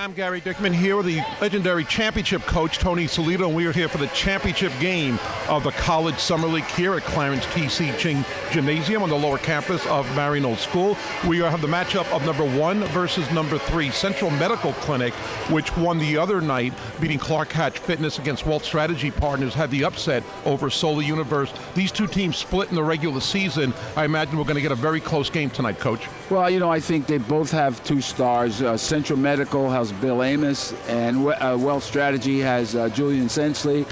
I'm Gary Dickman here with the legendary championship coach, Tony Solito, and we are here for the championship game of the College Summer League here at Clarence T.C. Ching Gymnasium on the lower campus of Maryknoll School. We have the matchup of number 1 versus number 3, Central Medical Clinic, which won the other night, beating Clark Hatch Fitness against Wealth Strategy Partners, had the upset over Solar Universe. These two teams split in the regular season. I imagine we're going to get a very close game tonight, Coach. Well, I think they both have 2 stars. Central Medical has Bill Amos, and Wealth Strategy has Julian Sensley.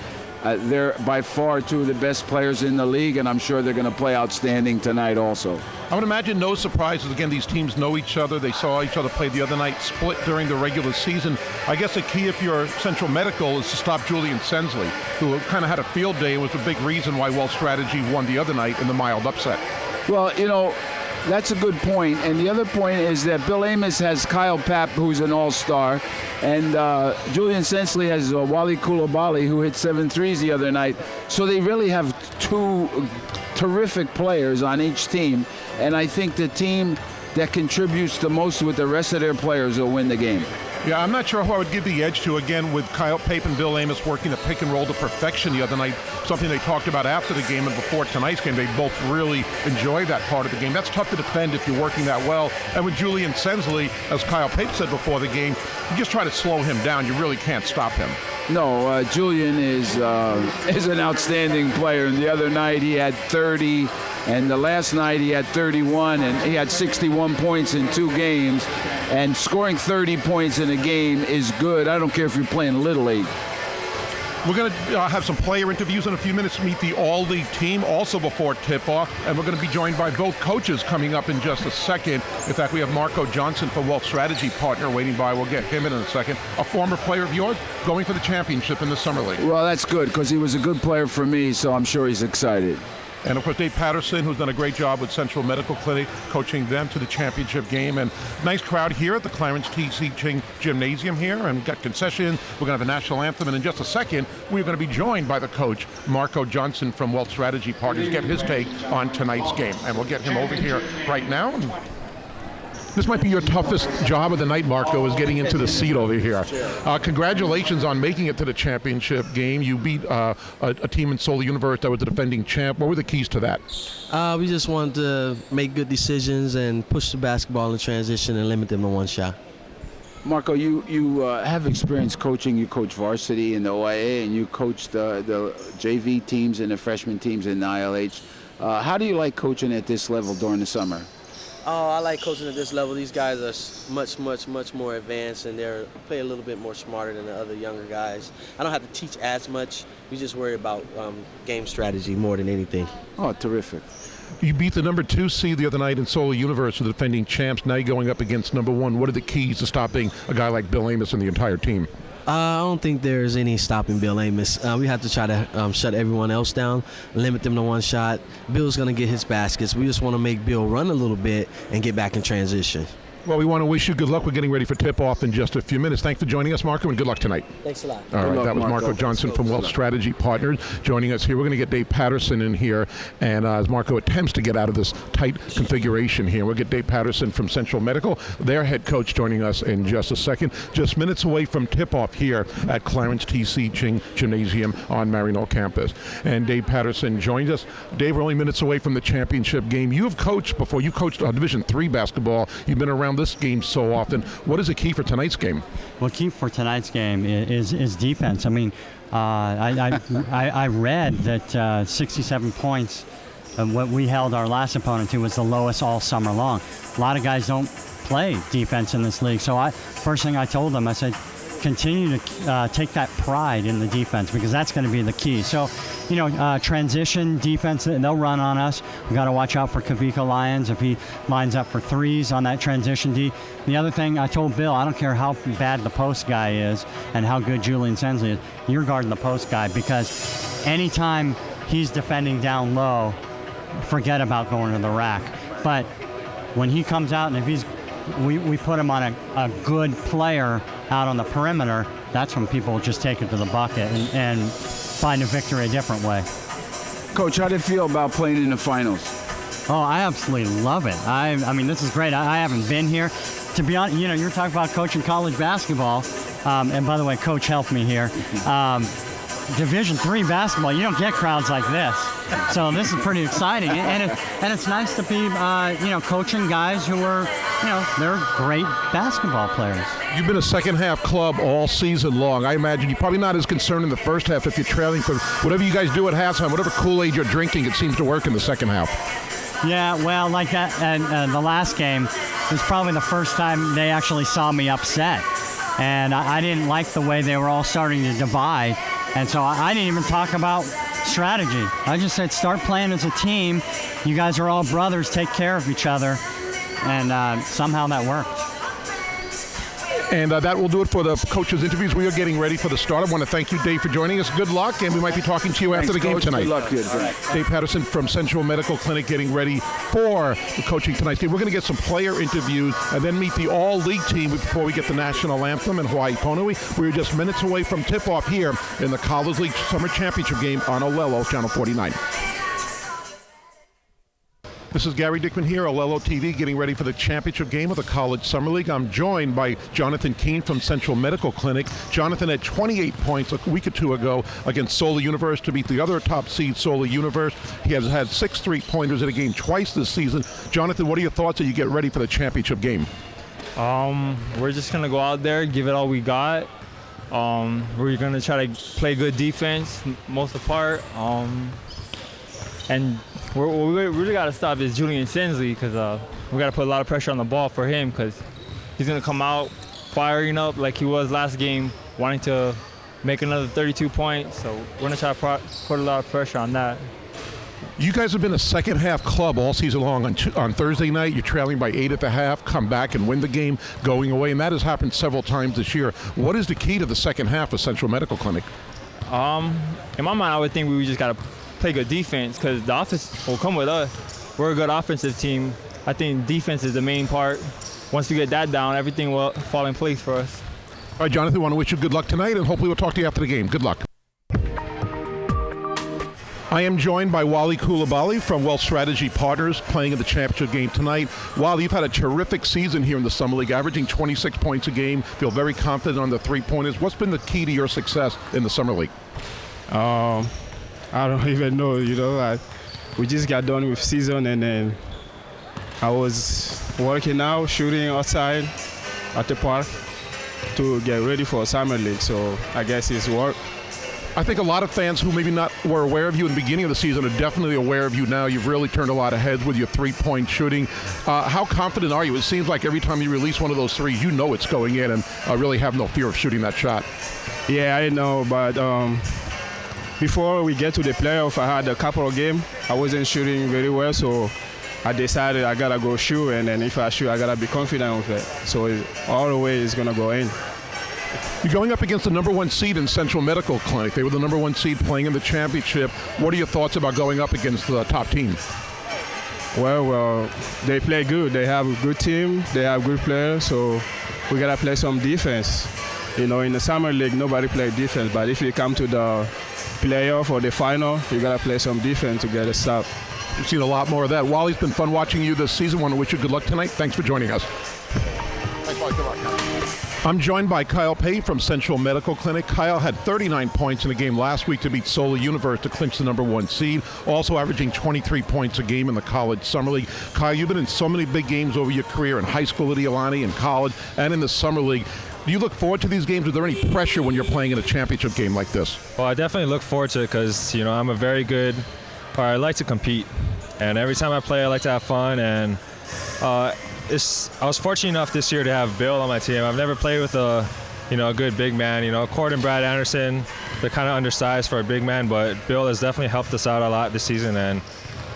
They're by far 2 of the best players in the league, and I'm sure they're going to play outstanding tonight also. I would imagine no surprises. Again, these teams know each other. They saw each other play the other night, split during the regular season. I guess the key if you're Central Medical is to stop Julian Sensley, who kind of had a field day and was the big reason why Wealth Strategy won the other night in the mild upset. Well, that's a good point. And the other point is that Bill Amos has Kyle Papp, who's an all-star, and Julian Sensley has Wally Koulibaly, who hit 7 threes the other night. So they really have 2 terrific players on each team, and I think the team that contributes the most with the rest of their players will win the game. Yeah, I'm not sure who I would give the edge to, again, with Kyle Pape and Bill Amos working the pick and roll to perfection the other night, something they talked about after the game and before tonight's game. They both really enjoyed that part of the game. That's tough to defend if you're working that well. And with Julian Sensley, as Kyle Pape said before the game, you just try to slow him down. You really can't stop him. No, Julian is an outstanding player. And the other night he had 30, and the last night he had 31, and he had 61 points in 2 games. And scoring 30 points in a game is good. I don't care if you're playing Little League. We're going to have some player interviews in a few minutes, meet the all-league team also before tip-off, and we're going to be joined by both coaches coming up in just a second. In fact, we have Marco Johnson from Wealth Strategy Partner waiting by. We'll get him in a second. A former player of yours going for the championship in the Summer League. Well, that's good because he was a good player for me, so I'm sure he's excited. And of course, Dave Patterson, who's done a great job with Central Medical Clinic, coaching them to the championship game. And nice crowd here at the Clarence T.C. Ching Gymnasium here, and got concessions. We're going to have a national anthem, and in just a second, we're going to be joined by the coach, Marco Johnson from Wealth Strategy Partners, get his take on tonight's game. And we'll get him over here right now. This might be your toughest job of the night, Marco, is getting into the seat over here. Congratulations on making it to the championship game. You beat a team in Solar Universe that was the defending champ. What were the keys to that? We just wanted to make good decisions and push the basketball in transition and limit them to 1 shot. Marco, you have experience coaching. You coach varsity in the OIA, and you coach the JV teams and the freshman teams in the ILH. How do you like coaching at this level during the summer? Oh, I like coaching at this level. These guys are much more advanced, and they play a little bit more smarter than the other younger guys. I don't have to teach as much. We just worry about game strategy more than anything. Oh, terrific. You beat the number 2 seed the other night in Solar Universe, the defending champs. Now you're going up against number 1. What are the keys to stopping a guy like Bill Amos and the entire team? I don't think there's any stopping Bill Amos. We have to try to shut everyone else down, limit them to 1 shot. Bill's going to get his baskets. We just want to make Bill run a little bit and get back in transition. Well, we want to wish you good luck. We're getting ready for tip-off in just a few minutes. Thanks for joining us, Marco, and good luck tonight. Thanks a lot. All right, that was Marco Johnson from Wealth Strategy Partners joining us here. We're going to get Dave Patterson in here, and as Marco attempts to get out of this tight configuration here, we'll get Dave Patterson from Central Medical, their head coach, joining us in just a second. Just minutes away from tip-off here at Clarence T.C. Ching Gymnasium on Maryknoll campus. And Dave Patterson joins us. Dave, we're only minutes away from the championship game. You have coached before. You coached Division III basketball. You've been around this game so often. What is the key for tonight's game? Well, key for tonight's game is defense. I mean, I read that 67 points, what we held our last opponent to, was the lowest all summer long. A lot of guys don't play defense in this league. So first thing I told them, I said, continue to take that pride in the defense, because that's going to be the key. So, transition defense, they'll run on us. We've got to watch out for Kavika Lyons if he lines up for threes on that transition D. The other thing I told Bill, I don't care how bad the post guy is and how good Julian Sensley is, you're guarding the post guy, because anytime he's defending down low, forget about going to the rack. But when he comes out, and if we put him on a good player out on the perimeter, that's when people just take it to the bucket and find a victory a different way. Coach, how do you feel about playing in the finals? Oh, I absolutely love it. I mean, this is great. I haven't been here. to be honest, you were talking about coaching college basketball, and by the way, Coach helped me here. Division III basketball, you don't get crowds like this, so this is pretty exciting, and it's nice to be, coaching guys who are, they're great basketball players. You've been a second half club all season long. I imagine you're probably not as concerned in the first half if you're trailing. But whatever you guys do at halftime, whatever Kool-Aid you're drinking, it seems to work in the second half. Yeah, well, like that, and the last game was probably the first time they actually saw me upset, and I didn't like the way they were all starting to divide. And so I didn't even talk about strategy. I just said, start playing as a team. You guys are all brothers. Take care of each other. And somehow that worked. And that will do it for the coaches' interviews. We are getting ready for the start. I want to thank you, Dave, for joining us. Good luck, and we might be talking to you after the game Coach. tonight. Good luck, kid. Dave Patterson from Central Medical Clinic getting ready for the coaching tonight's game. We're going to get some player interviews and then meet the all-league team before we get the national anthem in Hawaii Ponowi. We're just minutes away from tip-off here in the College League Summer Championship game on Olelo, Channel 49. This is Gary Dickman here, Olelo TV, getting ready for the championship game of the College Summer League. I'm joined by Jonathan Keene from Central Medical Clinic. Jonathan had 28 points a week or two ago against Solar Universe to beat the other top seed, Solar Universe. He has had 6 3-pointers in a game twice this season. Jonathan, what are your thoughts as you get ready for the championship game? We're just going to go out there, give it all we got. We're going to try to play good defense, most of the part. And what we really got to stop is Julian Sensley, because we got to put a lot of pressure on the ball for him, because he's going to come out firing up like he was last game, wanting to make another 32 points. So we're going to try to put a lot of pressure on that. You guys have been a second half club all season long. On Thursday night, you're trailing by 8 at the half, come back and win the game going away, and that has happened several times this year. What is the key to the second half of Central Medical Clinic? In my mind, I would think we just got to play good defense, because the offense will come with us. We're a good offensive team. I think defense is the main part. Once we get that down, everything will fall in place for us. All right, Jonathan, I want to wish you good luck tonight, and hopefully we'll talk to you after the game. Good luck. I am joined by Wally Coulibaly from Wealth Strategy Partners, playing in the championship game tonight. Wally, you've had a terrific season here in the Summer League, averaging 26 points a game. Feel very confident on the three-pointers. What's been the key to your success in the Summer League? I don't even know, we just got done with season, and then I was working out, shooting outside at the park to get ready for Summer League, so I guess it's work. I think a lot of fans who maybe not were aware of you in the beginning of the season are definitely aware of you now. You've really turned a lot of heads with your three-point shooting. How confident are you? It seems like every time you release one of those threes, you know it's going in, and really have no fear of shooting that shot. Yeah, I know, but before we get to the playoff, I had a couple of games. I wasn't shooting very well, so I decided I gotta go shoot, and then if I shoot, I gotta be confident with it. So all the way it's gonna go in. You're going up against the number 1 seed in Central Medical Clinic. They were the number 1 seed playing in the championship. What are your thoughts about going up against the top team? Well, they play good. They have a good team. They have good players, so we gotta play some defense. In the Summer League, nobody plays defense, but if you come to the playoff or the final, you gotta play some defense to get a stop. We've seen a lot more of that. Wally's been fun watching you this season. Want to wish you good luck tonight. Thanks for joining us. I'm joined by Kyle Pay from Central Medical Clinic. Kyle had 39 points in a game last week to beat Solar Universe to clinch the number 1 seed, also averaging 23 points a game in the College Summer League. Kyle, you've been in so many big games over your career in high school at Iolani, in college, and in the Summer League. Do you look forward to these games? Is there any pressure when you're playing in a championship game like this? Well, I definitely look forward to it, because I'm a very good, or I like to compete, and every time I play, I like to have fun. And I was fortunate enough this year to have Bill on my team. I've never played with a good big man. Cord and Brad Anderson, they're kind of undersized for a big man, but Bill has definitely helped us out a lot this season, and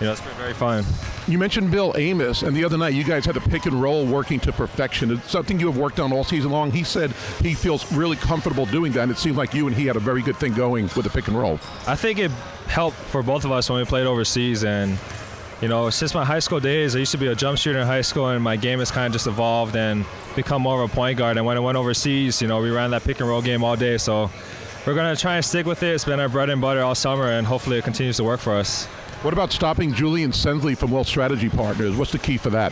it's been very fun. You mentioned Bill Amos, and the other night you guys had a pick and roll working to perfection. It's something you have worked on all season long. He said he feels really comfortable doing that, and it seems like you and he had a very good thing going with the pick and roll. I think it helped for both of us when we played overseas, and since my high school days, I used to be a jump shooter in high school, and my game has kind of just evolved and become more of a point guard. And when I went overseas, we ran that pick and roll game all day, so we're going to try and stick with it. It's been our bread and butter all summer, and hopefully it continues to work for us. What about stopping Julian Sensley from Wealth Strategy Partners? What's the key for that?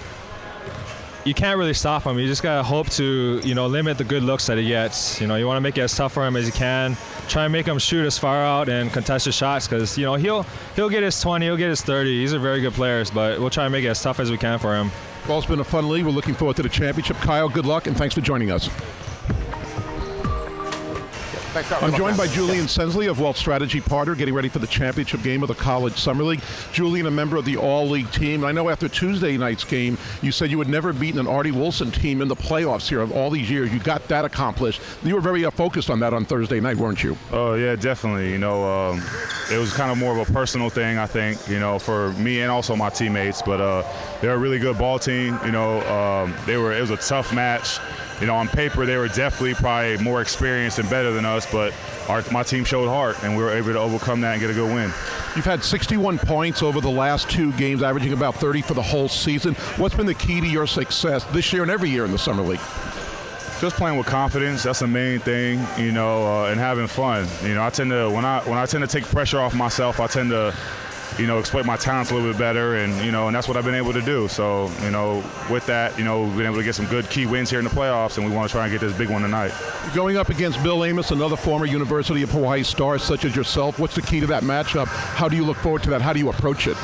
you can't really stop him. You just gotta hope to, limit the good looks that he gets. You want to make it as tough for him as you can. Try and make him shoot as far out and contest his shots, because he'll get his 20, he'll get his 30. These are very good players, but we'll try and make it as tough as we can for him. Well, it's been a fun league. We're looking forward to the championship. Kyle, good luck, and thanks for joining us. I'm joined by Julian Sensley of Wealth Strategy Partner, getting ready for the championship game of the College Summer League. Julian, a member of the All-League team. I know after Tuesday night's game, you said you had never beaten an Artie Wilson team in the playoffs here of all these years. You got that accomplished. You were very focused on that on Thursday night, weren't you? Oh, yeah, definitely. It was kind of more of a personal thing, I think, for me and also my teammates. But they're a really good ball team. It was a tough match. On paper, they were definitely probably more experienced and better than us, but my team showed heart, and we were able to overcome that and get a good win. You've had 61 points over the last 2 games, averaging about 30 for the whole season. What's been the key to your success this year and every year in the Summer League? Just playing with confidence. That's the main thing, and having fun. I tend to, when I tend to take pressure off myself, I tend to exploit my talents a little bit better, and that's what I've been able to do. So, with that, we've been able to get some good key wins here in the playoffs, and we want to try and get this big one tonight. Going up against Bill Amos, another former University of Hawaii star such as yourself, what's the key to that matchup? How do you look forward to that? How do you approach it?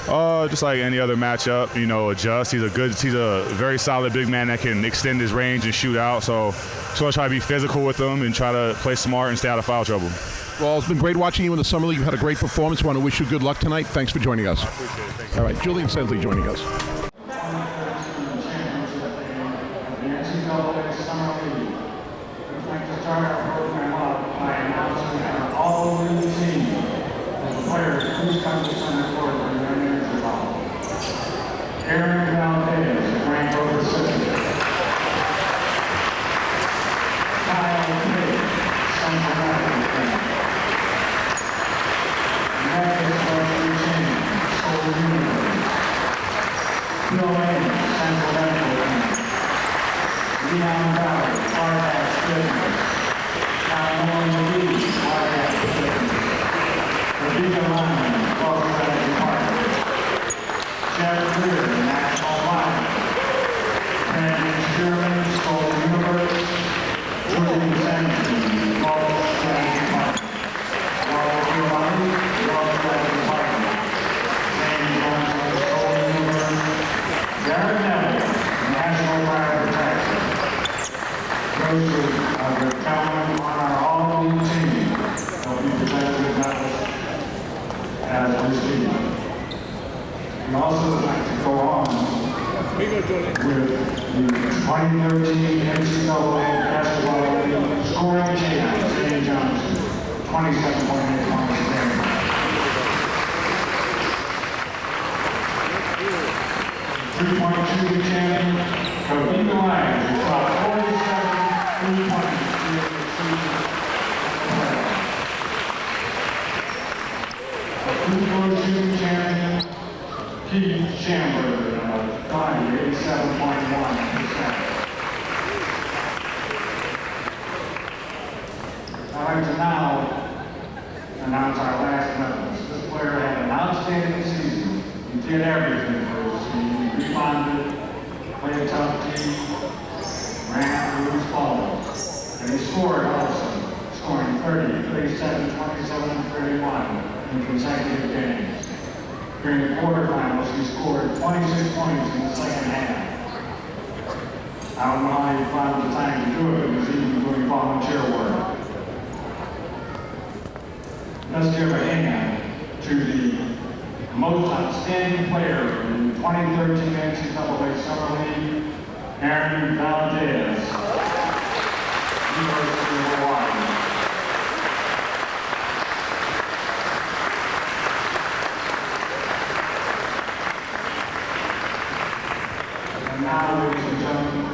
Just like any other matchup, adjust. He's a very solid big man that can extend his range and shoot out. So just want to try to be physical with him and try to play smart and stay out of foul trouble. Well, it's been great watching you in the Summer League. You've had a great performance. We want to wish you good luck tonight. Thanks for joining us. All right, Julian Sensley joining us. Aaron Valdez, ranked over 60. Kyle Pitt, Central African. Magnus Martin, Seoul University. Bill Amos, Central African. Leon Valley, Hardhack Business. Nolan Lee, Hardhack Business. Rebecca Lyman, Wealth Strategy Partner. Jeff Clear, National Line. Brandon Sherman, Seoul University. Julian Sensley, Wealth Strategy Partner. Robert Giovanni, Wealth Strategy Partner. James Jones, Seoul University. Jared Neville, National Fire Protection. Those are the gentlemen on our all-league team will be presented with medals as received. We also would like to go on with the 2013 NCAA Basketball League scoring champion, Jay Johnson, 27.8 points a game. Three-point shooting champion, Kavika Lyons, who shot 47 3-pointers during the season. Free-throw shooting champion, Keith Chambers, 87.1%. I'd like to now announce our last medalist. This player had an outstanding season. He did everything for his team. He rebounded, played a tough team, ran through his balls, and he scored also, scoring 30, 37, 27, and 31 in consecutive games. During the quarterfinals, he scored 26 points in the second half. I don't know how he found the time to do it, because he was doing volunteer work. Let's give a hand to the most outstanding player in the 2013 NCAA Summer League, Aaron Valdez, University of Hawaii. And now, ladies and gentlemen,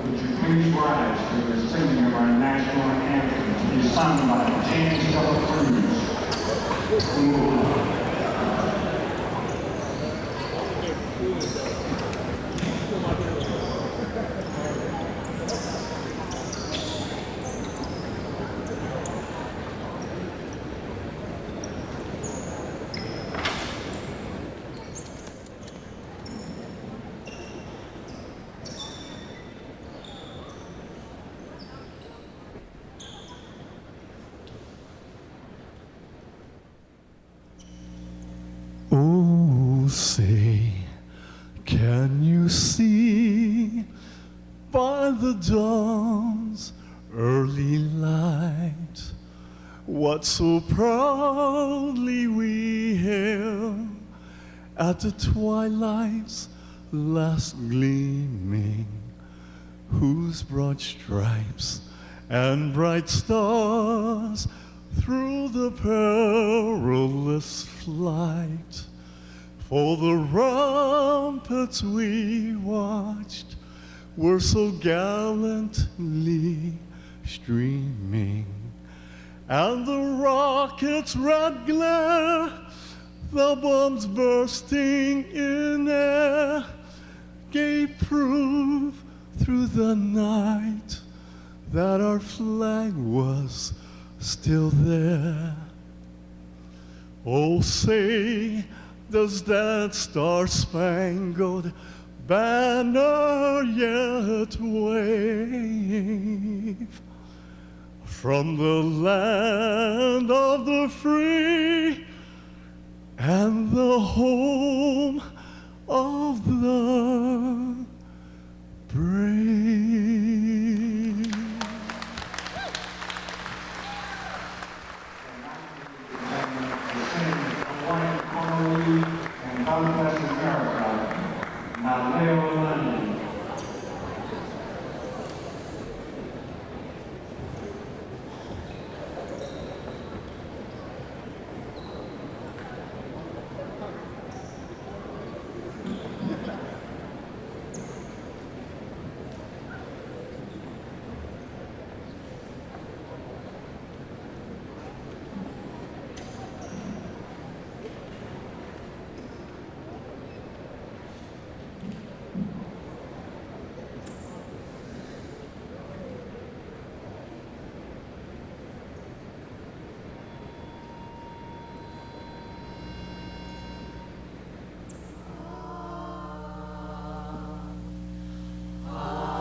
would you please rise to the singing of our national anthem to be sung by James Dela Cruz. Can you see by the dawn's early light what so proudly we hailed at the twilight's last gleaming, whose broad stripes and bright stars through the perilous flight for the ramparts we watched were so gallantly streaming, and the rockets' red glare, the bombs bursting in air, gave proof through the night that our flag was still there. Oh, say, does that star-spangled banner yet wave from the land of the free and the home of the brave? And Southwest America, Leo London. Oh,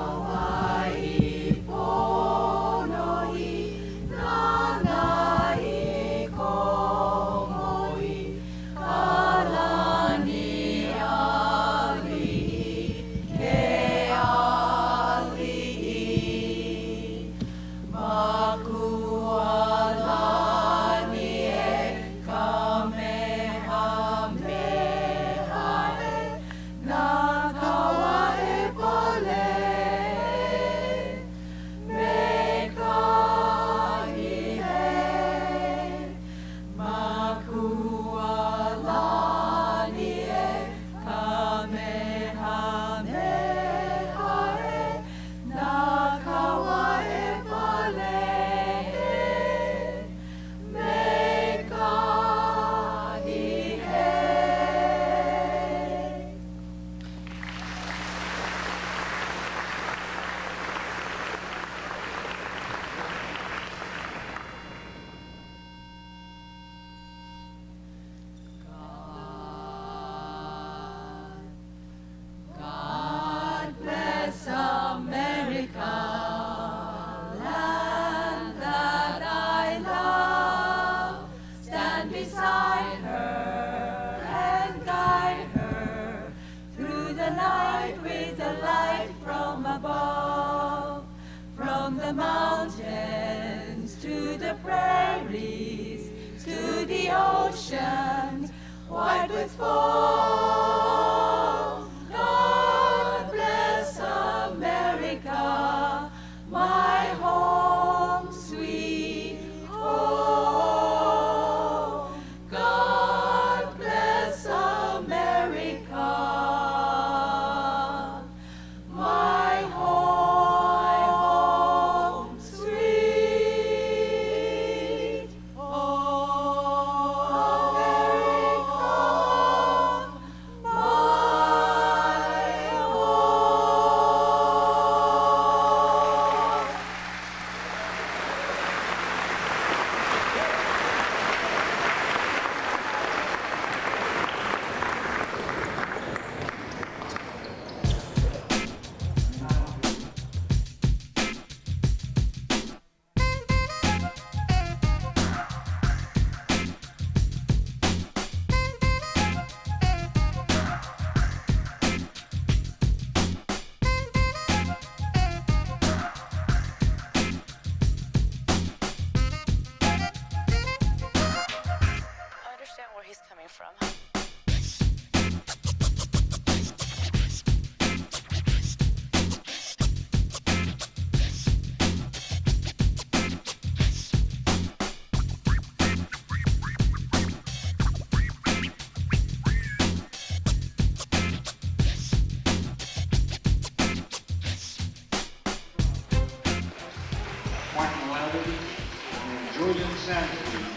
America,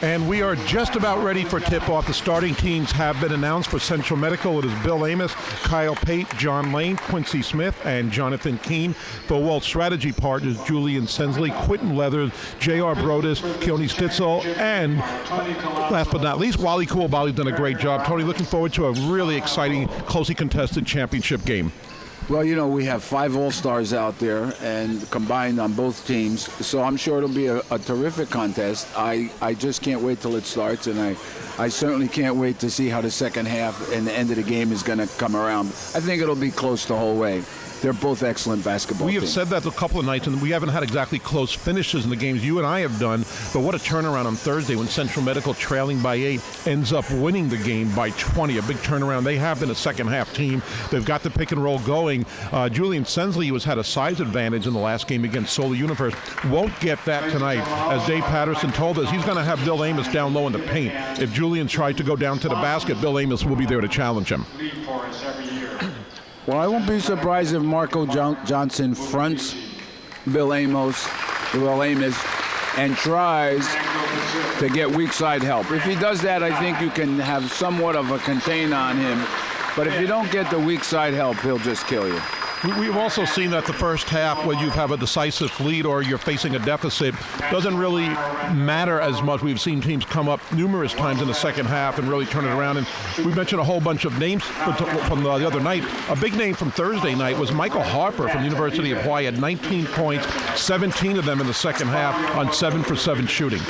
And we are just about ready for tip-off. The starting teams have been announced for Central Medical. It is Bill Amos, Kyle Pate, John Lane, Quincy Smith, and Jonathan Keene. For Walt Strategy Partners, Julian Sensley, Quentin Leathers, J.R. Brodus, Keone Stitzel, and last but not least, Wally Coulibaly's done a great job. Tony, looking forward to a really exciting, closely contested championship game. Well, you know, we have 5 All-Stars out there and combined on both teams, so I'm sure it'll be a terrific contest. I just can't wait till it starts, and I certainly can't wait to see how the second half and the end of the game is going to come around. I think it'll be close the whole way. They're both excellent basketball We have teams. said that a couple of nights, and we haven't had exactly close finishes in the games you and I have done, but what a turnaround on Thursday when Central Medical, trailing by 8, ends up winning the game by 20. A big turnaround. They have been a second-half team. They've got the pick-and-roll going. Julian Sensley, who has had a size advantage in the last game against Solar Universe, won't get that tonight. As Dave Patterson told us, he's going to have Bill Amos down low in the paint. If Julian tries to go down to the basket, Bill Amos will be there to challenge him. Well, I won't be surprised if Marco Johnson fronts Bill Amos, and tries to get weak side help. If he does that, I think you can have somewhat of a contain on him. But if you don't get the weak side help, he'll just kill you. We've also seen that the first half, when you have a decisive lead or you're facing a deficit, doesn't really matter as much. We've seen teams come up numerous times in the second half and really turn it around. And we mentioned a whole bunch of names from the other night. A big name from Thursday night was Michael Harper from the University of Hawaii, had 19 points, 17 of them in the second half on 7 for 7 shooting.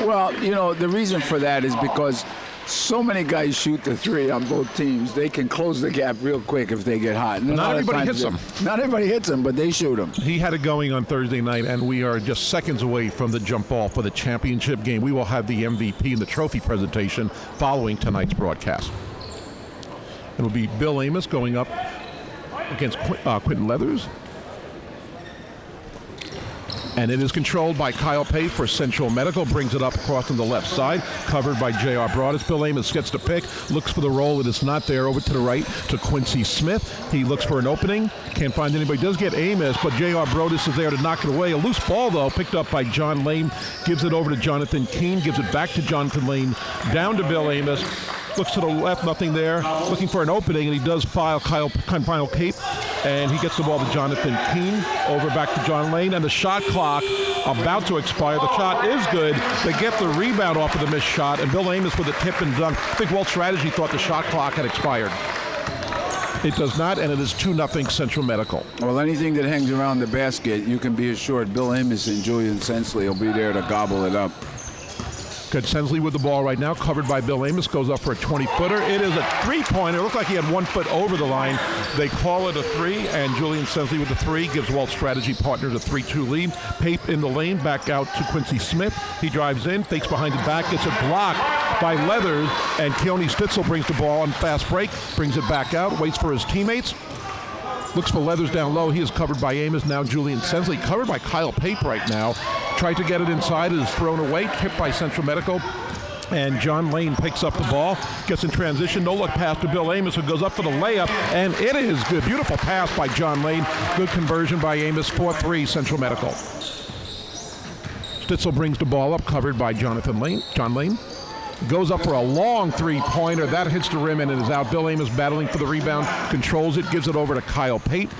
Well, you know, the reason for that is because so many guys shoot the 3 on both teams. They can close the gap real quick if they get hot. And Not everybody hits them. Not everybody hits them, but they shoot them. He had it going on Thursday night, and we are just seconds away from the jump ball for the championship game. We will have the MVP and the trophy presentation following tonight's broadcast. It'll be Bill Amos going up against Quentin Leathers. And it is controlled by Kyle Pate for Central Medical. Brings it up across on the left side. Covered by J.R. Brodus. Bill Amos gets the pick. Looks for the roll. It is not there. Over to the right to Quincy Smith. He looks for an opening. Can't find anybody. Does get Amos, but J.R. Brodus is there to knock it away. A loose ball, though, picked up by John Lane. Gives it over to Jonathan Keene. Gives it back to Jonathan Lane. Down to Bill Amos. Looks to the left, nothing there. Looking for an opening, and he does final Cape, and he gets the ball to Jonathan Keene. Over back to John Lane, and the shot clock about to expire. The shot is good. They get the rebound off of the missed shot, and Bill Amos with a tip and dunk. I think Walt Strategy thought the shot clock had expired. It does not, and it is 2-0 Central Medical. Well, anything that hangs around the basket, you can be assured Bill Amos and Julian Sensley will be there to gobble it up. Good. Sensley with the ball right now, covered by Bill Amos, goes up for a 20-footer. It is a 3-pointer. It looked like he had 1 foot over the line. They call it a 3, and Julian Sensley with the 3 gives Walt Strategy Partners a 3-2 lead. Pate in the lane, back out to Quincy Smith. He drives in, fakes behind the back, gets it blocked by Leathers, and Keone Stitzel brings the ball on fast break, brings it back out, waits for his teammates. Looks for Leathers down low. He is covered by Amos. Now Julian Sensley covered by Kyle Pate right now. Tried to get it inside. It is thrown away. Tipped by Central Medical. And John Lane picks up the ball. Gets in transition. No-look pass to Bill Amos, who goes up for the layup. And it is good. Beautiful pass by John Lane. Good conversion by Amos. 4-3 Central Medical. Stitzel brings the ball up. Covered by John Lane. Goes up for a long 3-pointer. That hits the rim and it is out. Bill Amos battling for the rebound. Controls it. Gives it over to Kyle Pate.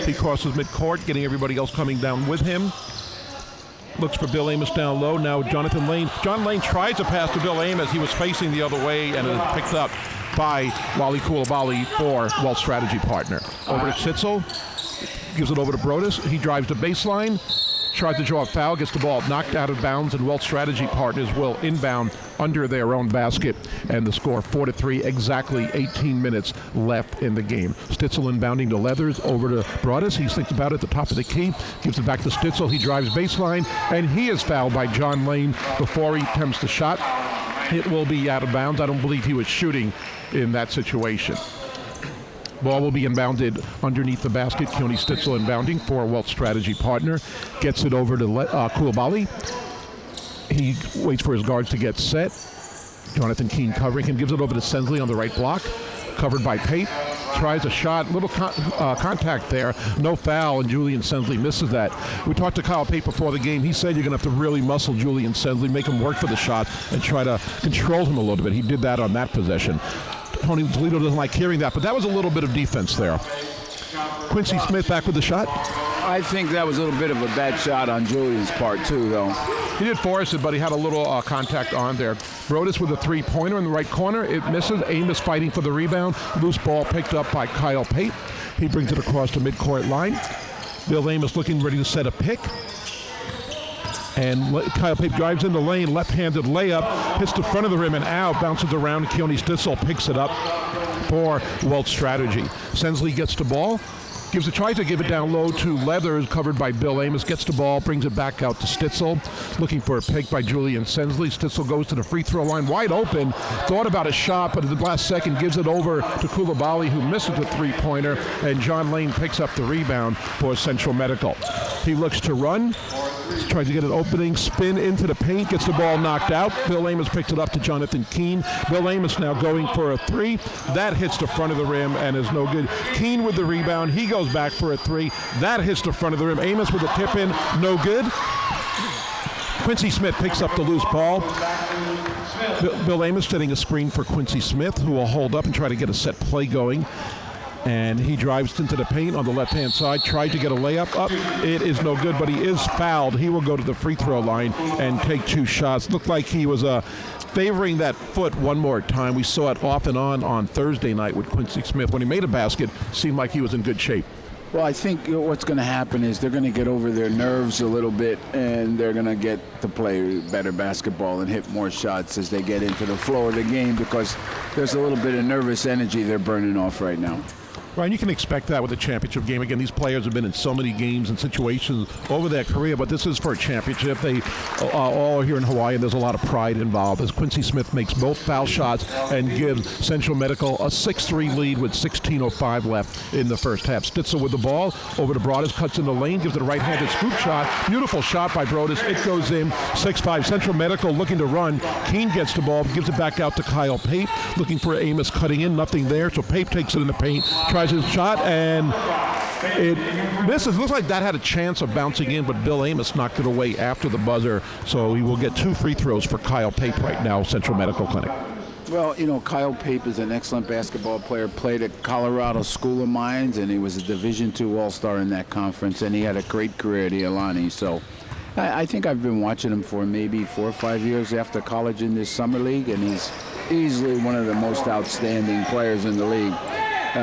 He crosses midcourt, getting everybody else coming down with him. Looks for Bill Amos down low. Now Jonathan Lane. John Lane tries to pass to Bill Amos. He was facing the other way, and it is picked up by Wally Coulibaly for Walt Strategy Partner. Over to Stitzel. Gives it over to Brodus. He drives the baseline. Tries to draw a foul, gets the ball knocked out of bounds, and Walt Strategy Partners will inbound under their own basket. And the score 4-3, exactly 18 minutes left in the game. Stitzel inbounding to Leathers, over to Brodus. He thinks about it at the top of the key, gives it back to Stitzel. He drives baseline, and he is fouled by John Lane before he attempts the shot. It will be out of bounds. I don't believe he was shooting in that situation. Ball will be inbounded underneath the basket. Keone Stitzel inbounding for Walt Strategy Partner. Gets it over to Coulibaly. He waits for his guards to get set. Jonathan Keene covering him. Gives it over to Sensley on the right block. Covered by Pate. tries a shot, little contact there, no foul, and Julian Sensley misses that. We talked to Kyle Pape before the game. He said you're going to have to really muscle Julian Sensley, make him work for the shot, and try to control him a little bit. He did that on that possession. Tony Toledo doesn't like hearing that, but that was a little bit of defense there. Quincy Smith back with the shot. I think that was a little bit of a bad shot on Julian's part, too, though. He did force it, but he had a little contact on there. Brodus with a three-pointer in the right corner. It misses. Amos fighting for the rebound. Loose ball picked up by Kyle Pape. He brings it across the midcourt line. Bill Amos looking ready to set a pick. And Kyle Pape drives in the lane, left-handed layup, hits the front of the rim and out, bounces around. Keone Stitzel picks it up for Welch Strategy. Sensley gets the ball, tries to give it down low to Leathers, covered by Bill Amos, gets the ball, brings it back out to Stitzel, looking for a pick by Julian Sensley. Stitzel goes to the free throw line, wide open, thought about a shot, but at the last second gives it over to Coulibaly, who misses the three-pointer, and John Lane picks up the rebound for Central Medical. He looks to run, tries to get an opening, spin into the paint, gets the ball knocked out. Bill Amos picks it up to Jonathan Keene. Bill Amos now going for a three. That hits the front of the rim and is no good. Keene with the rebound. He goes back for a three. That hits the front of the rim. Amos with a tip in. No good. Quincy Smith picks up the loose ball. Bill Amos setting a screen for Quincy Smith, who will hold up and try to get a set play going. And he drives into the paint on the left-hand side, tried to get a layup up. It is no good, but he is fouled. He will go to the free throw line and take two shots. Looked like he was favoring that foot one more time. We saw it off and on Thursday night with Quincy Smith. When he made a basket, seemed like he was in good shape. Well, I think what's going to happen is they're going to get over their nerves a little bit, and they're going to get to play better basketball and hit more shots as they get into the flow of the game, because there's a little bit of nervous energy they're burning off right now. Ryan, you can expect that with a championship game. Again, these players have been in so many games and situations over their career, but this is for a championship. They all are here in Hawaii, and there's a lot of pride involved as Quincy Smith makes both foul shots and gives Central Medical a 6-3 lead with 16:05 left in the first half. Stitzel with the ball over to Brodus, cuts in the lane, gives it a right-handed scoop shot. Beautiful shot by Brodus. It goes in. 6-5. Central Medical looking to run. Keene gets the ball, gives it back out to Kyle Pape, looking for Amos cutting in. Nothing there, so Pape takes it in the paint, tries his shot, and it misses. Looks like that had a chance of bouncing in, but Bill Amos knocked it away after the buzzer, so he will get 2 free throws for Kyle Pape right now, Central Medical Clinic. Well, Kyle Pape is an excellent basketball player, played at Colorado School of Mines, and he was a Division II All-Star in that conference, and he had a great career at Iolani. So I think I've been watching him for maybe 4 or 5 years after college in this summer league, and he's easily one of the most outstanding players in the league.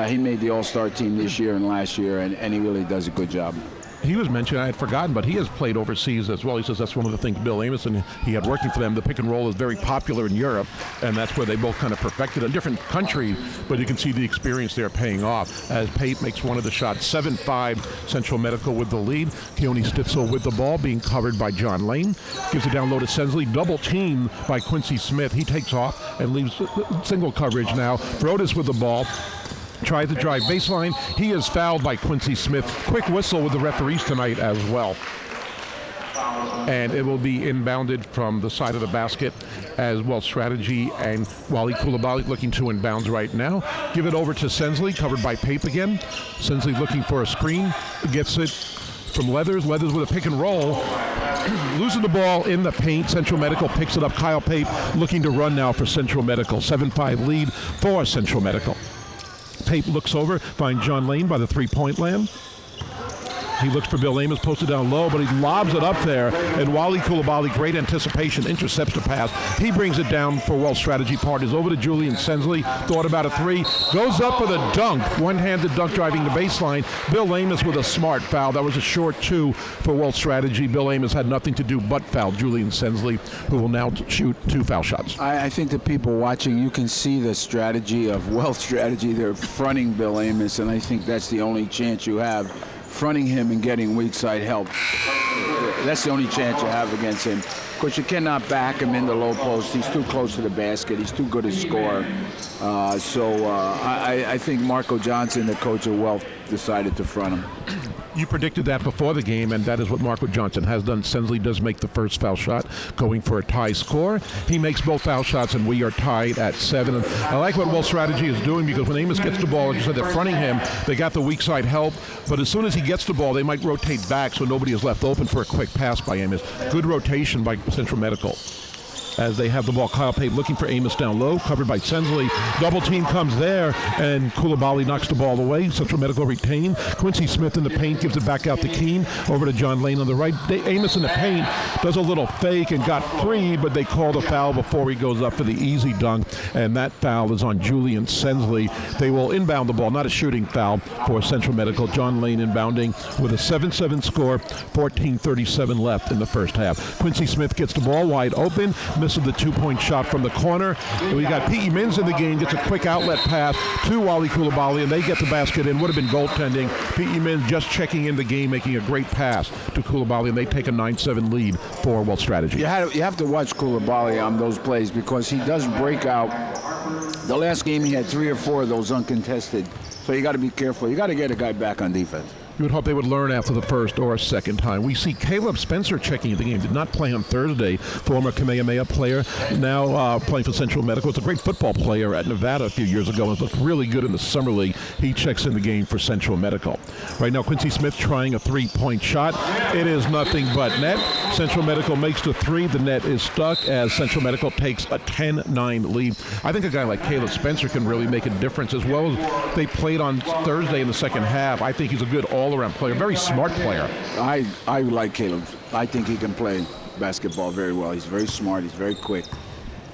He made the All-Star team this year and last year, and he really does a good job. He was mentioned, I had forgotten, but he has played overseas as well. He says that's one of the things Bill Amos and he had working for them. The pick and roll is very popular in Europe, and that's where they both kind of perfected it. A different country, but you can see the experience there paying off as Pape makes one of the shots. 7-5, Central Medical with the lead. Keone Stitzel with the ball, being covered by John Lane. Gives it down low to Sensley. Double team by Quincy Smith. He takes off and leaves single coverage now. Brodus with the ball. Tries to drive baseline. He is fouled by Quincy Smith. Quick whistle with the referees tonight as well. And it will be inbounded from the side of the basket as well. Strategy and Wally Coulibaly looking to inbounds right now. Give it over to Sensley, covered by Pape again. Sensley looking for a screen. Gets it from Leathers. Leathers with a pick and roll. Losing the ball in the paint. Central Medical picks it up. Kyle Pape looking to run now for Central Medical. 7-5 lead for Central Medical. Pape looks over, finds John Lane by the three-point land. He looks for Bill Amos, posted down low, but he lobs it up there, and Wally Coulibaly, great anticipation, intercepts the pass. He brings it down for Welch Strategy Partners. Over to Julian Sensley, thought about a three, goes up for the dunk, one-handed dunk driving the baseline. Bill Amos with a smart foul. That was a short 2 for Welch Strategy. Bill Amos had nothing to do but foul Julian Sensley, who will now shoot 2 foul shots. I think the people watching, you can see the strategy of Welch Strategy. They're fronting Bill Amos, and I think that's the only chance you have. Fronting him and getting weak side help. That's the only chance you have against him. course, you cannot back him in the low post. He's too close to the basket. He's too good a scorer. I think Marco Johnson, the coach of Wealth, decided to front him. You predicted that before the game, and that is what Marco Johnson has done. Sensley does make the first foul shot, going for a tie score. He makes both foul shots, and we are tied at 7. And I like what Wealth Strategy is doing, because when Amos gets the ball, like you said, they're fronting him. They got the weak side help, but as soon as he gets the ball, they might rotate back so nobody is left open for a quick pass by Amos. Good rotation by Central Medical. As they have the ball, Kyle Pape looking for Amos down low, covered by Sensley. Double team comes there, and Koulibaly knocks the ball away. Central Medical retain. Quincy Smith in the paint gives it back out to Keene. Over to John Lane on the right. Amos in the paint does a little fake and got free, but they call the foul before he goes up for the easy dunk, and that foul is on Julian Sensley. They will inbound the ball, not a shooting foul for Central Medical. John Lane inbounding with a 7-7 score, 14:37 left in the first half. Quincy Smith gets the ball wide open, misses the 2-point shot from the corner. And we got P.E. Mins in the game, gets a quick outlet pass to Wally Koulibaly, and they get the basket in. Would have been goaltending. P.E. Mins just checking in the game, making a great pass to Koulibaly, and they take a 9-7 lead for Wealth Strategy. You have to watch Koulibaly on those plays, because he does break out. The last game he had 3 or 4 of those uncontested, so you got to be careful. You got to get a guy back on defense. You would hope they would learn after the first or second time. We see Caleb Spencer checking in the game. Did not play on Thursday. Former Kamehameha player, now playing for Central Medical. Was a great football player at Nevada a few years ago and looked really good in the summer league. He checks in the game for Central Medical. Right now, Quincy Smith trying a 3-point shot. It is nothing but net. Central Medical makes the 3. The net is stuck as Central Medical takes a 10-9 lead. I think a guy like Caleb Spencer can really make a difference, as well as they played on Thursday in the second half. I think he's a good all-around player, very smart player. I like Caleb. I think he can play basketball very well. He's very smart. He's very quick,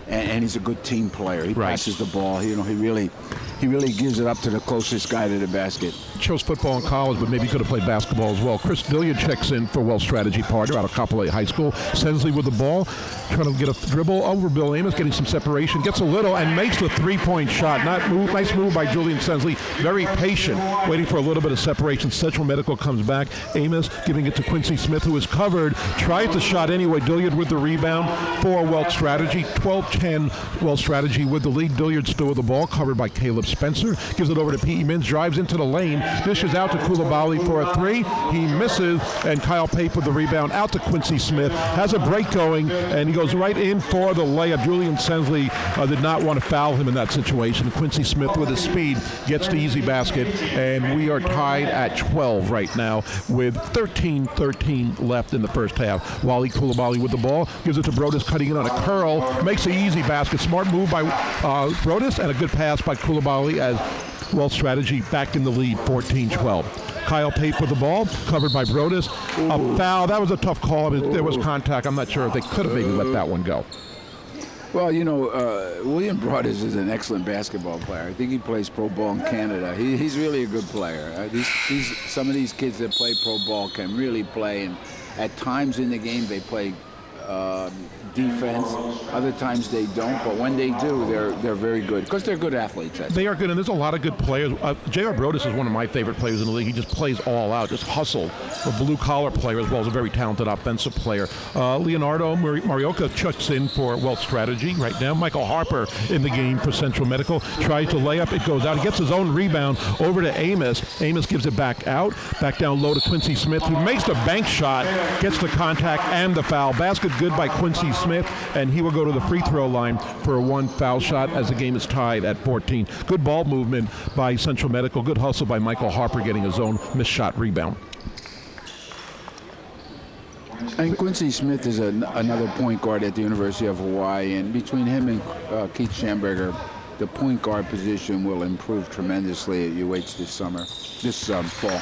and he's a good team player. He passes the ball. He really gives it up to the closest guy to the basket. Chose football in college, but maybe could have played basketball as well. Chris Dillion checks in for Wealth Strategy partner out of Kapolei High School. Sensley with the ball, trying to get a dribble over Bill Amos, getting some separation, gets a little and makes the 3-point shot. Nice move by Julian Sensley. Very patient, waiting for a little bit of separation. Central Medical comes back. Amos giving it to Quincy Smith, who is covered. Tries the shot anyway. Dilliard with the rebound for Wealth Strategy. 12-10 Wealth Strategy with the lead. Dilliard still with the ball, covered by Caleb Spencer. Gives it over to P.E. Mins, drives into the lane. Dishes out to Koulibaly for a 3. He misses, and Kyle Pape with the rebound out to Quincy Smith. Has a break going, and he goes right in for the layup. Julian Sensley did not want to foul him in that situation. Quincy Smith with his speed gets the easy basket, and we are tied at 12 right now with 13-13 left in the first half. Wally Koulibaly with the ball, gives it to Brodus, cutting in on a curl, makes the easy basket. Smart move by Brodus, and a good pass by Koulibaly as Wealth Strategy back in the lead, 14-12. Kyle Pape with the ball, covered by Brodus. A foul. That was a tough call. There was contact. I'm not sure if they could have maybe let that one go. Well, William Brodus is an excellent basketball player. I think he plays pro ball in Canada. He's really a good player. Some of these kids that play pro ball can really play, and at times in the game they play defense. Other times they don't, but when they do, they're very good because they're good athletes. They are good, and there's a lot of good players. J.R. Brodus is one of my favorite players in the league. He just plays all out, just hustle. A blue-collar player as well as a very talented offensive player. Leonardo Marioka checks in for Wealth Strategy right now. Michael Harper in the game for Central Medical. Tries to lay up. It goes out. He gets his own rebound over to Amos. Amos gives it back out. Back down low to Quincy Smith, who makes the bank shot, gets the contact and the foul. Basket good by Quincy Smith, and he will go to the free throw line for a 1 foul shot as the game is tied at 14. Good ball movement by Central Medical. Good hustle by Michael Harper, getting his own missed shot rebound. And Quincy Smith is another point guard at the University of Hawaii, and between him and Keith Schamberger, the point guard position will improve tremendously at UH this fall.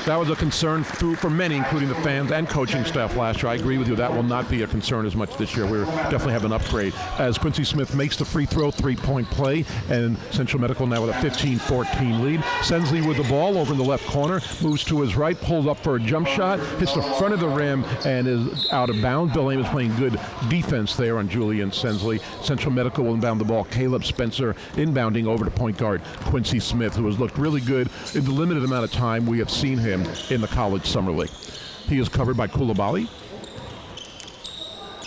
That was a concern for many, including the fans and coaching staff last year. I agree with you. That will not be a concern as much this year. We definitely have an upgrade. As Quincy Smith makes the free throw, 3-point play, and Central Medical now with a 15-14 lead. Sensley with the ball over in the left corner, moves to his right, pulls up for a jump shot, hits the front of the rim, and is out of bounds. Bill Amos playing good defense there on Julian Sensley. Central Medical will inbound the ball. Caleb Spencer inbounding over to point guard Quincy Smith, who has looked really good in the limited amount of time we have seen him in the college summer league. He is covered by Koulibaly.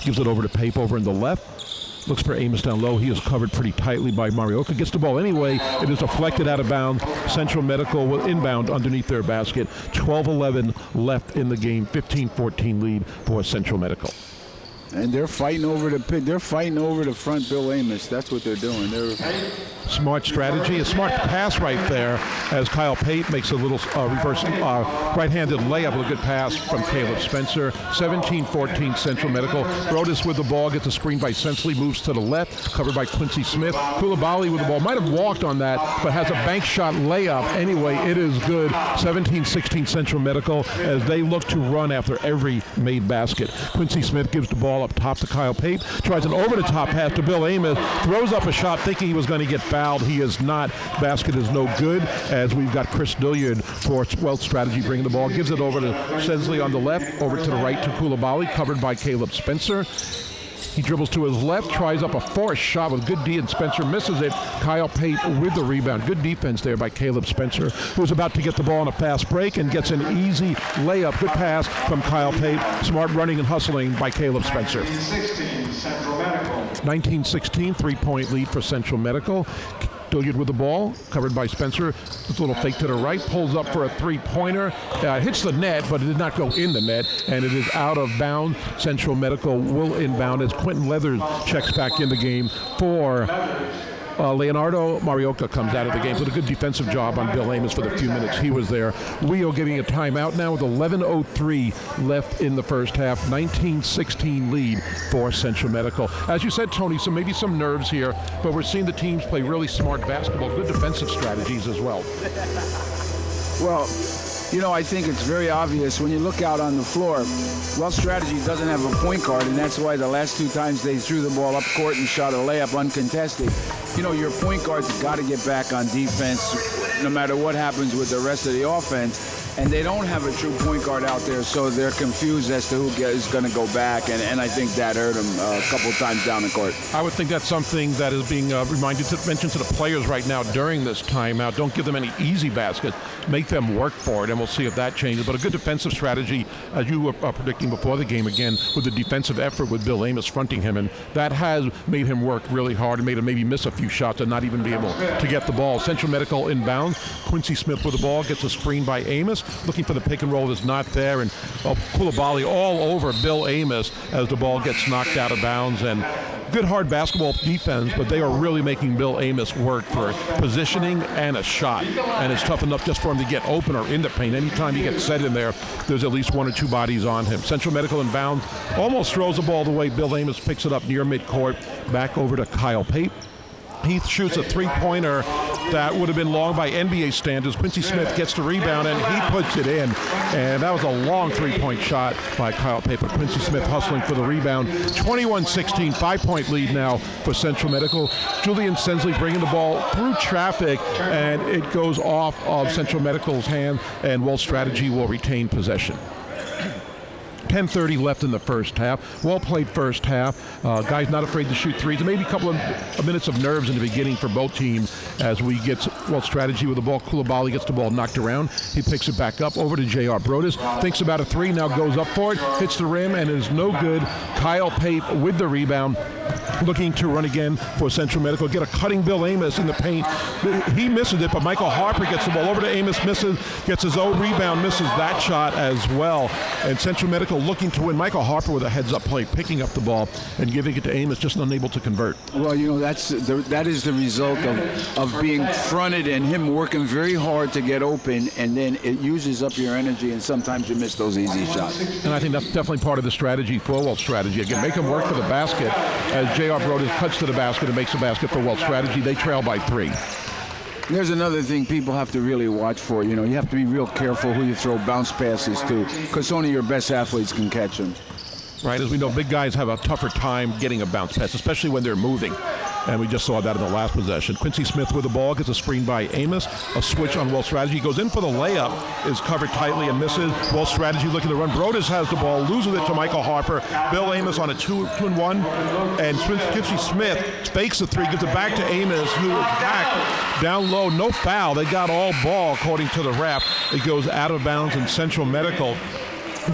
gives it over to Pape over in the left. Looks for Amos down low. He is covered pretty tightly by Marioka. Gets the ball anyway. It is deflected out of bounds. Central Medical will inbound underneath their basket. 12-11 left in the game. 15-14 lead for Central Medical. And they're fighting over the pit. They're fighting over the front Bill Amos. That's what they're doing. They're smart strategy, a smart pass right there as Kyle Pape makes a little reverse right-handed layup with a good pass from Caleb Spencer. 17-14 Central Medical. Brodus with the ball, gets a screen by Sensley, moves to the left, covered by Quincy Smith. Koulibaly with the ball, might have walked on that, but has a bank shot layup. Anyway, it is good. 17-16 Central Medical as they look to run after every made basket. Quincy Smith gives the ball up top to Kyle Pape, tries an over-the-top pass to Bill Amos, throws up a shot thinking he was going to get fouled. He is not. Basket is no good as we've got Chris Dilliard for Wealth Strategy bringing the ball. Gives it over to Sensley on the left, over to the right to Koulibaly, covered by Caleb Spencer. He dribbles to his left, tries up a forced shot with good D, and Spencer misses it. Kyle Pape with the rebound. Good defense there by Caleb Spencer, who's about to get the ball on a fast break and gets an easy layup. Good pass from Kyle Pape. Smart running and hustling by Caleb Spencer. 19-16 Central Medical. 19-16, three-point lead for Central Medical. Dilliard with the ball, covered by Spencer. This little fake to the right, pulls up for a three-pointer. Hits the net, but it did not go in the net, and it is out of bounds. Central Medical will inbound as Quentin Leathers checks back in the game for Leonardo Marioka comes out of the game. Did a good defensive job on Bill Amos for the few minutes he was there. We are getting a timeout now with 11:03 left in the first half. 19-16 lead for Central Medical. As you said, Tony, so maybe some nerves here, but we're seeing the teams play really smart basketball, good defensive strategies as well. Well, you know, I think it's very obvious when you look out on the floor. Wealth Strategy doesn't have a point guard, and that's why the last two times they threw the ball up court and shot a layup uncontested. You know, your point guard's got to get back on defense no matter what happens with the rest of the offense. And they don't have a true point guard out there, so they're confused as to who is going to go back, and I think that hurt them a couple times down the court. I would think that's something that is being mentioned to the players right now during this timeout. Don't give them any easy baskets. Make them work for it, and we'll see if that changes. But a good defensive strategy, as you were predicting before the game again, with the defensive effort with Bill Amos fronting him, and that has made him work really hard and made him maybe miss a few shots and not even be able to get the ball. Central Medical inbounds. Quincy Smith with the ball, gets a screen by Amos. Looking for the pick and roll is not there, and Koulibaly all over Bill Amos as the ball gets knocked out of bounds. And good hard basketball defense, but they are really making Bill Amos work for positioning and a shot. And it's tough enough just for him to get open or in the paint. Anytime he gets set in there, there's at least one or two bodies on him. Central Medical inbound, almost throws the ball the way Bill Amos picks it up near midcourt. Back over to Kyle Pape. He shoots a three-pointer that would have been long by NBA standards. Quincy Smith gets the rebound, and he puts it in. And that was a long three-point shot by Kyle Pape. Quincy Smith hustling for the rebound. 21-16, five-point lead now for Central Medical. Julian Sensley bringing the ball through traffic, and it goes off of Central Medical's hand, and Wealth Strategy will retain possession. 10:30 left in the first half. Well played first half. Guys not afraid to shoot threes. Maybe a couple of minutes of nerves in the beginning for both teams as we get Wealth Strategy with the ball. Koulibaly gets the ball knocked around. He picks it back up over to J.R. Brodus. Thinks about a three, now goes up for it. Hits the rim and is no good. Kyle Pape with the rebound. Looking to run again for Central Medical. Get a cutting Bill Amos in the paint. He misses it, but Michael Harper gets the ball over to Amos, misses, gets his own rebound, misses that shot as well. And Central Medical looking to win. Michael Harper with a heads-up play, picking up the ball and giving it to Amos, just unable to convert. Well, you know, that is the result of being fronted and him working very hard to get open, and then it uses up your energy, and sometimes you miss those easy shots. And I think that's definitely part of the strategy for Wealth Strategy. Again, make him work for the basket as J.R. Brodus cuts to the basket and makes a basket for Wealth Strategy. They trail by 3. There's another thing people have to really watch for. You know, you have to be real careful who you throw bounce passes to, because only your best athletes can catch them. Right, as we know, big guys have a tougher time getting a bounce pass, especially when they're moving. And we just saw that in the last possession. Quincy Smith with the ball, gets a screen by Amos. A switch on Wealth Strategy. Goes in for the layup, is covered tightly and misses. Wealth Strategy looking to run. Brodus has the ball, loses it to Michael Harper. Bill Amos on a 2-and-1. And Quincy Smith fakes the three, gives it back to Amos, who is back down low. No foul. They got all ball, according to the ref. It goes out of bounds, and Central Medical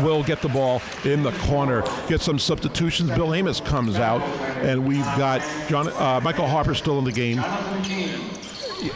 will get the ball in the corner. Get some substitutions. Bill Amos comes out, and we've got Michael Harper still in the game.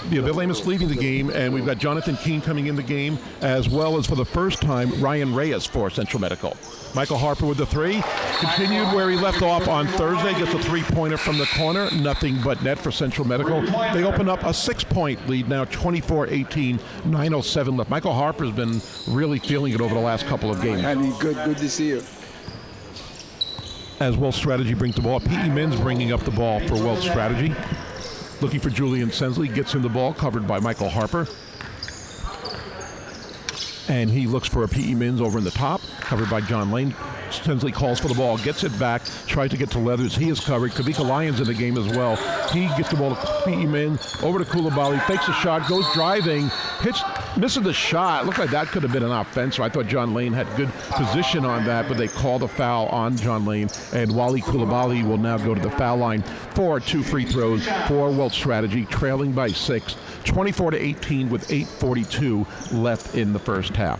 Bill Amos leaving the game, and we've got Jonathan Keene coming in the game, as well as for the first time, Ryan Reyes for Central Medical. Michael Harper with the three. Continued where he left off on Thursday. Gets a three-pointer from the corner. Nothing but net for Central Medical. They open up a 6-point lead now, 24-18, 9:07 left. Michael Harper's been really feeling it over the last couple of games. I mean, good to see you. As Wealth Strategy brings the ball. P.E. Mins bringing up the ball for Wealth Strategy. Looking for Julian Sensley. Gets him the ball, covered by Michael Harper. And he looks for a P.E. Mins over in the top, covered by John Lane. Sensley calls for the ball, gets it back, tries to get to Leathers. He is covered. Kavika Lyons in the game as well. He gets the ball to P.E. Mins, over to Koulibaly, fakes a shot, goes driving, misses the shot. Looked like that could have been an offensive. I thought John Lane had good position on that, but they called a foul on John Lane, and Wally Koulibaly will now go to the foul line for 2 free throws for Wealth Strategy, trailing by 6. 24-18 with 8:42 left in the first half.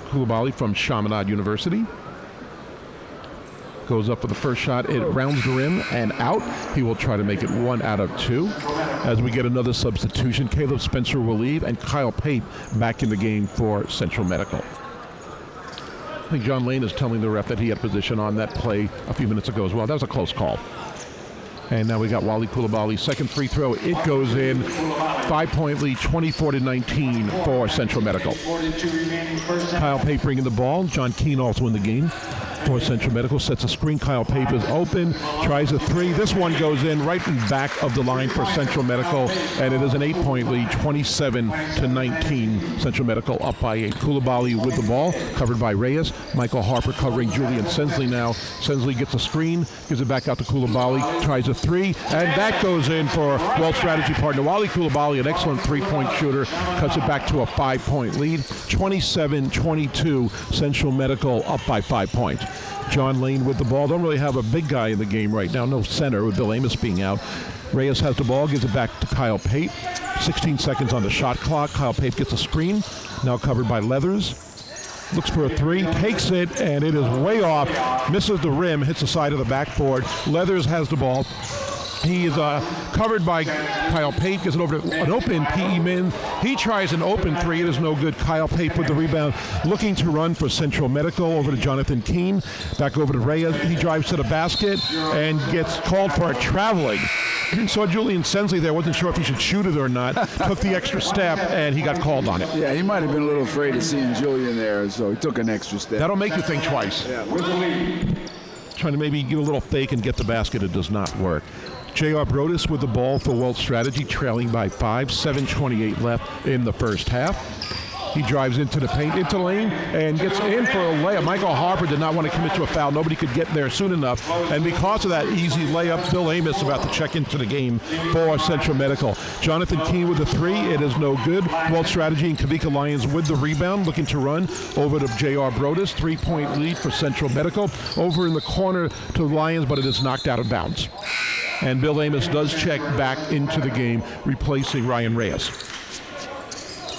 Koulibaly from Chaminade University goes up for the first shot. It rounds the rim and out. He will try to make it 1 out of 2. As we get another substitution, Caleb Spencer will leave, and Kyle Pape back in the game for Central Medical. I think John Lane is telling the ref that he had position on that play a few minutes ago as well. That was a close call. And now we got Wally Koulibaly. Second free throw. It goes in. 5-point lead, 24-19 for Central Medical. Kyle Pape bringing the ball. John Keene also in the game for Central Medical. Sets a screen. Kyle Pape is open. Tries a three. This one goes in right in back of the line for Central Medical. And it is an 8-point lead, 27-19. Central Medical up by 8. Koulibaly with the ball, covered by Reyes. Michael Harper covering Julian Sensley now. Sensley gets a screen, gives it back out to Koulibaly, tries a three, and that goes in for Wealth Strategy partner Wally Koulibaly, an excellent three-point shooter, cuts it back to a 5-point lead. 27-22, Central Medical up by 5 points. John Lane with the ball. Don't really have a big guy in the game right now. No center with Bill Amos being out. Reyes has the ball, gives it back to Kyle Pape. 16 seconds on the shot clock. Kyle Pape gets a screen, now covered by Leathers. Looks for a three, takes it, and it is way off. Misses the rim, hits the side of the backboard. Leathers has the ball. He is covered by Kyle Pape, gets it over to an open P.E. Min. He tries an open three. It is no good. Kyle Pape with the rebound, looking to run for Central Medical. Over to Jonathan Keene. Back over to Reyes. He drives to the basket and gets called for a traveling. Saw Julian Sensley there. Wasn't sure if he should shoot it or not. Took the extra step, and he got called on it. Yeah, he might have been a little afraid of seeing Julian there, so he took an extra step. That'll make you think twice. Yeah. Trying to maybe get a little fake and get the basket. It does not work. J.R. Brodus with the ball for Wealth Strategy, trailing by 5, 7:28 left in the first half. He drives into the paint, into the lane, and gets in for a layup. Michael Harper did not want to commit to a foul. Nobody could get there soon enough. And because of that easy layup, Bill Amos about to check into the game for Central Medical. Jonathan Keene with the three. It is no good. Wealth Strategy and Kavika Lyons with the rebound, looking to run over to J.R. Brodus. 3-point lead for Central Medical. Over in the corner to Lyons, but it is knocked out of bounds. And Bill Amos does check back into the game, replacing Ryan Reyes.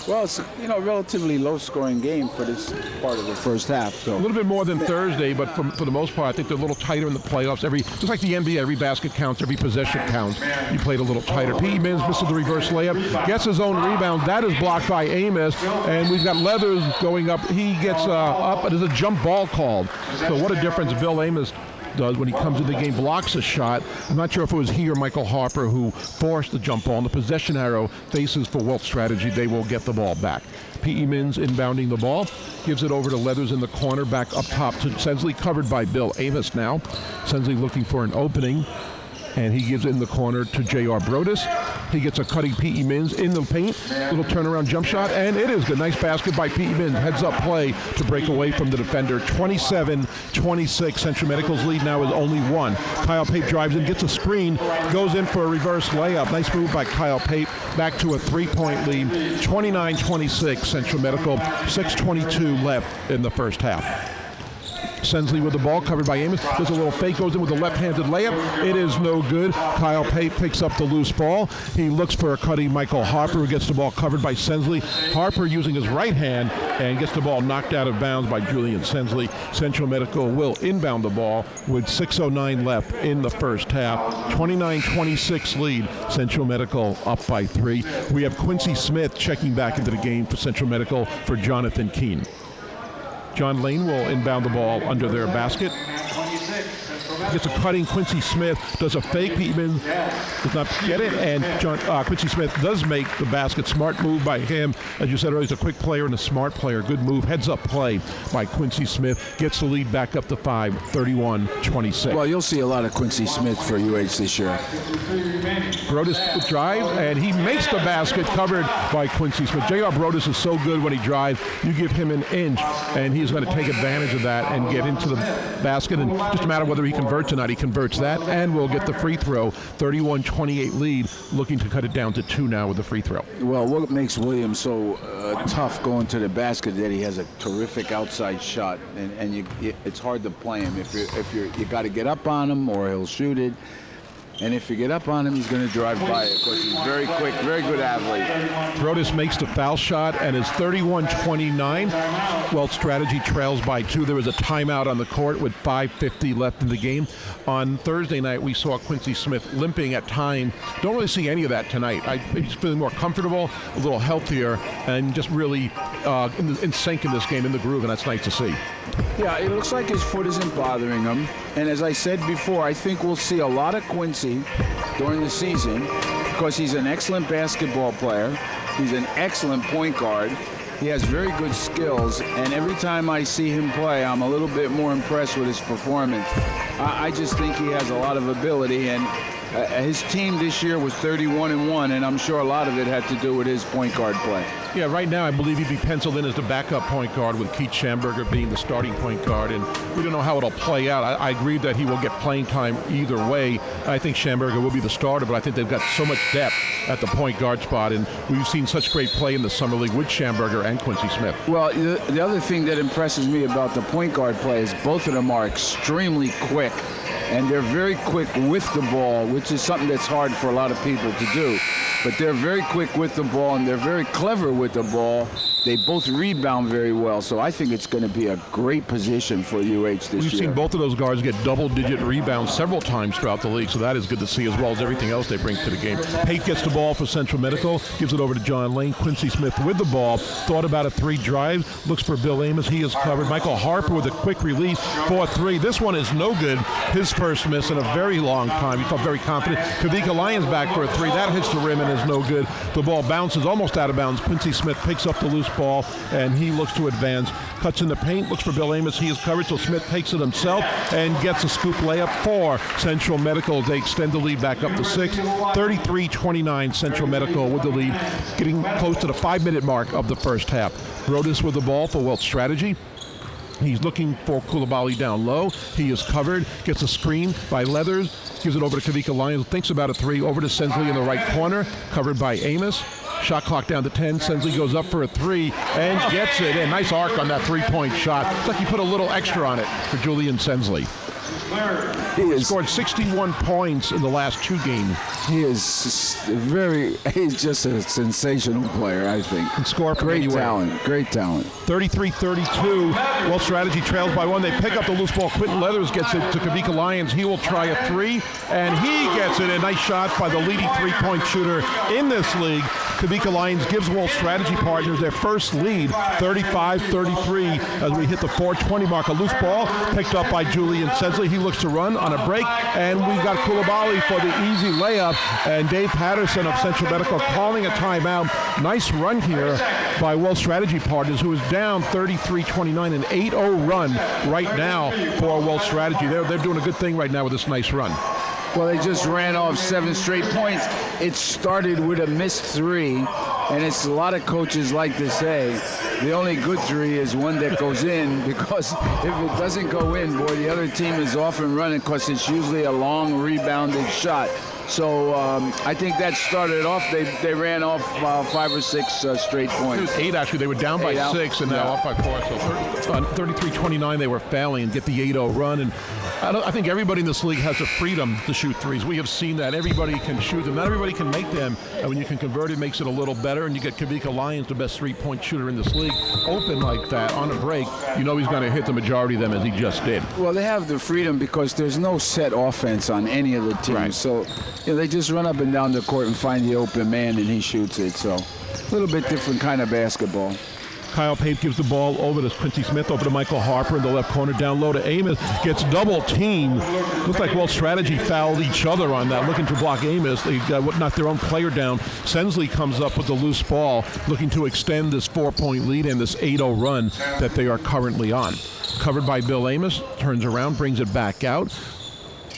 Well, it's a relatively low-scoring game for this part of the first half. So a little bit more than Thursday, but for the most part, I think they're a little tighter in the playoffs. Just like the NBA, every basket counts, every possession counts. You played a little tighter. P.E. Mins misses the reverse layup, gets his own rebound. That is blocked by Amos, and we've got Leathers going up. He gets up, and there's a jump ball called. So what a difference Bill Amos does when he comes in the game, blocks a shot. I'm not sure if it was he or Michael Harper who forced the jump ball. And the possession arrow faces for Wealth Strategy. They will get the ball back. P.E. Mins inbounding the ball, gives it over to Leathers in the corner, back up top to Sensley, covered by Bill Amos now. Sensley looking for an opening, and he gives it in the corner to J.R. Brodus. He gets a cutting P.E. Mins in the paint, little turnaround jump shot, and it is good. Nice basket by P.E. Mins. Heads up play to break away from the defender. 27-26. Central Medical's lead now is only 1. Kyle Pape drives in, gets a screen, goes in for a reverse layup. Nice move by Kyle Pape. Back to a 3-point lead. 29-26. Central Medical. 6:22 left in the first half. Sensley with the ball, covered by Amos. There's a little fake, goes in with a left-handed layup. It is no good. Kyle Pate picks up the loose ball. He looks for a cutting Michael Harper, who gets the ball covered by Sensley. Harper using his right hand and gets the ball knocked out of bounds by Julian Sensley. Central Medical will inbound the ball with 6:09 left in the first half. 29-26 lead. Central Medical up by 3. We have Quincy Smith checking back into the game for Central Medical for Jonathan Keene. John Lane will inbound the ball under their basket. Gets a cutting. Quincy Smith does a fake. Piedman does not get it, and Quincy Smith does make the basket. Smart move by him. As you said earlier, he's a quick player and a smart player. Good move. Heads-up play by Quincy Smith. Gets the lead back up to 5, 31-26. Well, you'll see a lot of Quincy Smith for UH this year. Brodus drives, and he makes the basket, covered by Quincy Smith. J.R. Brodus is so good when he drives. You give him an inch, and he's going to take advantage of that and get into the basket. And just a matter of whether he converts or not, he converts that, and will get the free throw. 31-28 lead, looking to cut it down to 2 now with the free throw. Well, what makes Williams so tough going to the basket that he has a terrific outside shot, and it's hard to play him. You got to get up on him, or he'll shoot it. And if you get up on him, he's going to drive by it because he's very quick, very good athlete. Brodus makes the foul shot and is 31-29. Welch Strategy trails by 2. There was a timeout on the court with 5:50 left in the game. On Thursday night, we saw Quincy Smith limping at time. Don't really see any of that tonight. He's feeling more comfortable, a little healthier, and just really in sync in this game, in the groove, and that's nice to see. Yeah, it looks like his foot isn't bothering him. And as I said before, I think we'll see a lot of Quincy during the season because he's an excellent basketball player. He's an excellent point guard. He has very good skills, and every time I see him play, I'm a little bit more impressed with his performance. I just think he has a lot of ability, and his team this year was 31-1, and I'm sure a lot of it had to do with his point guard play. Yeah, right now I believe he'd be penciled in as the backup point guard with Keith Schamberger being the starting point guard, and we don't know how it'll play out. I agree that he will get playing time either way. I think Schamberger will be the starter, but I think they've got so much depth at the point guard spot, and we've seen such great play in the Summer League with Schamberger and Quincy Smith. Well, the other thing that impresses me about the point guard play is both of them are extremely quick. And they're very quick with the ball, which is something that's hard for a lot of people to do. But they're very quick with the ball, and they're very clever with the ball. They both rebound very well, so I think it's going to be a great position for UH this year. We've seen both of those guards get double-digit rebounds several times throughout the league, so that is good to see, as well as everything else they bring to the game. Pate gets the ball for Central Medical, gives it over to John Lane. Quincy Smith with the ball, thought about a 3 drive, looks for Bill Amos. He is covered. Michael Harper with a quick release for 3. This one is no good. His first miss in a very long time. He felt very confident. Kavika Lyons back for a 3. That hits the rim and is no good. The ball bounces almost out of bounds. Quincy Smith picks up the loose ball, and he looks to advance. Cuts in the paint, looks for Bill Amos. He is covered, so Smith takes it himself and gets a scoop layup for Central Medical. They extend the lead back up to 6. 33-29, Central Medical with the lead, getting close to the 5-minute mark of the first half. Brodus with the ball for Welch Strategy. He's looking for Coulibaly down low. He is covered, gets a screen by Leathers, gives it over to Kavika Lyons, thinks about a 3, over to Sensley in the right corner, covered by Amos. Shot clock down to 10. Sensley goes up for a 3 and gets it. And nice arc on that 3-point shot. It's like he put a little extra on it for Julian Sensley. He scored 61 points in the last 2 games. He's just a sensational player, I think. Can score from great anywhere. talent, great talent. 33-32. Welch Strategy trails by 1. They pick up the loose ball. Quentin Leathers gets it to Kavika Lyons. He will try a 3, and he gets it. A nice shot by the leading 3-point shooter in this league. Kavika Lyons gives Welch Strategy partners their first lead, 35-33, as we hit the 4:20 mark. A loose ball picked up by Julian Sensley. He looks to run on a break, and we got Coulibaly for the easy layup, and Dave Patterson of Central Medical calling a timeout. Nice run here by Welch Strategy partners, who is down 33-29, an 8-0 run right now for Welch Strategy. They're doing a good thing right now with this nice run. Well, they just ran off 7 straight points. It started with a missed 3, and it's a lot of coaches like to say, the only good 3 is one that goes in, because if it doesn't go in, boy, the other team is off and running because it's usually a long rebounded shot. So I think that started off. They ran off 5 or 6 straight points. 8 actually. They were down by 6 and now up by 4. So on 33-29 they were fouling and get the 8-0 run. And I think everybody in this league has the freedom to shoot threes. We have seen that. Everybody can shoot them. Not everybody can make them. And when you can convert it, makes it a little better. And you get Kavika Lyons, the best three-point shooter in this league, open like that on a break. You know he's going to hit the majority of them as he just did. Well, they have the freedom because there's no set offense on any of the teams. Right. So they just run up and down the court and find the open man, and he shoots it. So a little bit different kind of basketball. Kyle Pape gives the ball over to Quincy Smith, over to Michael Harper in the left corner, down low to Amos, gets double teamed. Looks like Wells Strategy fouled each other on that, looking to block Amos. They knocked their own player down. Sensley comes up with the loose ball, looking to extend this 4-point lead and this 8-0 run that they are currently on. Covered by Bill Amos, turns around, brings it back out.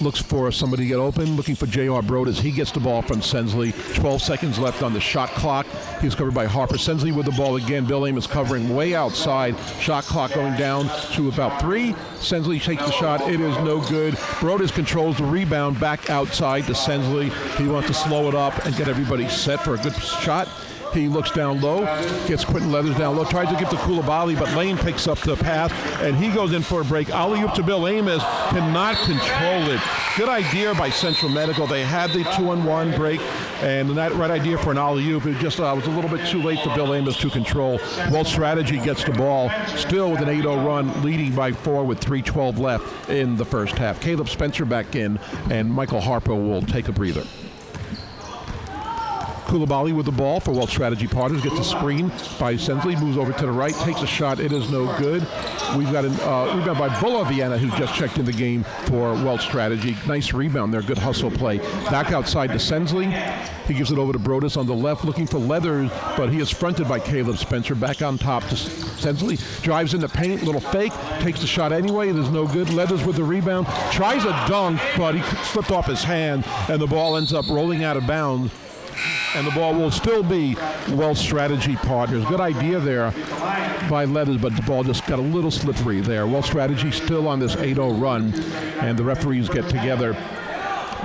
Looks for somebody to get open, looking for J.R. Brodus. He gets the ball from Sensley. 12 seconds left on the shot clock. He's covered by Harper. Sensley with the ball again. Bill Amos covering way outside. Shot clock going down to about 3. Sensley takes the shot. It is no good. Brodus controls the rebound back outside to Sensley. He wants to slow it up and get everybody set for a good shot. He looks down low, gets Quentin Leathers down low, tries to give to Koulibaly, but Lane picks up the pass, and he goes in for a break. Alley-oop to Bill Amos, cannot control it. Good idea by Central Medical. They had the 2-on-1 break, and the right idea for an alley-oop. It just was a little bit too late for Bill Amos to control. Wells Strategy gets the ball, still with an 8-0 run, leading by 4 with 3:12 left in the first half. Caleb Spencer back in, and Michael Harper will take a breather. Koulibaly with the ball for Wells Strategy Partners, gets a screen by Sensley, moves over to the right, takes a shot, it is no good. We've got a rebound by Bulla Vienna, who's just checked in the game for Wells Strategy. Nice rebound there, good hustle play. Back outside to Sensley. He gives it over to Brodus on the left, looking for Leathers, but he is fronted by Caleb Spencer. Back on top to Sensley, drives in the paint, little fake, takes the shot anyway, it is no good. Leathers with the rebound, tries a dunk, but he slipped off his hand, and the ball ends up rolling out of bounds. And the ball will still be Wells Strategy Partners. Good idea there by Leathers, but the ball just got a little slippery there. Wells Strategy still on this 8-0 run, and the referees get together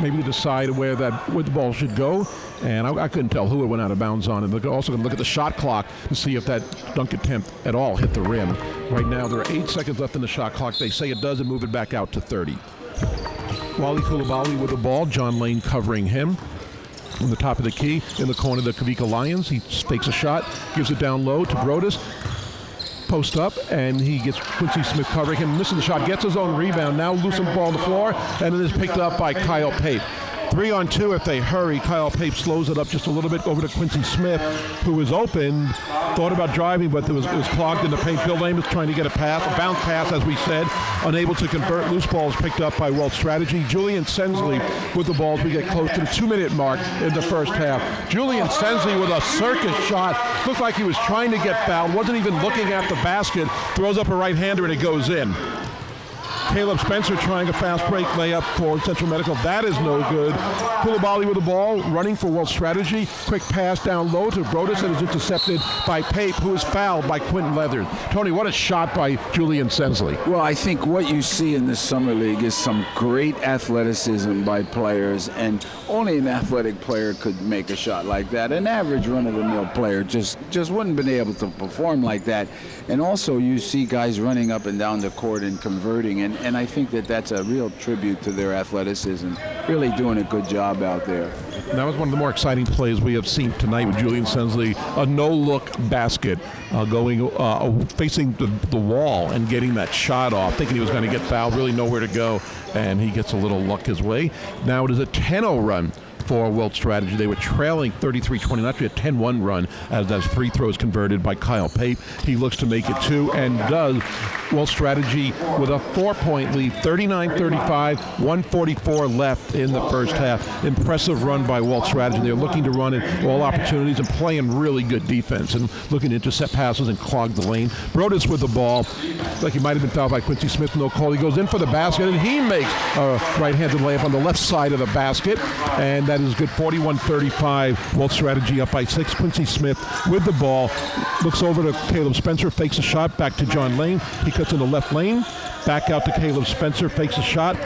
maybe to decide where the ball should go. And I couldn't tell who it went out of bounds on. And they're also going to look at the shot clock to see if that dunk attempt at all hit the rim. Right now, there are 8 seconds left in the shot clock. They say it does and move it back out to 30. Wally Koulibaly with the ball. John Lane covering him. On the top of the key, in the corner, the Kavika Lions. He takes a shot, gives it down low to Brodus. Post up, and he gets Quincy Smith covering him. Misses the shot, gets his own rebound. Now losing the ball on the floor, and it is picked up by Kyle Pape. 3-on-2 if they hurry. Kyle Pape slows it up just a little bit over to Quincy Smith, who is open. Thought about driving, but it was clogged in the paint. Bill Amos trying to get a pass, a bounce pass, as we said. Unable to convert. Loose balls picked up by Wells Strategy. Julian Sensley with the balls. We get close to the 2-minute mark in the first half. Julian Sensley with a circus shot. Looked like he was trying to get fouled. Wasn't even looking at the basket. Throws up a right-hander, and it goes in. Caleb Spencer trying a fast break layup for Central Medical. That is no good. Koulibaly with the ball, running for Wells Strategy. Quick pass down low to Brodus, and is intercepted by Pape, who is fouled by Quentin Leathers. Tony, what a shot by Julian Sensley. Well, I think what you see in this summer league is some great athleticism by players, and only an athletic player could make a shot like that. An average run-of-the-mill player just wouldn't been able to perform like that. And also you see guys running up and down the court and converting, and I think that's a real tribute to their athleticism. Really doing a good job out there. That was one of the more exciting plays we have seen tonight with Julian Sensley. A no-look basket going facing the wall and getting that shot off, thinking he was going to get fouled, really nowhere to go, and he gets a little luck his way. Now it is a 10-0 run for Wells Strategy. They were trailing 33-20, actually a 10-1 run as those free throws converted by Kyle Pape. He looks to make it 2 and does. Wells Strategy with a 4-point lead, 39-35, 144 left in the first half. Impressive run by Wells Strategy. They're looking to run at all opportunities and playing really good defense and looking to intercept passes and clog the lane. Brodus with the ball. Like he might have been fouled by Quincy Smith, no call. He goes in for the basket, and he makes a right-handed layup on the left side of the basket, and that that is good. 41-35. Walt Strategy up by 6. Quincy Smith with the ball. Looks over to Caleb Spencer. Fakes a shot. Back to John Lane. He cuts in the left lane. Back out to Caleb Spencer. Fakes a shot.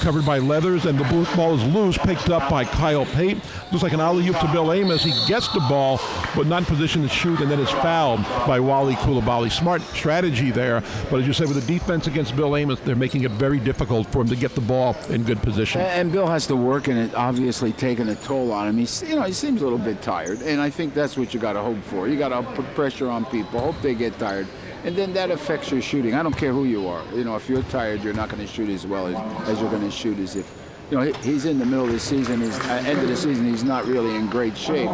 Covered by Leathers, and the ball is loose, picked up by Kyle Pape. Looks like an alley-oop to Bill Amos. He gets the ball, but not in position to shoot, and then is fouled by Wally Coulibaly. Smart strategy there, but as you said, with the defense against Bill Amos, they're making it very difficult for him to get the ball in good position. And Bill has to work, and it obviously taking a toll on him. He seems a little bit tired, and I think that's what you got to hope for. You got to put pressure on people, hope they get tired. And then that affects your shooting. I don't care who you are. If you're tired, you're not going to shoot as well as you're going to shoot as if, he's in the middle of the season. End of the season, he's not really in great shape.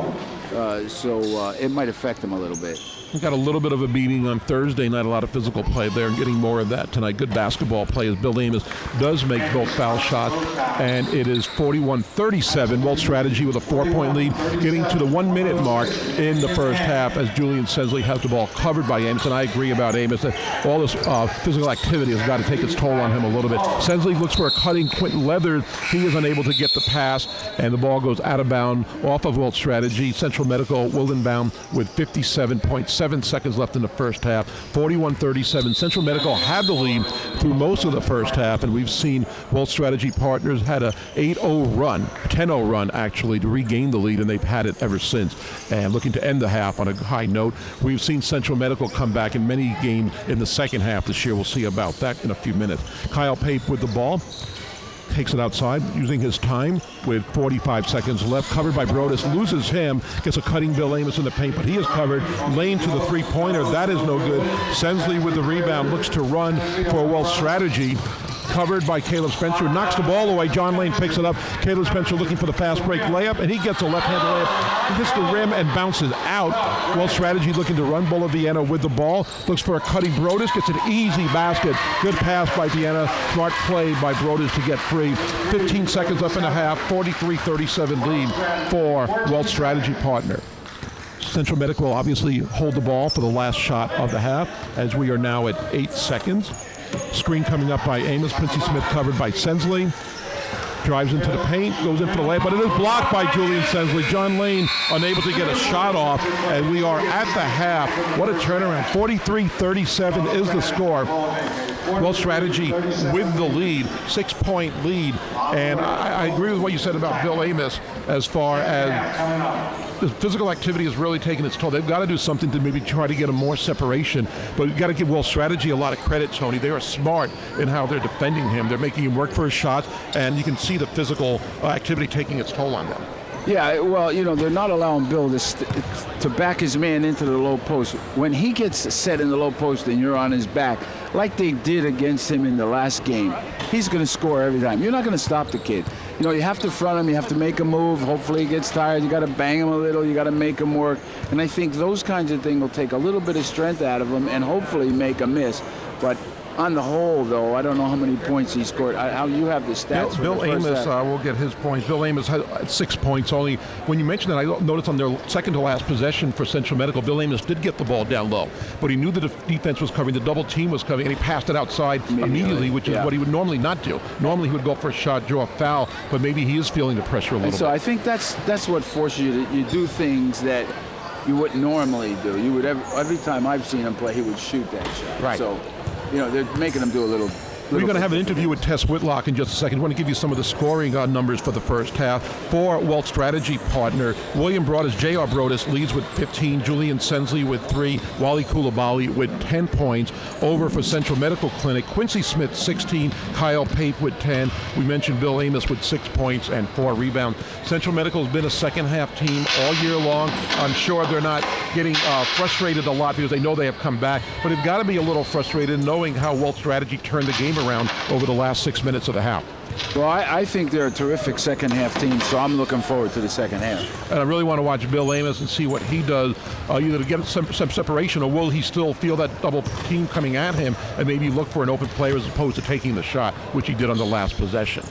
So it might affect him a little bit. We got a little bit of a beating on Thursday night, a lot of physical play there, and getting more of that tonight. Good basketball play as Bill Amos does make both foul shots, and it is 41-37. Walt Strategy with a 4-point lead, getting to the 1-minute mark in the first half as Julian Sensley has the ball covered by Amos, and I agree about Amos that all this physical activity has got to take its toll on him a little bit. Sensley looks for a cutting Quentin Leathers. He is unable to get the pass, and the ball goes out of bounds off of Walt Strategy. Central Medical will inbound with 57.7 seconds left in the first half. 41-37. Central Medical had the lead through most of the first half, and we've seen Walt Strategy Partners had a 8-0 run, 10-0 run actually, to regain the lead, and they've had it ever since. And looking to end the half on a high note. We've seen Central Medical come back in many games in the second half this year. We'll see about that in a few minutes. Kyle Pape with the ball. Takes it outside, using his time with 45 seconds left. Covered by Brodus, loses him, gets a cutting Bill Amos in the paint, but he is covered. Lane to the three-pointer, that is no good. Sensley with the rebound, looks to run for Walt Strategy. Covered by Caleb Spencer, knocks the ball away. John Lane picks it up. Caleb Spencer looking for the fast break layup, and he gets a left-handed layup. He hits the rim and bounces out. Walt Strategy looking to run. Bola Vienna with the ball. Looks for a cutting Brodus, gets an easy basket. Good pass by Vienna. Smart play by Brodus to get free. 15 seconds left in the half. 43-37 lead for Walt Strategy Partner. Central Medical will obviously hold the ball for the last shot of the half, as we are now at 8 seconds. Screen coming up by Amos. Quincy Smith covered by Sensley. Drives into the paint, goes in for the layup, but it is blocked by Julian Sensley. John Lane unable to get a shot off, and we are at the half. What a turnaround. 43-37 is the score. Well, Strategy with the lead, 6-point lead. And I agree with what you said about Bill Amos as far as the physical activity has really taken its toll. They've got to do something to maybe try to get a more separation. But you've got to give Well Strategy a lot of credit, Tony. They are smart in how they're defending him. They're making him work for his shots, and you can see the physical activity taking its toll on them. Yeah, well, they're not allowing Bill to back his man into the low post. When he gets set in the low post and you're on his back, like they did against him in the last game, he's going to score every time. You're not going to stop the kid. You have to front him. You have to make a move. Hopefully he gets tired. You got to bang him a little. You got to make him work. And I think those kinds of things will take a little bit of strength out of him and hopefully make a miss. But on the whole, though, I don't know how many points he scored. How you have the stats? Bill Amos will get his points. Bill Amos had 6 points only. When you mentioned that, I noticed on their second to last possession for Central Medical, Bill Amos did get the ball down low, but he knew the defense was covering, the double team was covering, and he passed it outside immediately, which is what he would normally not do. Normally he would go for a shot, draw a foul, but maybe he is feeling the pressure a little bit. So I think that's what forces you to do things that you wouldn't normally do. You would every time I've seen him play, he would shoot that shot. Right. So, they're making him do a little. We're going to have an interview with Tess Whitlock in just a second. I want to give you some of the scoring numbers for the first half. For Walt Strategy Partner, William Brodus, J.R. Brodus leads with 15, Julian Sensley with 3, Wally Coulibaly with 10 points. Over for Central Medical Clinic, Quincy Smith 16, Kyle Pape with 10. We mentioned Bill Amos with 6 points and 4 rebounds. Central Medical has been a second half team all year long. I'm sure they're not getting frustrated a lot because they know they have come back, but they've got to be a little frustrated knowing how Walt Strategy turned the game around over the last 6 minutes of the half. Well, I think they're a terrific second half team, so I'm looking forward to the second half. And I really want to watch Bill Amos and see what he does, either to get some separation, or will he still feel that double team coming at him and maybe look for an open player as opposed to taking the shot, which he did on the last possession.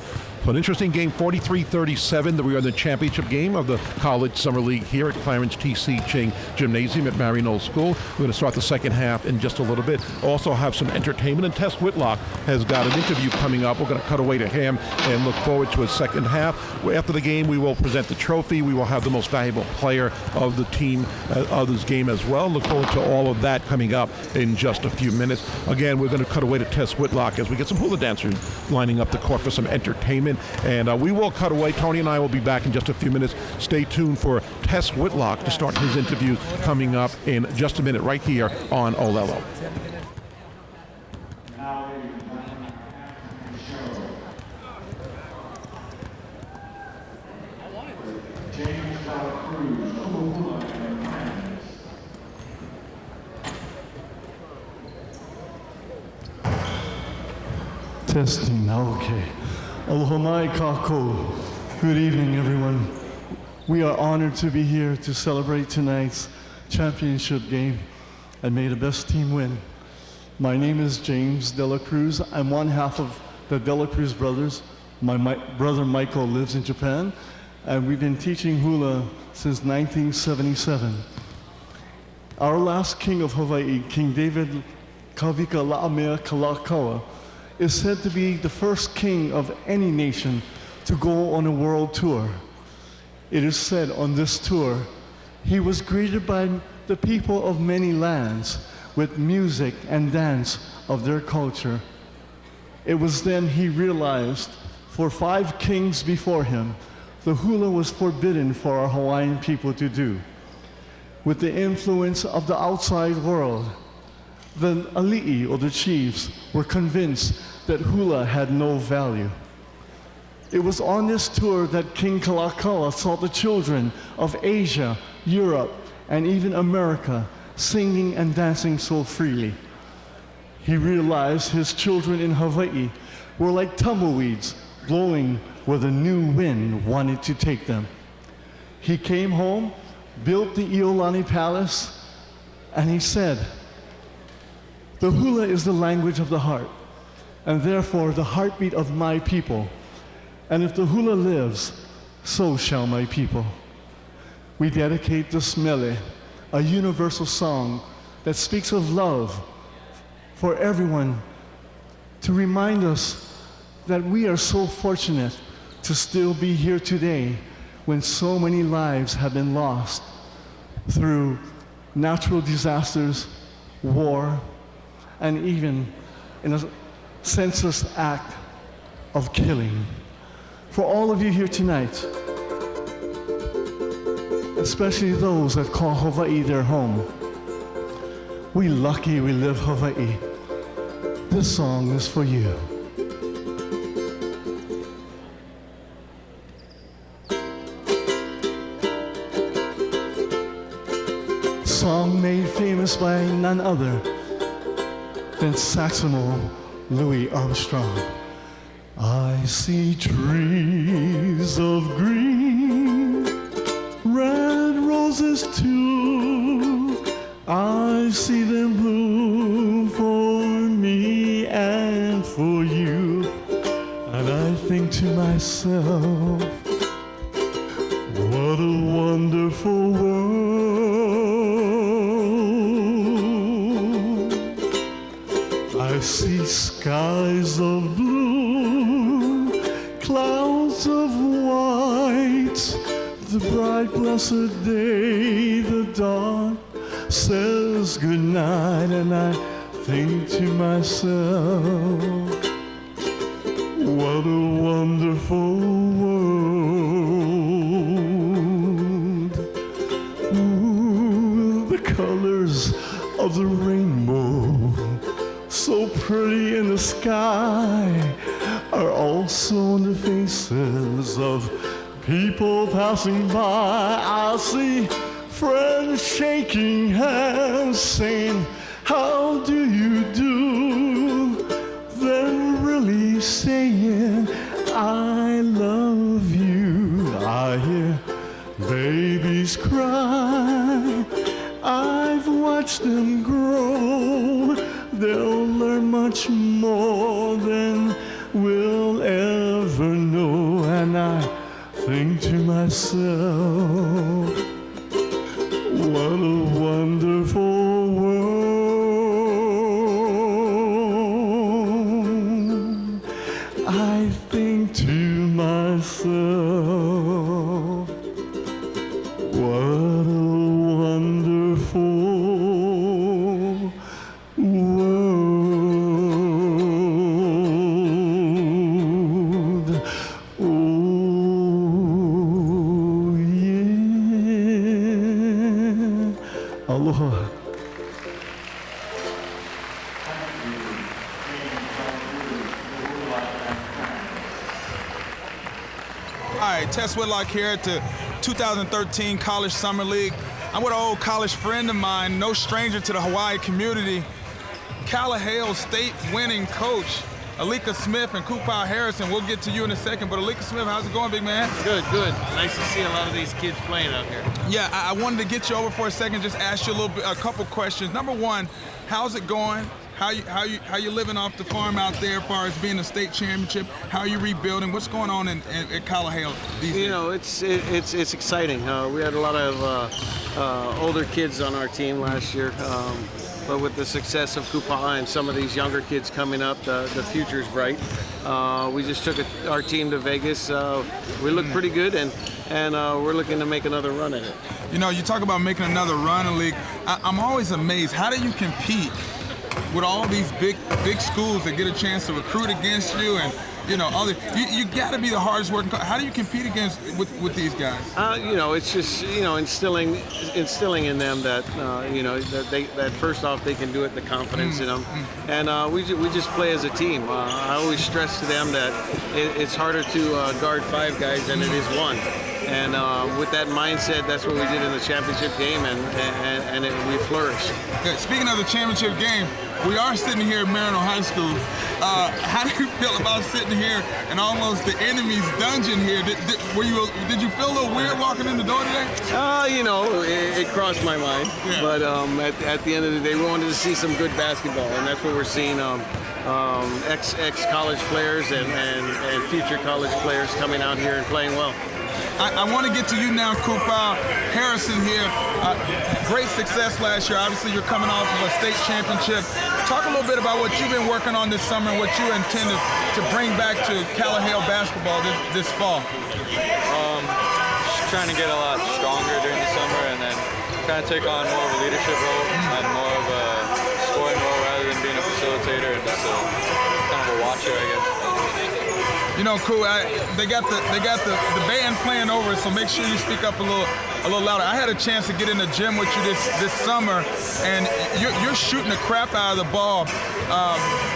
So an interesting game, 43-37, that we are in the championship game of the College Summer League here at Clarence T.C. Ching Gymnasium at Marion Old School. We're going to start the second half in just a little bit. Also have some entertainment, and Tess Whitlock has got an interview coming up. We're going to cut away to him and look forward to a second half. After the game, we will present the trophy. We will have the most valuable player of the team of this game as well. Look forward to all of that coming up in just a few minutes. Again, we're going to cut away to Tess Whitlock as we get some hula dancers lining up the court for some entertainment. And we will cut away. Tony and I will be back in just a few minutes. Stay tuned for Tess Whitlock to start his interview coming up in just a minute right here on Olelo. Now, ladies and gentlemen, after the show. James Dela Cruz, hula and friends. Testing, okay. Aloha mai kako. Good evening, everyone. We are honored to be here to celebrate tonight's championship game and may the best team win. My name is James Dela Cruz. I'm one half of the Dela Cruz brothers. My brother Michael lives in Japan, and we've been teaching hula since 1977. Our last king of Hawaii, King David Kawika La'amea Kalakaua, is said to be the first king of any nation to go on a world tour. It is said on this tour, he was greeted by the people of many lands with music and dance of their culture. It was then he realized for 5 kings before him, the hula was forbidden for our Hawaiian people to do. With the influence of the outside world, the ali'i, or the chiefs, were convinced that hula had no value. It was on this tour that King Kalakaua saw the children of Asia, Europe, and even America singing and dancing so freely. He realized his children in Hawaii were like tumbleweeds blowing where the new wind wanted to take them. He came home, built the Iolani Palace, and he said, "The hula is the language of the heart, and therefore the heartbeat of my people. And if the hula lives, so shall my people." We dedicate this mele, a universal song that speaks of love for everyone, to remind us that we are so fortunate to still be here today when so many lives have been lost through natural disasters, war, and even in a senseless act of killing. For all of you here tonight, especially those that call Hawaii their home, we lucky we live Hawaii. This song is for you. Song made famous by none other than Saxophone Louis Armstrong. I see trees of green, red roses too. I see them bloom for me and for you. And I think to myself, what a wonderful world. I see skies of blue, clouds of white, the bright blessed day, the dawn says goodnight, and I think to myself, what a wonderful world. Ooh, the colors of the rainbow, so pretty in the sky, are also on the faces of people passing by. I see friends shaking hands, saying, how do you do? They're really saying, I love you. I hear babies cry. I've watched them grow. They'll learn much more than we'll ever know. think to myself, what a wonderful world. I think to myself, what a wonderful world. Oh, yeah. Aloha. Hi, Tess Whitlock here at the 2013 College Summer League. I'm with an old college friend of mine, no stranger to the Hawaii community, Cal Hale State winning coach, Alika Smith and Kupau Harrison. We'll get to you in a second, but Alika Smith, how's it going, big man? Good, good. Nice to see a lot of these kids playing out here. Yeah, I wanted to get you over for a second, just ask you a couple questions. Number one, how's it going? How you living off the farm out there as far as being a state championship? How are you rebuilding? What's going on at Cal Hale these days? You know, it's exciting. We had a lot of older kids on our team last year, but with the success of Kupau and some of these younger kids coming up, the future's bright. We just took our team to Vegas. We look pretty good, and we're looking to make another run at it. You know, you talk about making another run in the league. I'm always amazed. How do you compete with all these big schools that get a chance to recruit against you, and you know, you got to be the hardest working. How do you compete with these guys? You know, it's just instilling in them that that first off they can do it, the confidence in them, and we just play as a team. I always stress to them that it's harder to guard 5 guys than it is 1. And with that mindset, that's what we did in the championship game, and we flourished. Yeah, speaking of the championship game, we are sitting here at Marino High School. How do you feel about sitting here in almost the enemy's dungeon here? Did you feel a little weird walking in the door today? You know, it crossed my mind. Yeah. But at the end of the day, we wanted to see some good basketball, and that's what we're seeing. Ex-college players and future college players coming out here and playing well. I want to get to you now, Kupau Harrison here. Great success last year. Obviously, you're coming off of a state championship. Talk a little bit about what you've been working on this summer and what you intend to bring back to Cal Hale basketball this fall. Just trying to get a lot stronger during the summer, and then kind of take on more of a leadership role and more of a scoring role rather than being a facilitator and just kind of a watcher, I guess. You know, cool. They got the band playing over, so make sure you speak up a little louder. I had a chance to get in the gym with you this summer, and you're shooting the crap out of the ball.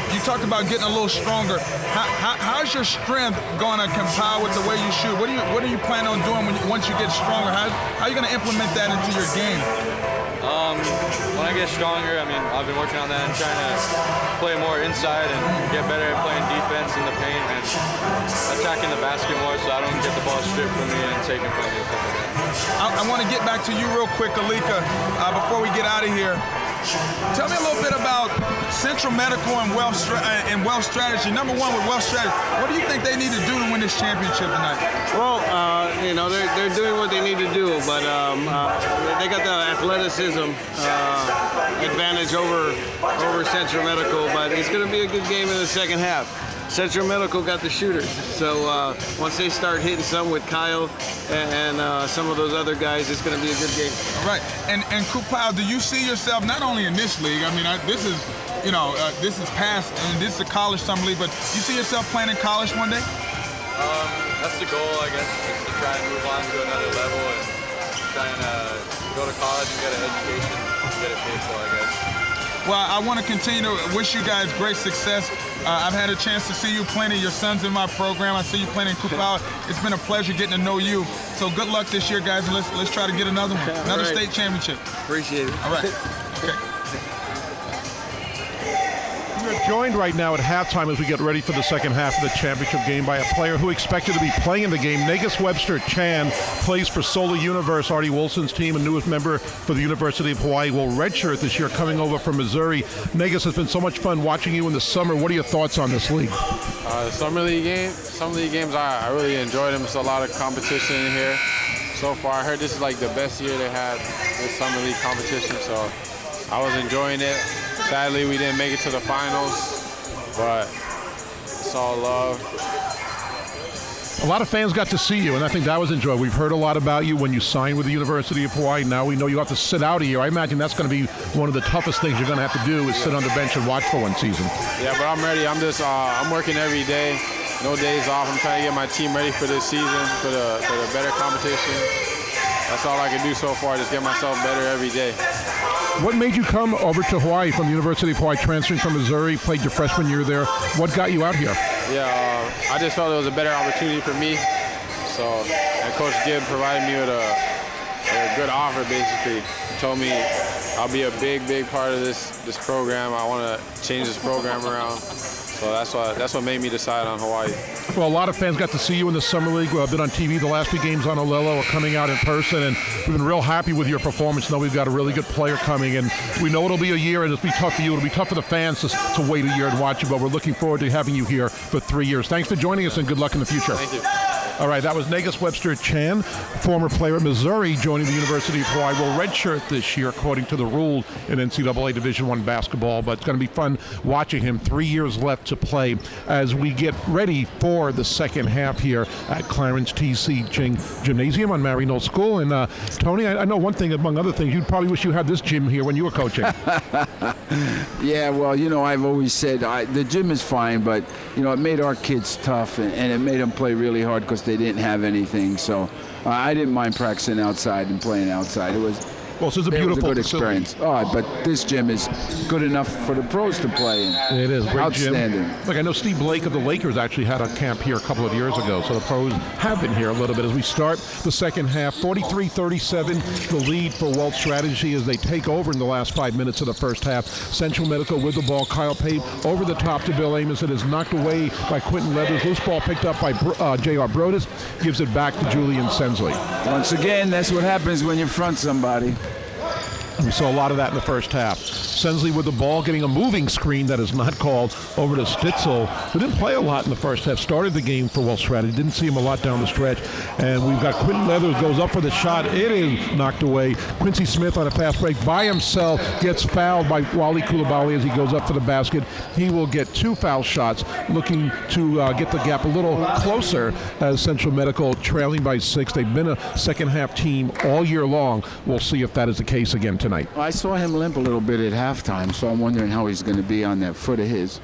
You talked about getting a little stronger. How's your strength going to compile with the way you shoot? What are you planning on doing once you get stronger? How are you going to implement that into your game? When I get stronger, I mean, I've been working on that and trying to play more inside and get better at playing defense in the paint and attacking the basket more so I don't get the ball stripped from me and taken from me and stuff like that. I want to get back to you real quick, Alika, before we get out of here. Tell me a little bit about Central Medical and Wealth Strategy. Number one, with Wealth Strategy, what do you think they need to do to win this championship tonight? Well, you know, they're doing what they need to do, but they got the athleticism advantage over Central Medical, but it's going to be a good game in the second half. Central Medical got the shooters, so once they start hitting some with Kyle and some of those other guys, it's going to be a good game. All right, and Kupau, do you see yourself not only in this league? I mean, this is past, and this is a college summer league, but you see yourself playing in college one day? That's the goal, I guess, is to try and move on to another level and try and go to college and get an education and get it paid for, I guess. Well, I want to continue to wish you guys great success. I've had a chance to see you playing. Your son's in my program. I see you playing in Kupau. It's been a pleasure getting to know you. So good luck this year, guys. Let's try to get another one, another state championship. Appreciate it. All right. Okay. We're joined right now at halftime as we get ready for the second half of the championship game by a player who expected to be playing in the game. Negus Webster Chan plays for Solar Universe, Artie Wilson's team, a newest member for the University of Hawaii. Will redshirt this year, coming over from Missouri. Negus, has been so much fun watching you in the summer. What are your thoughts on this league? Summer league games, I really enjoyed them. There's a lot of competition in here. So far, I heard this is like the best year they had this summer league competition, so I was enjoying it. Sadly, we didn't make it to the finals, but it's all love. A lot of fans got to see you, and I think that was enjoyable. We've heard a lot about you when you signed with the University of Hawaii. Now we know you have to sit out a year. I imagine that's going to be one of the toughest things you're going to have to do is sit on the bench and watch for one season. Yeah, but I'm ready. I'm working every day. No days off. I'm trying to get my team ready for this season, for the better competition. That's all I can do so far, just get myself better every day. What made you come over to Hawaii from the University of Hawaii, transferring from Missouri, played your freshman year there? What got you out here? Yeah, I just felt it was a better opportunity for me. And Coach Gibb provided me with a good offer, basically. He told me I'll be a big part of this program. I want to change this program around. So that's what made me decide on Hawaii. Well, a lot of fans got to see you in the summer league. I've been on TV the last few games on Olelo, coming out in person, and we've been real happy with your performance. Know we've got a really good player coming, and we know it'll be a year, and it'll be tough for you. It'll be tough for the fans to wait a year and watch you, but we're looking forward to having you here for 3 years. Thanks for joining us, and good luck in the future. Thank you. All right, that was Negus Webster Chan, former player at Missouri, joining the University of Hawaii. Will redshirt this year, according to the rules in NCAA Division I basketball, but it's going to be fun watching him. 3 years left to play as we get ready for the second half here at Clarence T.C. Ching Gymnasium on Maryknoll School. And Tony, I know one thing, among other things, you'd probably wish you had this gym here when you were coaching. Yeah, well, I've always said the gym is fine, but, it made our kids tough, and it made them play really hard because they didn't have anything. So I didn't mind practicing outside and playing outside. It was it's a beautiful good experience. But this gym is good enough for the pros to play in. It is. Great outstanding. Gym. Look, I know Steve Blake of the Lakers actually had a camp here a couple of years ago, so the pros have been here a little bit as we start the second half. 43-37, the lead for Wealth Strategy as they take over in the last 5 minutes of the first half. Central Medical with the ball. Kyle Pape over the top to Bill Amos. It is knocked away by Quentin Leathers. Loose ball picked up by J.R. Brodus. Gives it back to Julian Sensley. Once again, that's what happens when you front somebody. We saw a lot of that in the first half. Sensley with the ball, getting a moving screen that is not called over to Stitzel, who didn't play a lot in the first half. Started the game for Wealth Strategy. Didn't see him a lot down the stretch. And we've got Quentin Leathers goes up for the shot. It is knocked away. Quincy Smith on a fast break by himself gets fouled by Wally Coulibaly as he goes up for the basket. He will get 2 foul shots, looking to get the gap a little closer as Central Medical trailing by 6. They've been a second half team all year long. We'll see if that is the case again tonight. I saw him limp a little bit at halftime, so I'm wondering how he's going to be on that foot of his.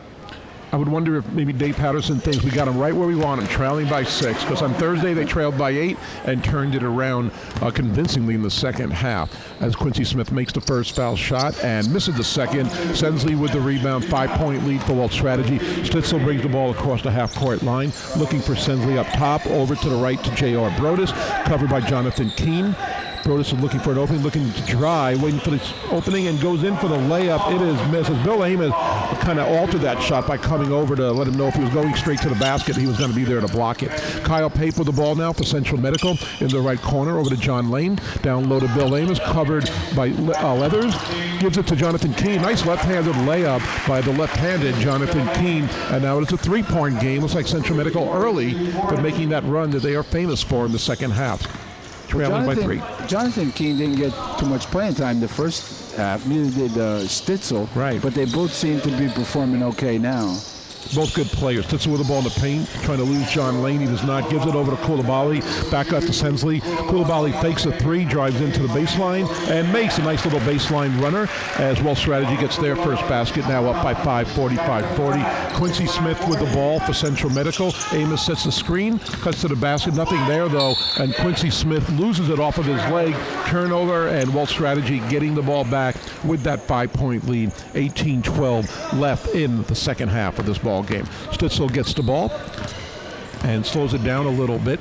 I would wonder if maybe Dave Patterson thinks we got him right where we want him, trailing by 6, because on Thursday they trailed by 8 and turned it around convincingly in the second half as Quincy Smith makes the first foul shot and misses the second. Sensley with the rebound, 5-point lead for Wealth Strategy. Stitzel brings the ball across the half-court line, looking for Sensley up top, over to the right to J.R. Brodus, covered by Jonathan Keene. Brodus is looking for an opening, looking to try, waiting for this opening, and goes in for the layup. It is missed. As Bill Amos kind of altered that shot by coming over to let him know if he was going straight to the basket, he was going to be there to block it. Kyle Pape with the ball now for Central Medical in the right corner, over to John Lane. Down low to Bill Amos, covered by Leathers. Gives it to Jonathan Keene. Nice left-handed layup by the left-handed Jonathan Keene. And now it's a 3-point game. Looks like Central Medical early, but making that run that they are famous for in the second half. Trailing by 3. Jonathan Keene didn't get too much playing time the first half. Neither did Stitzel. Right. But they both seem to be performing okay now. Both good players. Stitzel with the ball in the paint, trying to lose John Lane. He does not. Gives it over to Coulibaly. Back up to Sensley. Coulibaly fakes a 3, drives into the baseline, and makes a nice little baseline runner as Wealth Strategy gets their first basket, now up by 5, 45-40. Quincy Smith with the ball for Central Medical. Amos sets the screen, cuts to the basket. Nothing there, though, and Quincy Smith loses it off of his leg. Turnover, and Wealth Strategy getting the ball back with that 5-point lead. 18-12 left in the second half of this ball game. Stitzel gets the ball and slows it down a little bit.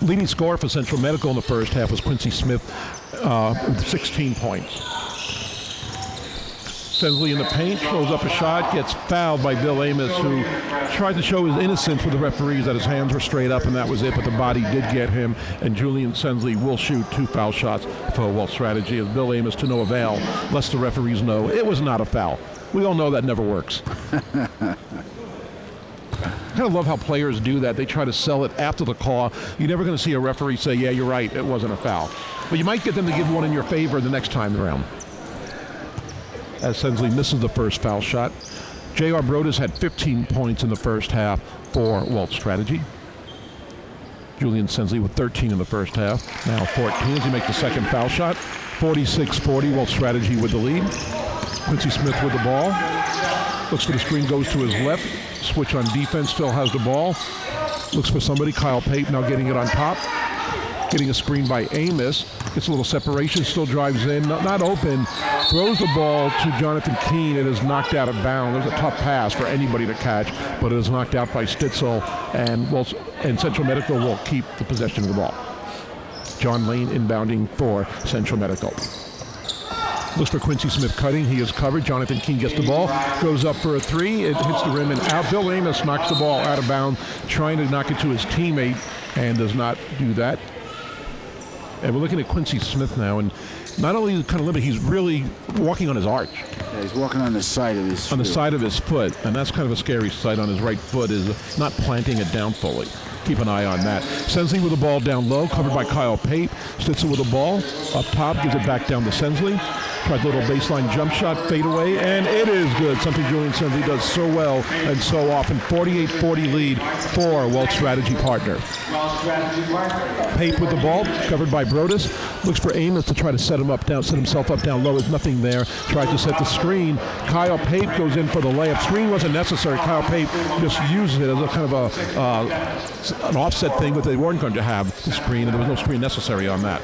Leading scorer for Central Medical in the first half was Quincy Smith with 16 points. Sensley in the paint, throws up a shot, gets fouled by Bill Amos, who tried to show his innocence with the referees that his hands were straight up and that was it, but the body did get him, and Julian Sensley will shoot 2 foul shots for Walt Strategy as Bill Amos to no avail, lest the referees know it was not a foul. We all know that never works. I kind of love how players do that. They try to sell it after the call. You're never going to see a referee say, yeah, you're right, it wasn't a foul. But you might get them to give one in your favor the next time around. As Sensley misses the first foul shot. J.R. Brodus had 15 points in the first half for Walt Strategy. Julian Sensley with 13 in the first half. Now 14 as he makes the second foul shot. 46-40, Walt Strategy with the lead. Quincy Smith with the ball. Looks for the screen, goes to his left. Switch on defense, still has the ball. Looks for somebody. Kyle Pape now getting it on top. Getting a screen by Amos. Gets a little separation, still drives in. Not open. Throws the ball to Jonathan Keene. It is knocked out of bounds. It was a tough pass for anybody to catch, but it is knocked out by Stitzel, and Central Medical will keep the possession of the ball. John Lane inbounding for Central Medical. Looks for Quincy Smith cutting. He is covered. Jonathan Keene gets the ball. Goes up for a three. It hits the rim and out. Bill Amos knocks the ball out of bounds, trying to knock it to his teammate, and does not do that. And we're looking at Quincy Smith now, and not only is he kind of limited, he's really walking on his arch. Yeah, he's walking on the side of his On the side of his foot, and that's kind of a scary sight on his right foot, is not planting it down fully. Keep an eye on that. Sensley with the ball down low, covered by Kyle Pape. Stitzel with the ball up top, gives it back down to Sensley. Tries a little baseline jump shot, fade away, and it is good. Something Julian Sensley does so well and so often. 48-40 lead for Walt Strategy partner. Pape with the ball, covered by Brodus. Looks for Amos to try to set himself up down low. There's nothing there. Tries to set the screen. Kyle Pape goes in for the layup. Screen wasn't necessary. Kyle Pape just uses it as a kind of an offset thing, but they weren't going to have the screen, and there was no screen necessary on that.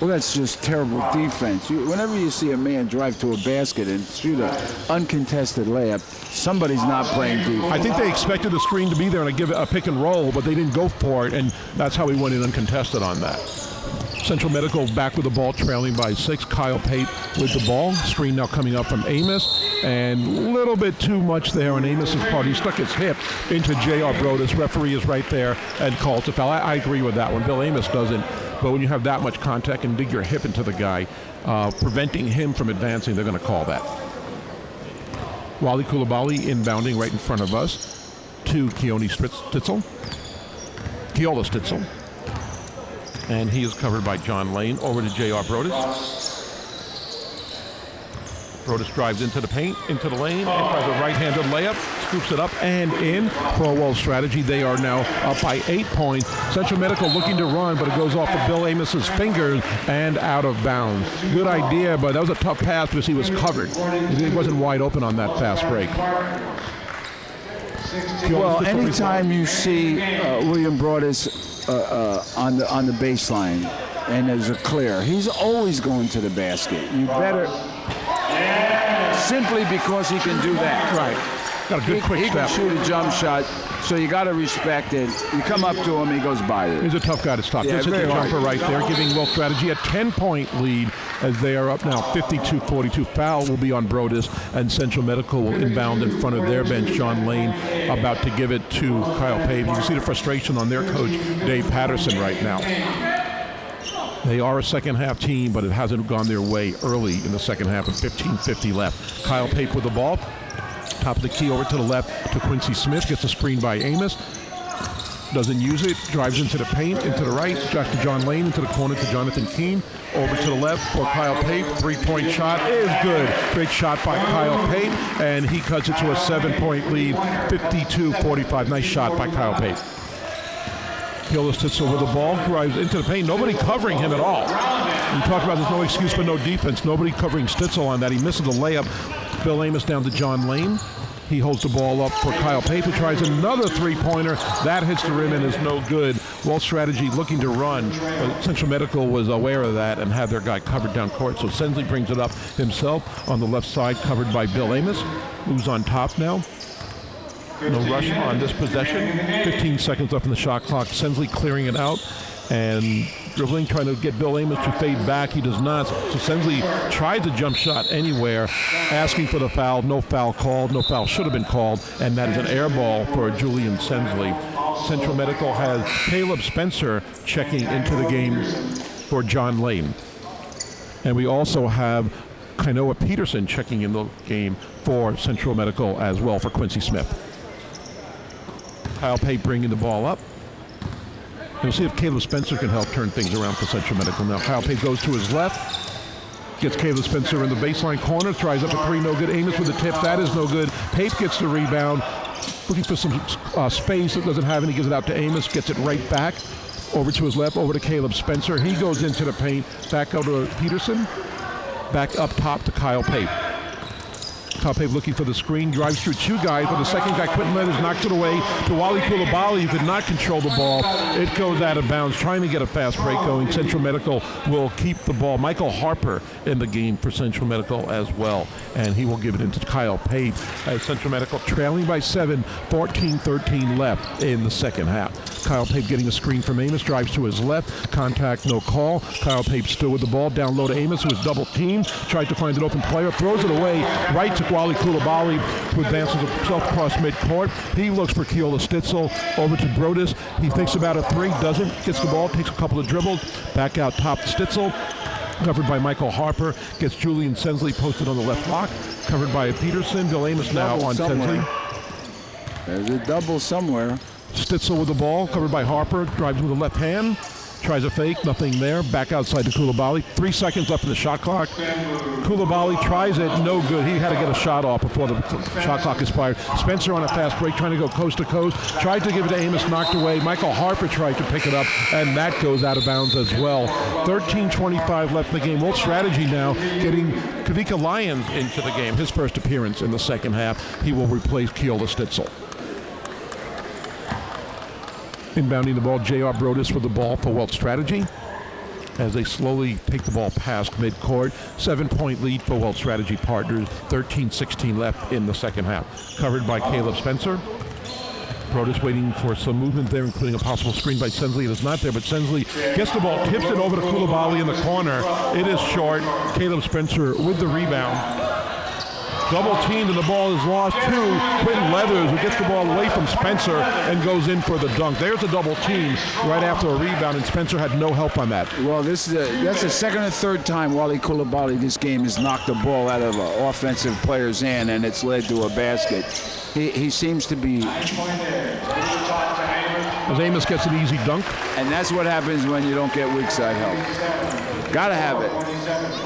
Well, that's just terrible defense. Whenever you see a man drive to a basket and shoot an uncontested layup, somebody's not playing defense. I think they expected the screen to be there and give it a pick and roll, but they didn't go for it, and that's how he went in uncontested on that. Central Medical back with the ball, trailing by 6. Kyle Pape with the ball. Screen now coming up from Amos, and a little bit too much there on Amos's part. He stuck his hip into J.R. Brodus. Referee is right there and calls a foul. I agree with that one. Bill Amos doesn't. But when you have that much contact and dig your hip into the guy, preventing him from advancing, they're going to call that. Wally Coulibaly inbounding right in front of us to Keola Stitzel. And he is covered by John Lane. Over to J.R. Brodus. Brodus drives into the paint, into the lane, and tries a right-handed layup, scoops it up and in for Walt Strategy. They are now up by 8 points. Central Medical looking to run, but it goes off of Bill Amos's fingers and out of bounds. Good idea, but that was a tough pass because he was covered. He wasn't wide open on that fast break. Well, anytime you see William Brodus on the baseline and there's a clear, he's always going to the basket. You better, simply because he can do that. Right. Got a good quick step. He can shoot a jump shot, so you got to respect it. You come up to him, he goes by it. He's a tough guy to stop. Yeah, This is the jumper right there, giving Walt Strategy a 10-point lead as they are up now 52-42. Foul will be on Brodus, and Central Medical will inbound in front of their bench. John Lane about to give it to Kyle Pape. You can see the frustration on their coach, Dave Patterson, right now. They are a second-half team, but it hasn't gone their way early in the second half with 15:50 left. Kyle Pape with the ball. Top of the key over to the left to Quincy Smith. Gets a screen by Amos. Doesn't use it. Drives into the paint, into the right. Back to John Lane, into the corner to Jonathan Keene. Over to the left for Kyle Pape. Three-point shot is good. Great shot by Kyle Pape, and he cuts it to a 7-point lead, 52-45. Nice shot by Kyle Pape. Keola Stitzel with the ball, drives into the paint. Nobody covering him at all. You talk about there's no excuse for no defense. Nobody covering Stitzel on that. He misses the layup. Bill Amos down to John Lane. He holds the ball up for Kyle Pape, who tries another three-pointer. That hits the rim and is no good. Walt Strategy looking to run, but Central Medical was aware of that and had their guy covered down court. So Sensley brings it up himself on the left side, covered by Bill Amos, who's on top now. No rush on this possession. 15 seconds left in the shot clock. Sensley clearing it out. and dribbling, trying to get Bill Amos to fade back. He does not. So Sensley tried the jump shot anywhere, asking for the foul. No foul called. No foul should have been called, and that is an air ball for Julian Sensley. Central Medical has Caleb Spencer checking into the game for John Lane. And we also have Kainoa Peterson checking in the game for Central Medical as well for Quincy Smith. Kyle Pate bringing the ball up. We'll see if Caleb Spencer can help turn things around for Central Medical now. Kyle Pate goes to his left. Gets Caleb Spencer in the baseline corner. Tries up a three, no good. Amos with the tip. That is no good. Pate gets the rebound. Looking for some space. That doesn't have any. Gives it out to Amos. Gets it right back. Over to his left. Over to Caleb Spencer. He goes into the paint. Back out to Peterson. Back up top to Kyle Pate. Kyle Pate looking for the screen, drives through two guys, but the second guy, Quentin Leathers, knocks it away to Wally Coulibaly, who could not control the ball. It goes out of bounds, trying to get a fast break going. Central Medical will keep the ball. Michael Harper in the game for Central Medical as well, and he will give it into Kyle Pate as Central Medical trailing by 7, 14-13 left in the second half. Kyle Pate getting a screen from Amos, drives to his left, contact, no call. Kyle Pate still with the ball, down low to Amos, who is double teamed, tried to find an open player, throws it away, right to Wally Coulibaly, who advances himself across midcourt. He looks for Keola Stitzel, over to Brodus. He thinks about a three, doesn't, gets the ball, takes a couple of dribbles, back out top to Stitzel. Covered by Michael Harper, gets Julian Sensley posted on the left block. Covered by Peterson, Bill Amos now on Sensley. There's a double somewhere. Stitzel with the ball, covered by Harper, drives with the left hand, tries a fake, nothing there. Back outside to Coulibaly. 3 seconds left in the shot clock. Coulibaly tries it, no good. He had to get a shot off before the shot clock expired. Spencer on a fast break, trying to go coast to coast. Tried to give it to Amos, knocked away. Michael Harper tried to pick it up, and that goes out of bounds as well. 13:25 left in the game. Wolf Strategy now getting Kavika Lyons into the game. His first appearance in the second half. He will replace Keola Stitzel. Inbounding the ball, J.R. Brodus with the ball for Wealth Strategy as they slowly take the ball past midcourt. 7-point lead for Wealth Strategy Partners. 13-16 left in the second half. Covered by Caleb Spencer. Brodus waiting for some movement there, including a possible screen by Sensley. It is not there, but Sensley gets the ball, tips it over to Coulibaly in the corner. It is short. Caleb Spencer with the rebound. Double teamed and the ball is lost to Quentin Leathers, who gets the ball away from Spencer and goes in for the dunk. There's a double team right after a rebound, and Spencer had no help on that. Well, that's the second or third time Wally Coulibaly this game has knocked the ball out of an offensive player's hand, and it's led to a basket. He seems to be... As Amos gets an easy dunk. And that's what happens when you don't get weak side help. Gotta have it.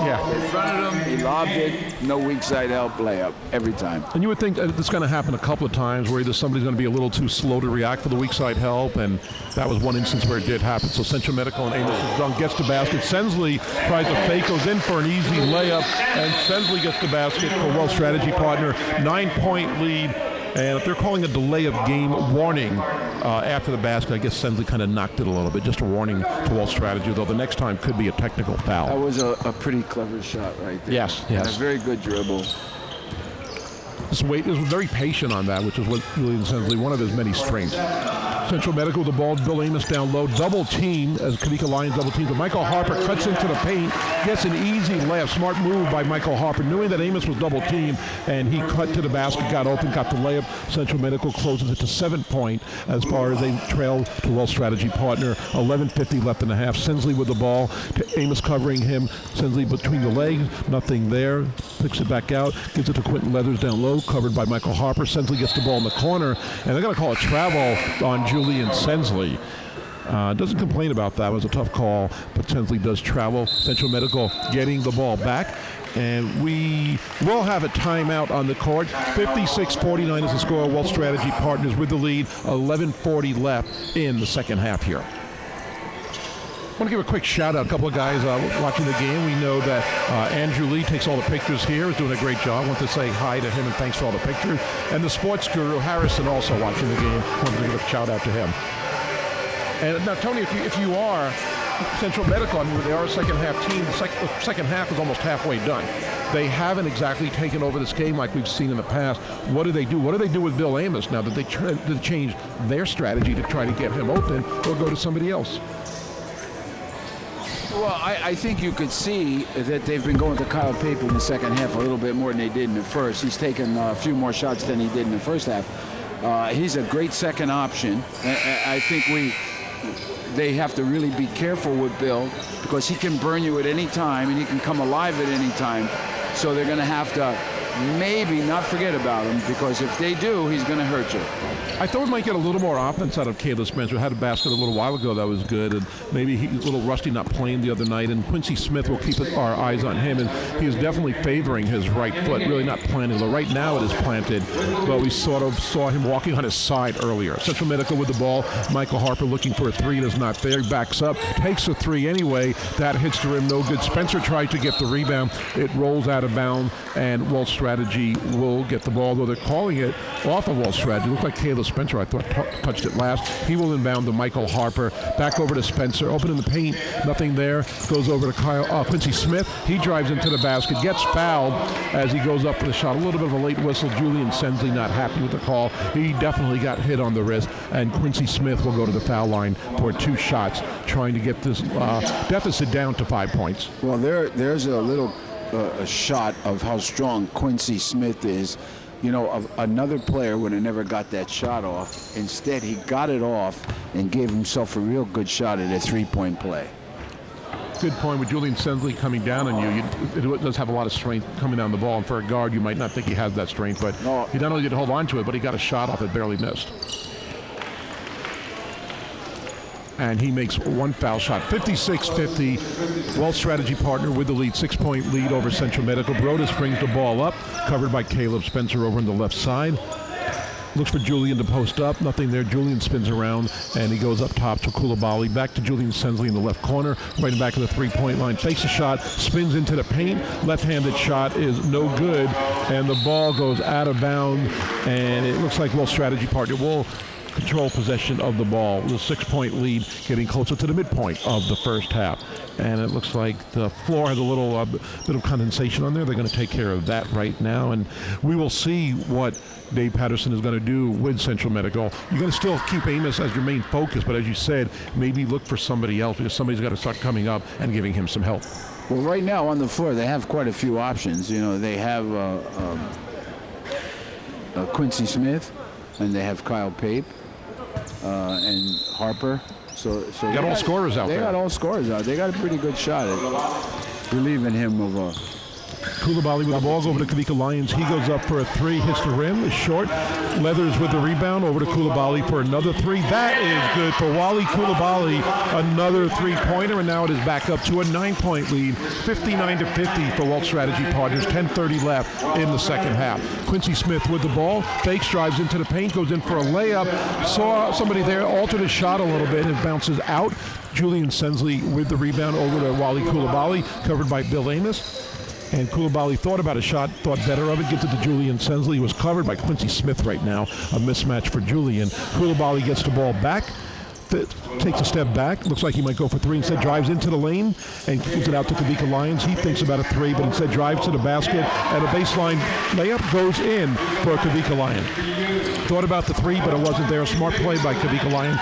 Yeah. In front of him, he lobbed it, no weak side help, layup, every time. And you would think this is going to happen a couple of times where either somebody's going to be a little too slow to react for the weak side help, and that was one instance where it did happen. So Central Medical and Amos' dunk gets the basket. Sensley tries to fake, goes in for an easy layup, and Sensley gets the basket for Wealth Strategy Partner. 9-point lead. And if they're calling a delay of game warning after the basket, I guess Sensley kind of knocked it a little bit. Just a warning to Wealth Strategy, though the next time could be a technical foul. That was a pretty clever shot right there. Yes. And a very good dribble. This weight is very patient on that, which is what Julian Sensley, one of his many strengths. Central Medical with the ball, Bill Amos down low, double team as Kavika Lyons double team. But Michael Harper cuts into the paint, gets an easy layup. Smart move by Michael Harper, knowing that Amos was double team, and he cut to the basket, got open, got the layup. Central Medical closes it to 7-point as far as they trail to Wealth Strategy Partner. 11:50 left in the half. Sensley with the ball, to Amos covering him. Sensley between the legs, nothing there. Picks it back out, gives it to Quentin Leathers down low, covered by Michael Harper. Sensley gets the ball in the corner, and they're going to call a travel on Julian Sensley. Doesn't complain about that. It was a tough call, but Sensley does travel. Central Medical getting the ball back. And we will have a timeout on the court. 56-49 is the score. Wealth Strategy Partners with the lead. 11:40 left in the second half here. I want to give a quick shout out. A couple of guys watching the game. We know that Andrew Lee takes all the pictures here, is doing a great job. I want to say hi to him and thanks for all the pictures. And the sports guru, Harrison, also watching the game. I want to give a shout out to him. And now, Tony, if you are Central Medical, I mean, they are a second half team. The second half is almost halfway done. They haven't exactly taken over this game like we've seen in the past. What do they do? What do they do with Bill Amos now? Did they change their strategy to try to get him open or go to somebody else? Well, I think you could see that they've been going to Kyle Pape in the second half a little bit more than they did in the first. He's taken a few more shots than he did in the first half. He's a great second option. I think they have to really be careful with Bill because he can burn you at any time and he can come alive at any time. So they're going to have to maybe not forget about him because if they do, he's going to hurt you. I thought we might get a little more offense out of Caleb Spencer. Had a basket a little while ago that was good, and maybe he's a little rusty not playing the other night. And Quincy Smith will keep our eyes on him, and he is definitely favoring his right foot, really not planted. Though right now it is planted, but we sort of saw him walking on his side earlier. Central Medical with the ball. Michael Harper looking for a three, and is not there. He backs up, takes a three anyway. That hits the rim, no good. Spencer tried to get the rebound. It rolls out of bounds, and Wall Strategy will get the ball, though they're calling it off of Wall Strategy. It looked like Caleb Spencer, I thought, touched it last. He will inbound to Michael Harper. Back over to Spencer. Open in the paint. Nothing there. Goes over to Quincy Smith. He drives into the basket. Gets fouled as he goes up for the shot. A little bit of a late whistle. Julian Sensley not happy with the call. He definitely got hit on the wrist. And Quincy Smith will go to the foul line for 2 shots, trying to get this deficit down to 5 points. Well, there's a little a shot of how strong Quincy Smith is. You know, another player would have never got that shot off. Instead, he got it off and gave himself a real good shot at a 3-point play. Good point. With Julian Sensley coming down on you, it does have a lot of strength coming down the ball. And for a guard, you might not think he has that strength, but he not only did hold on to it, but he got a shot off it, barely missed. And he makes 1 foul shot. 56-50. Wall Strategy partner with the lead. 6-point lead over Central Medical. Brodus brings the ball up, covered by Caleb Spencer over on the left side. Looks for Julian to post up. Nothing there. Julian spins around, and he goes up top to Koulibaly. Back to Julian Sensley in the left corner. Right back to the 3-point line. Fakes a shot. Spins into the paint. Left-handed shot is no good. And the ball goes out of bounds. And it looks like Wall Strategy partner will control possession of the ball. The 6-point lead getting closer to the midpoint of the first half. And it looks like the floor has a little bit of condensation on there. They're going to take care of that right now. And we will see what Dave Patterson is going to do with Central Medical. You're going to still keep Amos as your main focus, but as you said, maybe look for somebody else because somebody's got to start coming up and giving him some help. Well, right now on the floor, they have quite a few options. You know, they have Quincy Smith, and they have Kyle Pape. And Harper. So they got all scorers out there. They got all scorers out. They got a pretty good shot at relieving him of a Koulibaly with the ball over to Kavika Lyons. He goes up for a 3, hits the rim, is short. Leathers with the rebound over to Koulibaly for another 3. That is good for Wally Koulibaly. Another 3-pointer, and now it is back up to a 9-point lead. 59-50 for Wall Strategy Partners. 10:30 left in the second half. Quincy Smith with the ball. Fakes, drives into the paint, goes in for a layup. Saw somebody there, altered his shot a little bit, and bounces out. Julian Sensley with the rebound over to Wally Koulibaly, covered by Bill Amos. And Koulibaly thought about a shot, thought better of it, gets it to Julian Sensley. Was covered by Quincy Smith right now. A mismatch for Julian. Koulibaly gets the ball back, takes a step back. Looks like he might go for 3. Instead, drives into the lane and gives it out to Kavika Lyons. He thinks about a 3, but instead drives to the basket. And a baseline layup goes in for Kavika Lyons. Thought about the 3, but it wasn't there. A smart play by Kavika Lyons.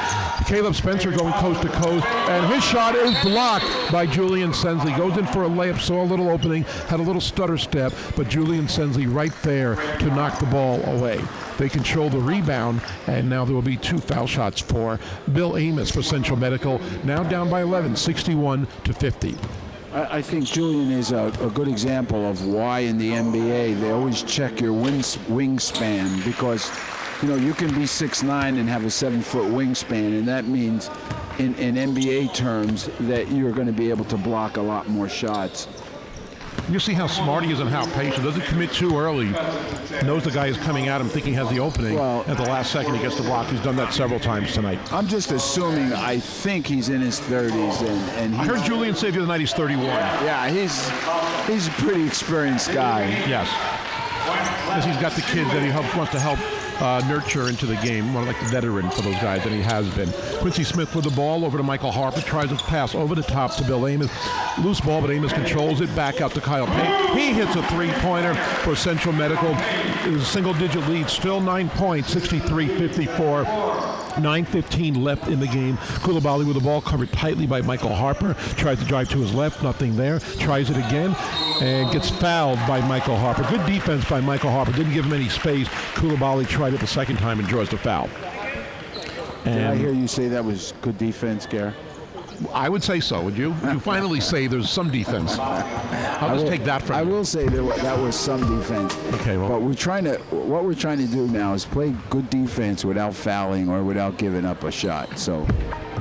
Caleb Spencer going coast to coast, and his shot is blocked by Julian Sensley. Goes in for a layup, saw a little opening, had a little stutter step, but Julian Sensley right there to knock the ball away. They control the rebound, and now there will be 2 foul shots for Bill Amos for Central Medical. Now down by 11, 61-50. I think Julian is a good example of why in the NBA they always check your wingspan because, you know, you can be 6'9" and have a 7-foot wingspan, and that means in NBA terms that you're going to be able to block a lot more shots. You see how smart he is and how patient. Doesn't commit too early. Knows the guy is coming at him, thinking he has the opening. Well, at the last second, he gets the block. He's done that several times tonight. I'm just assuming. I think he's in his 30s, and I heard Julian say the other night he's 31. Yeah, he's a pretty experienced guy. Yes, because he's got the kids that he wants to help nurture into the game, more like the veteran for those guys, and he has been. Quincy Smith with the ball over to Michael Harper, tries to pass over the top to Bill Amos. Loose ball, but Amos controls it, back out to Kyle Pape. He hits a 3-pointer for Central Medical. It was a single-digit lead, still 9 points, 63-54. 9:15 left in the game. Coulibaly with the ball covered tightly by Michael Harper. Tries to drive to his left, nothing there. Tries it again and gets fouled by Michael Harper. Good defense by Michael Harper. Didn't give him any space. Coulibaly tried it the second time and draws the foul. Did I hear you say that was good defense, Gare? I would say so, would you? You finally say there's some defense. I'll just take that from you. I will say that was some defense. Okay, well. But what we're trying to do now is play good defense without fouling or without giving up a shot. So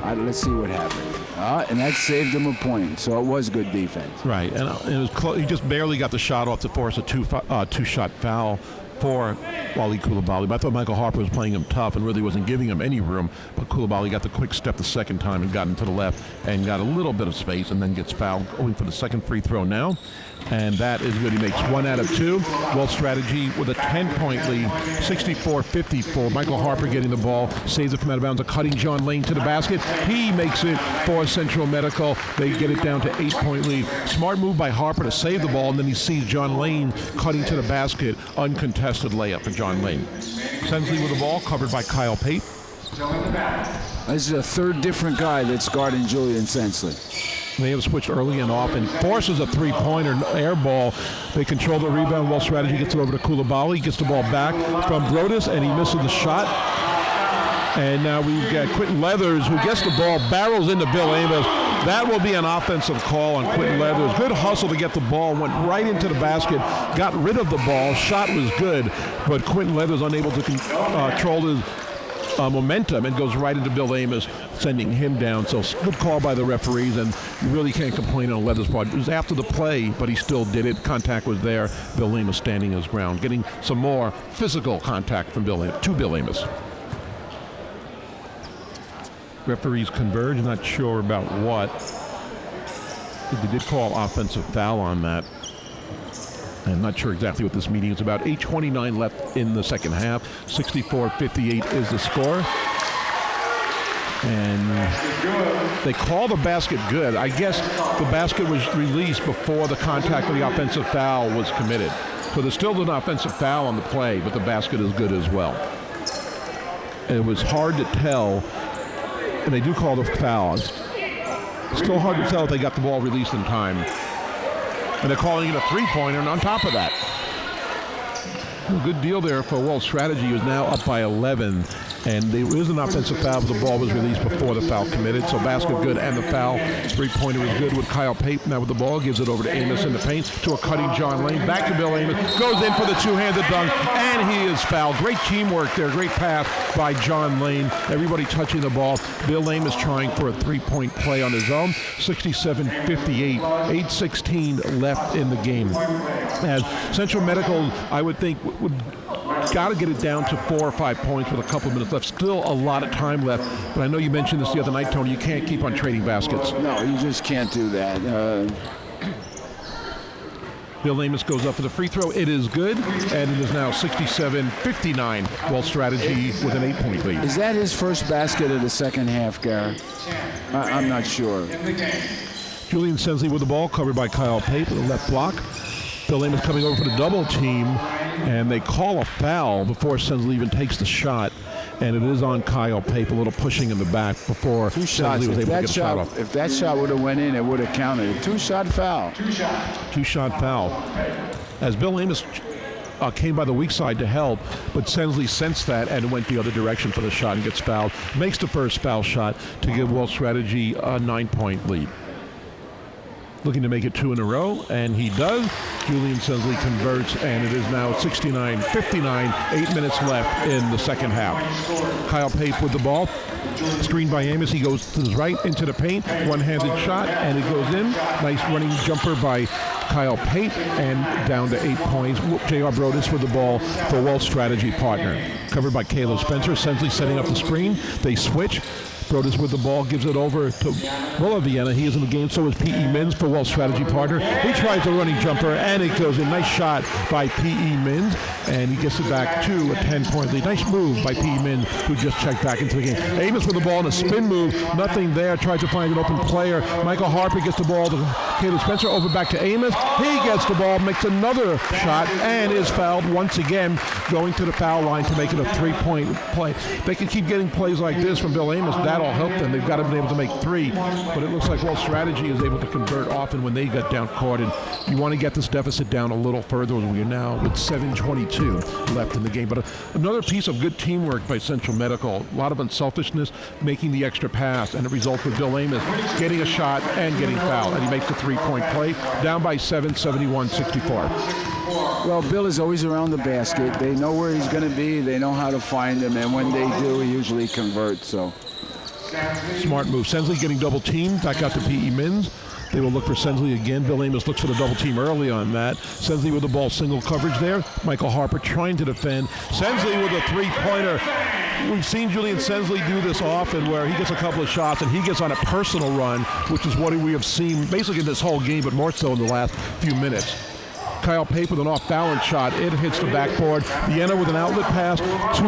let's see what happens. And that saved him a point, so it was good defense. Right, and it was he just barely got the shot off to force a two-shot foul for Wally Coulibaly. But I thought Michael Harper was playing him tough and really wasn't giving him any room. But Coulibaly got the quick step the second time and got into the left and got a little bit of space and then gets fouled, going for the second free throw now. And that is good. He makes 1 out of 2. Well strategy with a 10-point lead, 64-54. Michael Harper getting the ball, saves it from out of bounds. A cutting John Lane to the basket. He makes it for Central Medical. They get it down to 8-point lead. Smart move by Harper to save the ball, and then he sees John Lane cutting to the basket. Uncontested layup for John Lane. Sensley with the ball, covered by Kyle Pate. This is a third different guy that's guarding Julian Sensley. They have switched early and often. Forces a three-pointer, air ball. They control the rebound. Well strategy gets it over to Coulibaly. Gets the ball back from Brodus, and he misses the shot. And now we've got Quentin Leathers, who gets the ball, barrels into Bill Amos. That will be an offensive call on Quentin Leathers. Good hustle to get the ball. Went right into the basket. Got rid of the ball. Shot was good, but Quentin Leathers unable to control his momentum and goes right into Bill Amos, sending him down. So good call by the referees, and you really can't complain on Leathers' part. It was after the play, but he still did it. Contact was there. Bill Amos standing his ground, getting some more physical contact from Bill Amos. Referees converge, not sure about what. They did call offensive foul on that. I'm not sure exactly what this meeting is about. 8:29 left in the second half. 64-58 is the score. And they call the basket good. I guess the basket was released before the contact of the offensive foul was committed. So there's still an offensive foul on the play, but the basket is good as well. And it was hard to tell, and they do call the foul. It's still hard to tell if they got the ball released in time. And they're calling it a three-pointer, and on top of that, a good deal there for Well Strategy, who's now up by 11. And there is an offensive foul, but the ball was released before the foul committed. So basket good and the foul. Three-pointer was good with Kyle Pate. Now with the ball, gives it over to Amos in the paint to a cutting John Lane. Back to Bill Amos. Goes in for the two-handed dunk, and he is fouled. Great teamwork there. Great pass by John Lane. Everybody touching the ball. Bill Amos trying for a three-point play on his own. 67-58. 8:16 left in the game. As Central Medical, I would think, would got to get it down to 4 or 5 points with a couple of minutes left. Still a lot of time left. But I know you mentioned this the other night, Tony. You can't keep on trading baskets. No, you just can't do that. Bill Amos goes up for the free throw. It is good, and it is now 67-59. Well strategy with an 8-point lead. Is that his first basket of the second half, Gary? I'm not sure. Julian Sensley with the ball, covered by Kyle Pate with a left block. Bill Amos coming over for the double team, and they call a foul before Sensley even takes the shot, and it is on Kyle Pape, a little pushing in the back before Sensley was able to get a shot off. If that shot would have went in, it would have counted. A two-shot foul. Two-shot foul. As Bill Amos came by the weak side to help, but Sensley sensed that and went the other direction for the shot and gets fouled. Makes the first foul shot to give Well Strategy a 9-point lead. Looking to make it 2 in a row, and he does. Julian Sensley converts, and it is now 69-59, 8 minutes left in the second half. Kyle Pape with the ball. Screened by Amos. He goes to his right into the paint. One-handed shot, and it goes in. Nice running jumper by Kyle Pape, and down to 8 points. J.R. Brodus with the ball for Well Strategy partner. Covered by Caleb Spencer. Sensley setting up the screen. They switch. Brodus with the ball, gives it over to Willa Vienna. He is in the game, so is P.E. Mins for Wells strategy partner. He tries the running jumper, and it goes in. Nice shot by P.E. Mins, and he gets it back to a 10-point lead. Nice move by P.E. Mins, who just checked back into the game. Amos with the ball in a spin move. Nothing there. Tries to find an open player. Michael Harper gets the ball to Caleb Spencer. Over back to Amos. He gets the ball, makes another shot, and is fouled once again, going to the foul line to make it a 3-point play. They can keep getting plays like this from Bill Amos. That'll help them. They've got to be able to make 3, but it looks like Wells strategy is able to convert often when they get down court, and you want to get this deficit down a little further as we are now with 7:22 left in the game. But another piece of good teamwork by Central Medical. A lot of unselfishness, making the extra pass, and it results with Bill Amos getting a shot and getting fouled, and he makes the 3-point play. Down by 7, 71-64. Well, Bill is always around the basket. They know where he's going to be. They know how to find him, and when they do, he usually converts. So smart move. Sensley getting double teamed. Back out to P.E. Mins. They will look for Sensley again. Bill Amos looks for the double team early on that. Sensley with the ball, single coverage there. Michael Harper trying to defend. Sensley with a 3-pointer. We've seen Julian Sensley do this often, where he gets a couple of shots and he gets on a personal run, which is what we have seen basically in this whole game, but more so in the last few minutes. Kyle Pape with an off-balance shot. It hits the backboard. Vienna with an outlet pass to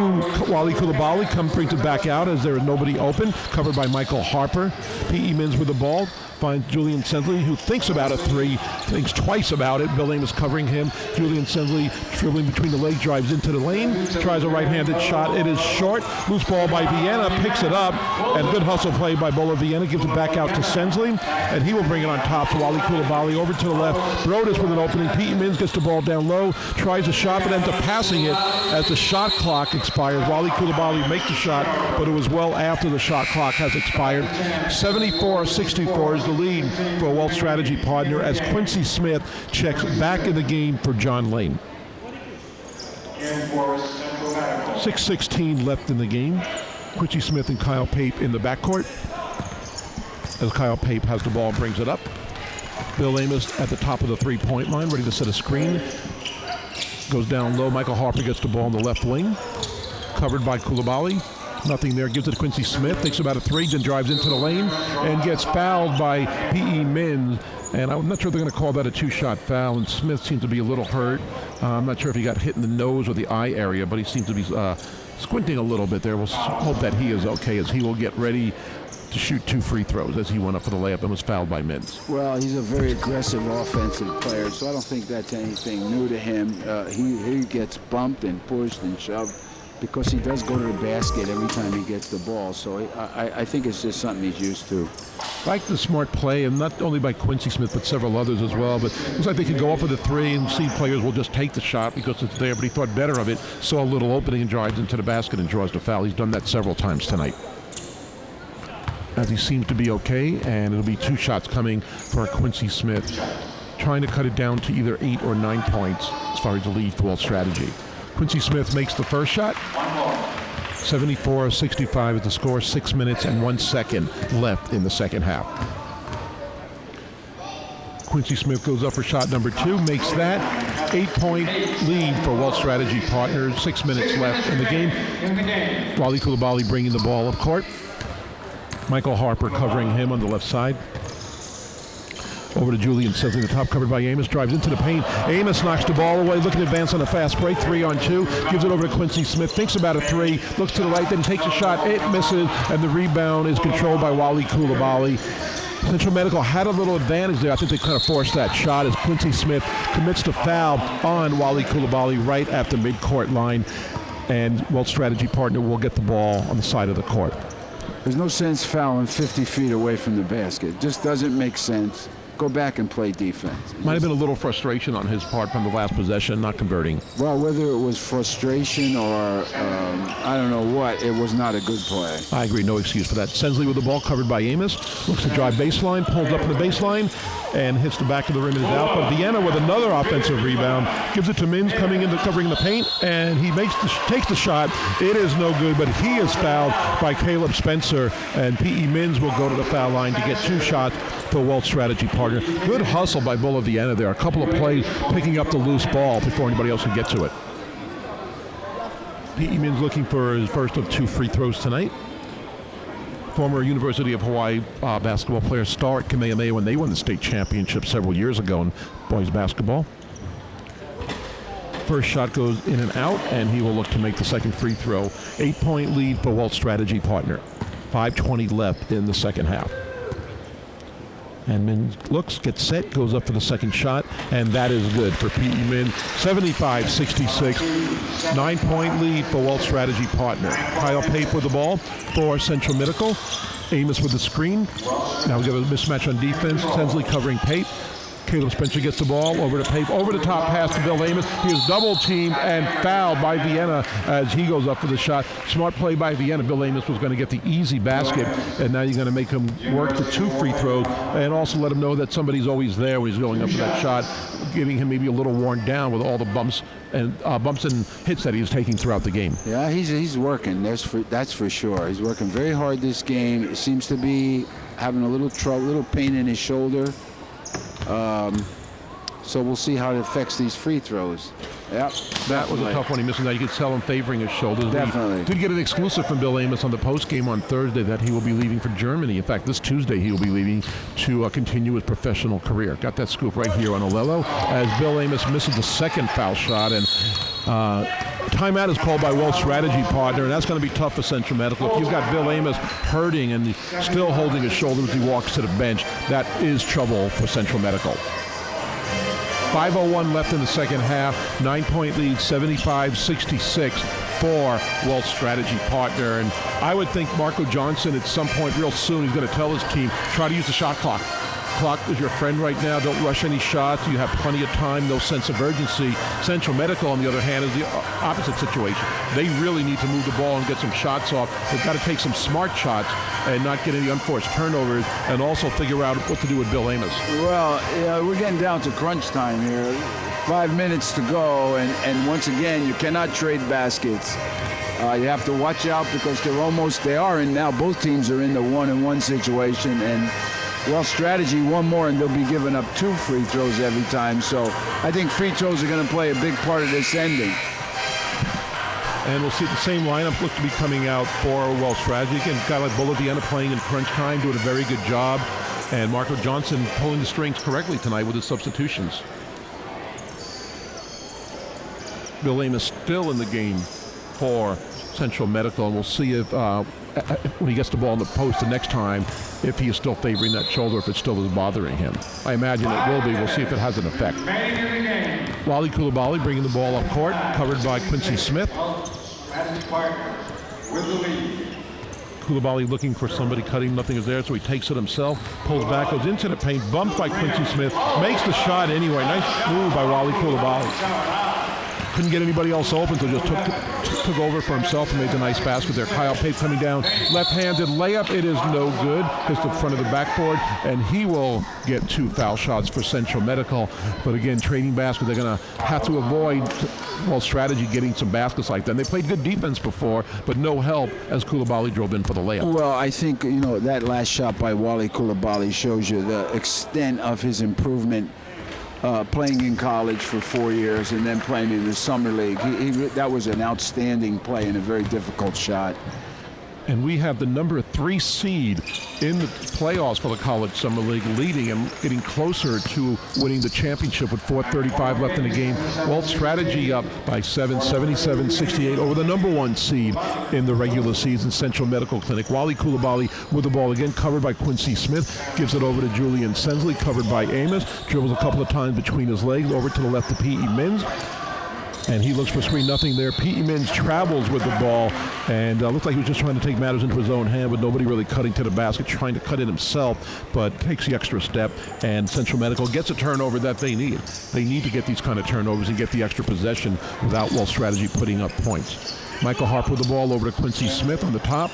Wally Coulibaly. Brings it back out as there is nobody open. Covered by Michael Harper. P.E. Mins with the ball. Finds Julian Sensley, who thinks about a 3, thinks twice about it. Bill Amos covering him. Julian Sensley dribbling between the legs, drives into the lane, tries a right-handed shot. It is short. Loose ball by Vienna, picks it up, and good hustle play by Bola Vienna. Gives it back out to Sensley, and he will bring it on top to Wally Coulibaly. Over to the left. Brodus with an opening. P.E. Mins gets the ball down low, tries a shot, but ends up passing it as the shot clock expires. Wally Coulibaly makes the shot, but it was well after the shot clock has expired. 74-64 is the lead for a Wells strategy partner as Quincy Smith checks back in the game for John Lane. 6:16 left in the game. Quincy Smith and Kyle Pape in the backcourt as Kyle Pape has the ball and brings it up. Bill Amos at the top of the 3-point line, ready to set a screen. Goes down low. Michael Harper gets the ball in the left wing. Covered by Coulibaly. Nothing there. Gives it to Quincy Smith. Thinks about a 3, then drives into the lane and gets fouled by P.E. Mins. And I'm not sure they're going to call that a 2-shot foul. And Smith seems to be a little hurt. I'm not sure if he got hit in the nose or the eye area, but he seems to be squinting a little bit there. We'll hope that he is okay as he will get ready to shoot 2 free throws as he went up for the layup and was fouled by Mins. Well, he's a very aggressive offensive player, so I don't think that's anything new to him. He gets bumped and pushed and shoved because he does go to the basket every time he gets the ball. So I think it's just something he's used to. Like the smart play, and not only by Quincy Smith, but several others as well. But it looks like they can go up for the 3 and see players will just take the shot because it's there, but he thought better of it, saw a little opening and drives into the basket and draws the foul. He's done that several times tonight. As he seems to be okay, and it'll be 2 shots coming for Quincy Smith, trying to cut it down to either 8 or 9 points as far as the lead for Wells strategy. Quincy Smith makes the first shot. 74-65 is the score. 6 minutes and 1 second left in the second half. Quincy Smith goes up for shot number 2, makes that. 8-point lead for Wells strategy partners. 6 minutes left in the game. Wally Coulibaly bringing the ball up court. Michael Harper covering him on the left side. Over to Julian Sensley, the top covered by Amos, drives into the paint. Amos knocks the ball away, looking to advance on a fast break, 3-on-2. Gives it over to Quincy Smith, thinks about a 3, looks to the right, then takes a shot. It misses, and the rebound is controlled by Wally Coulibaly. Central Medical had a little advantage there. I think they kind of forced that shot as Quincy Smith commits the foul on Wally Coulibaly right at the midcourt line. And Wells strategy partner will get the ball on the side of the court. There's no sense fouling 50 feet away from the basket. It just doesn't make sense. Go back and play defense. Might have been a little frustration on his part from the last possession, not converting. Well, whether it was frustration or I don't know what, it was not a good play. I agree, no excuse for that. Sensley with the ball covered by Amos. Looks to drive baseline, pulls up in the baseline, and hits the back of the rim and is out. But Vienna with another offensive rebound. Gives it to Mins coming in, covering the paint, and he takes the shot. It is no good, but he is fouled by Caleb Spencer, and P.E. Mins will go to the foul line to get 2 shots for Wells strategy partner. Good hustle by Bola Vienna there. A couple of plays picking up the loose ball before anybody else can get to it. P.E. Mins looking for his first of 2 free throws tonight. former University of Hawaii basketball player, star at Kamehameha when they won the state championship several years ago in boys basketball. First shot goes in and out, and he will look to make the second free throw. 8-point lead for Walt's strategy partner. 5:20 left in the second half. And Min looks, gets set, goes up for the second shot, and that is good for P.E. Min. 75-66, 9-point lead for Walt's strategy partner. Kyle Pape with the ball for Central Medical. Amos with the screen. Now we got a mismatch on defense. Sensley covering Pape. Caleb Spencer gets the ball over to Pape, over the top pass to Bill Amos. He is double teamed and fouled by Vienna as he goes up for the shot. Smart play by Vienna. Bill Amos was going to get the easy basket, and now you're going to make him work the 2 free throws and also let him know that somebody's always there when he's going up for that shot, getting him maybe a little worn down with all the bumps and hits that he is taking throughout the game. Yeah, he's working. That's for sure. He's working very hard this game. It seems to be having a little trouble, little pain in his shoulder. So we'll see how it affects these free throws. Yep, that was a tough one he missed. Now you could tell him favoring his shoulders. Definitely. We did get an exclusive from Bill Amos on the post game on Thursday that he will be leaving for Germany. In fact, this Tuesday he will be leaving to continue his professional career. Got that scoop right here on Olelo as Bill Amos misses the second foul shot, and timeout is called by Walt's strategy partner, and that's going to be tough for Central Medical. If you've got Bill Amos hurting and still holding his shoulder as he walks to the bench, that is trouble for Central Medical. 5:01 left in the second half. 9-point lead, 75-66 for Walt's strategy partner. And I would think Marco Johnson at some point real soon, he's going to tell his team, try to use the shot clock. Clock is your friend right now. Don't rush any shots. You have plenty of time, no sense of urgency. Central Medical, on the other hand, is the opposite situation. They really need to move the ball and get some shots off. They've got to take some smart shots and not get any unforced turnovers, and also figure out what to do with Bill Amos. Well, yeah, we're getting down to crunch time here. 5 minutes to go, and once again, you cannot trade baskets. You have to watch out because they are in now. Both teams are in the 1-and-1 situation, and well, strategy, one more, and they'll be giving up 2 free throws every time. So I think free throws are going to play a big part of this ending. And we'll see the same lineup look to be coming out for Walt's strategy. Again, a guy like Bulla Vienna playing in crunch time, doing a very good job. And Marco Johnson pulling the strings correctly tonight with his substitutions. Bill Amos still in the game for Central Medical, and we'll see if when he gets the ball in the post the next time, if he is still favoring that shoulder, if it still is bothering him. I imagine it will be. We'll see if it has an effect. Wally Coulibaly bringing the ball up court, covered by Quincy Smith. Coulibaly looking for somebody cutting, nothing is there, so he takes it himself, pulls back, goes into the paint, bumped by Quincy Smith, makes the shot anyway. Nice move by Wally Coulibaly. Couldn't get anybody else open, so just took over for himself and made the nice basket there. Kyle Pape coming down, left-handed layup. It is no good. Hits the front of the backboard, and he will get 2 foul shots for Central Medical. But again, trading basket, they're going to have to avoid, well, strategy getting some baskets like that. And they played good defense before, but no help as Coulibaly drove in for the layup. Well, I think, that last shot by Wally Coulibaly shows you the extent of his improvement. Playing in college for 4 years and then playing in the summer league. That was an outstanding play and a very difficult shot. And we have the number 3 seed in the playoffs for the College Summer League, leading and getting closer to winning the championship with 4:35 left in the game. Walt's strategy up by 7, 77-68 over the number 1 seed in the regular season, Central Medical Clinic. Wally Coulibaly with the ball again, covered by Quincy Smith, gives it over to Julian Sensley, covered by Amos, dribbles a couple of times between his legs, over to the left to P.E. Mins. And he looks for screen, nothing there. P.E. Mins travels with the ball and looked like he was just trying to take matters into his own hand, but nobody really cutting to the basket, trying to cut it himself, but takes the extra step. And Central Medical gets a turnover that they need. They need to get these kind of turnovers and get the extra possession without Walt's strategy putting up points. Michael Harper with the ball over to Quincy Smith on the top.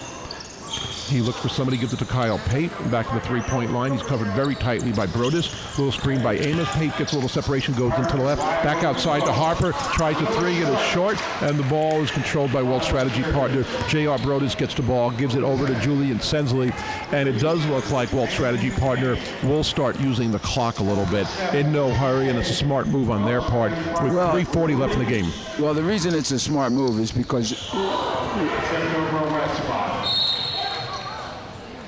He looks for somebody, gives it to Kyle Pape. Back to the 3-point line. He's covered very tightly by Brodus. Little screen by Amos. Pape gets a little separation, goes into the left. Back outside to Harper. Tries a 3, it is short. And the ball is controlled by Walt's strategy partner. J.R. Brodus gets the ball, gives it over to Julian Sensley. And it does look like Walt's strategy partner will start using the clock a little bit. In no hurry, and it's a smart move on their part with 3:40 left in the game. Well, the reason it's a smart move is because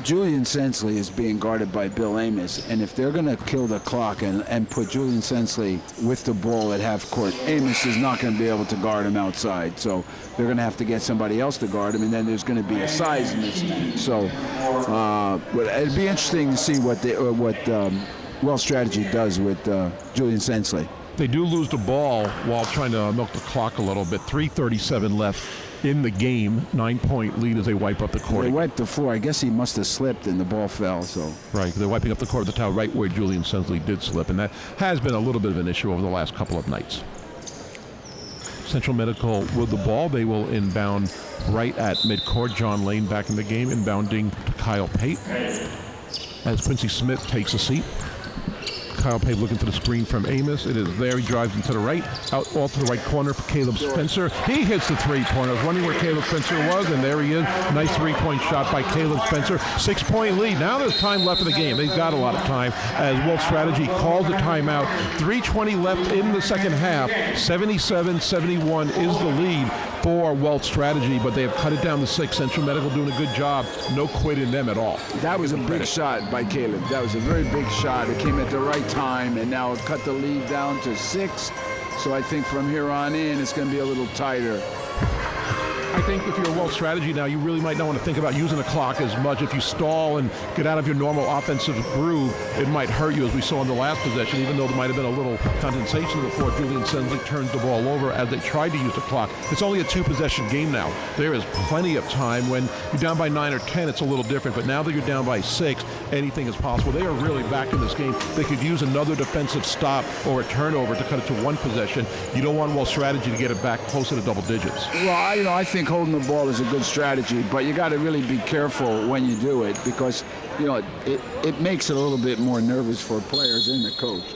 Julian Sensley is being guarded by Bill Amos, and if they're going to kill the clock and put Julian Sensley with the ball at half court, Amos is not going to be able to guard him outside. So they're going to have to get somebody else to guard him, and then there's going to be a size mismatch. So but it'd be interesting to see what Wells Strategy does with Julian Sensley. They do lose the ball while trying to milk the clock a little bit. 3:37 left in the game. 9-point lead as they wipe up the court. They wiped the floor. I guess he must have slipped and the ball fell. So right, they're wiping up the court at the towel right where Julian Sensley did slip, and that has been a little bit of an issue over the last couple of nights. Central Medical with the ball. They will inbound right at midcourt. John Lane back in the game, inbounding to Kyle Pate as Quincy Smith takes a seat. Kyle Pate looking for the screen from Amos. It is there. He drives into the right, out all to the right corner for Caleb Spencer. He hits the three-pointer. I was wondering where Caleb Spencer was, and there he is. Nice three-point shot by Caleb Spencer. 6-point lead. Now there's time left in the game. They've got a lot of time as Wolf Strategy calls the timeout. 3:20 left in the second half. 77-71 is the lead for Welch Strategy, but they have cut it down to 6. Central Medical doing a good job. No quit in them at all. That was a big shot by Caleb. That was a very big shot. It came at the right time, and now it cut the lead down to 6. So I think from here on in, it's going to be a little tighter. I think if you're a Welch Strategy now, you really might not want to think about using the clock as much. If you stall and get out of your normal offensive groove, it might hurt you, as we saw in the last possession, even though there might have been a little condensation before Julian Sensley turns the ball over as they tried to use the clock. It's only a 2-possession game now. There is plenty of time. When you're down by 9 or 10, it's a little different, but now that you're down by 6, anything is possible. They are really back in this game. They could use another defensive stop or a turnover to cut it to 1 possession. You don't want Welch Strategy to get it back closer to double digits. Well, I think holding the ball is a good strategy, but you got to really be careful when you do it, because it makes it a little bit more nervous for players and the coach.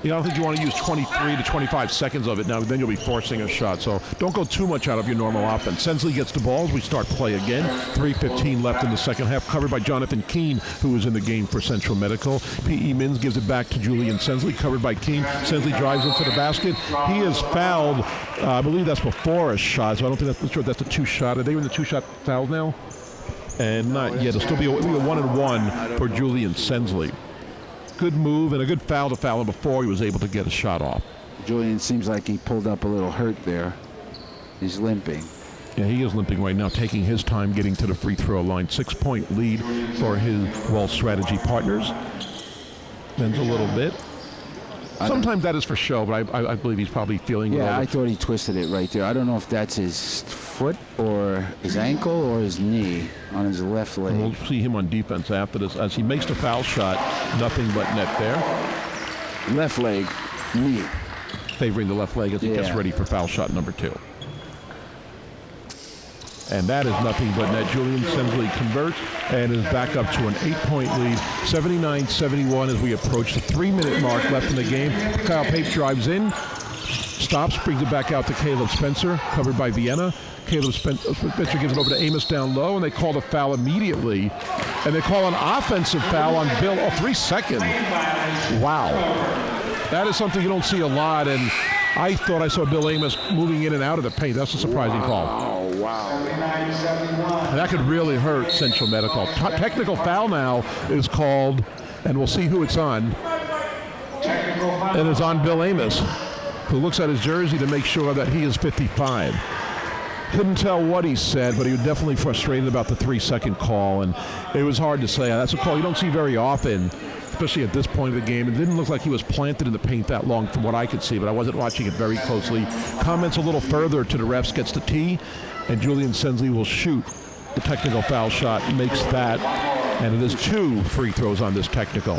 I don't think you want to use 23 to 25 seconds of it now. Then you'll be forcing a shot. So don't go too much out of your normal offense. Sensley gets the ball as we start play again. 3:15 left in the second half. Covered by Jonathan Keene, who is in the game for Central Medical. P.E. Mins gives it back to Julian Sensley. Covered by Keene. Sensley drives into the basket. He is fouled. I believe that's before a shot. So I don't think that's a 2-shot. Are they in the 2-shot foul now? And not yet. It'll still be a 1-and-1 for Julian Sensley. Good move and a good foul to foul him before he was able to get a shot off. Julian seems like he pulled up a little hurt there. He's limping. Yeah, he is limping right now, taking his time getting to the free throw line. 6-point lead for his Welch Strategy partners. Bends a little bit. Sometimes that is for show, but I believe he's probably feeling. Yeah, I thought he twisted it right there. I don't know if that's his foot or his ankle or his knee on his left leg. And we'll see him on defense after this as he makes the foul shot. Nothing but net there. Left leg, knee. Favoring the left leg as he gets ready for foul shot number 2. And that is nothing but net. Julian Sensley converts and is back up to an 8-point lead. 79-71 as we approach the 3-minute mark left in the game. Kyle Pate drives in, stops, brings it back out to Caleb Spencer, covered by Vienna. Caleb Spencer gives it over to Amos down low, and they call the foul immediately. And they call an offensive foul on Bill. 3 seconds. Wow. That is something you don't see a lot, and I thought I saw Bill Amos moving in and out of the paint. That's a surprising call. Wow. And that could really hurt Central Medical. Technical foul now is called, and we'll see who it's on. And it's on Bill Amos, who looks at his jersey to make sure that he is 55. Couldn't tell what he said, but he was definitely frustrated about the 3-second call, and it was hard to say. That's a call you don't see very often, especially at this point of the game. It didn't look like he was planted in the paint that long from what I could see, but I wasn't watching it very closely. Comments a little further to the refs, gets the tee, and Julian Sensley will shoot the technical foul shot, makes that, and it is 2 free throws on this technical.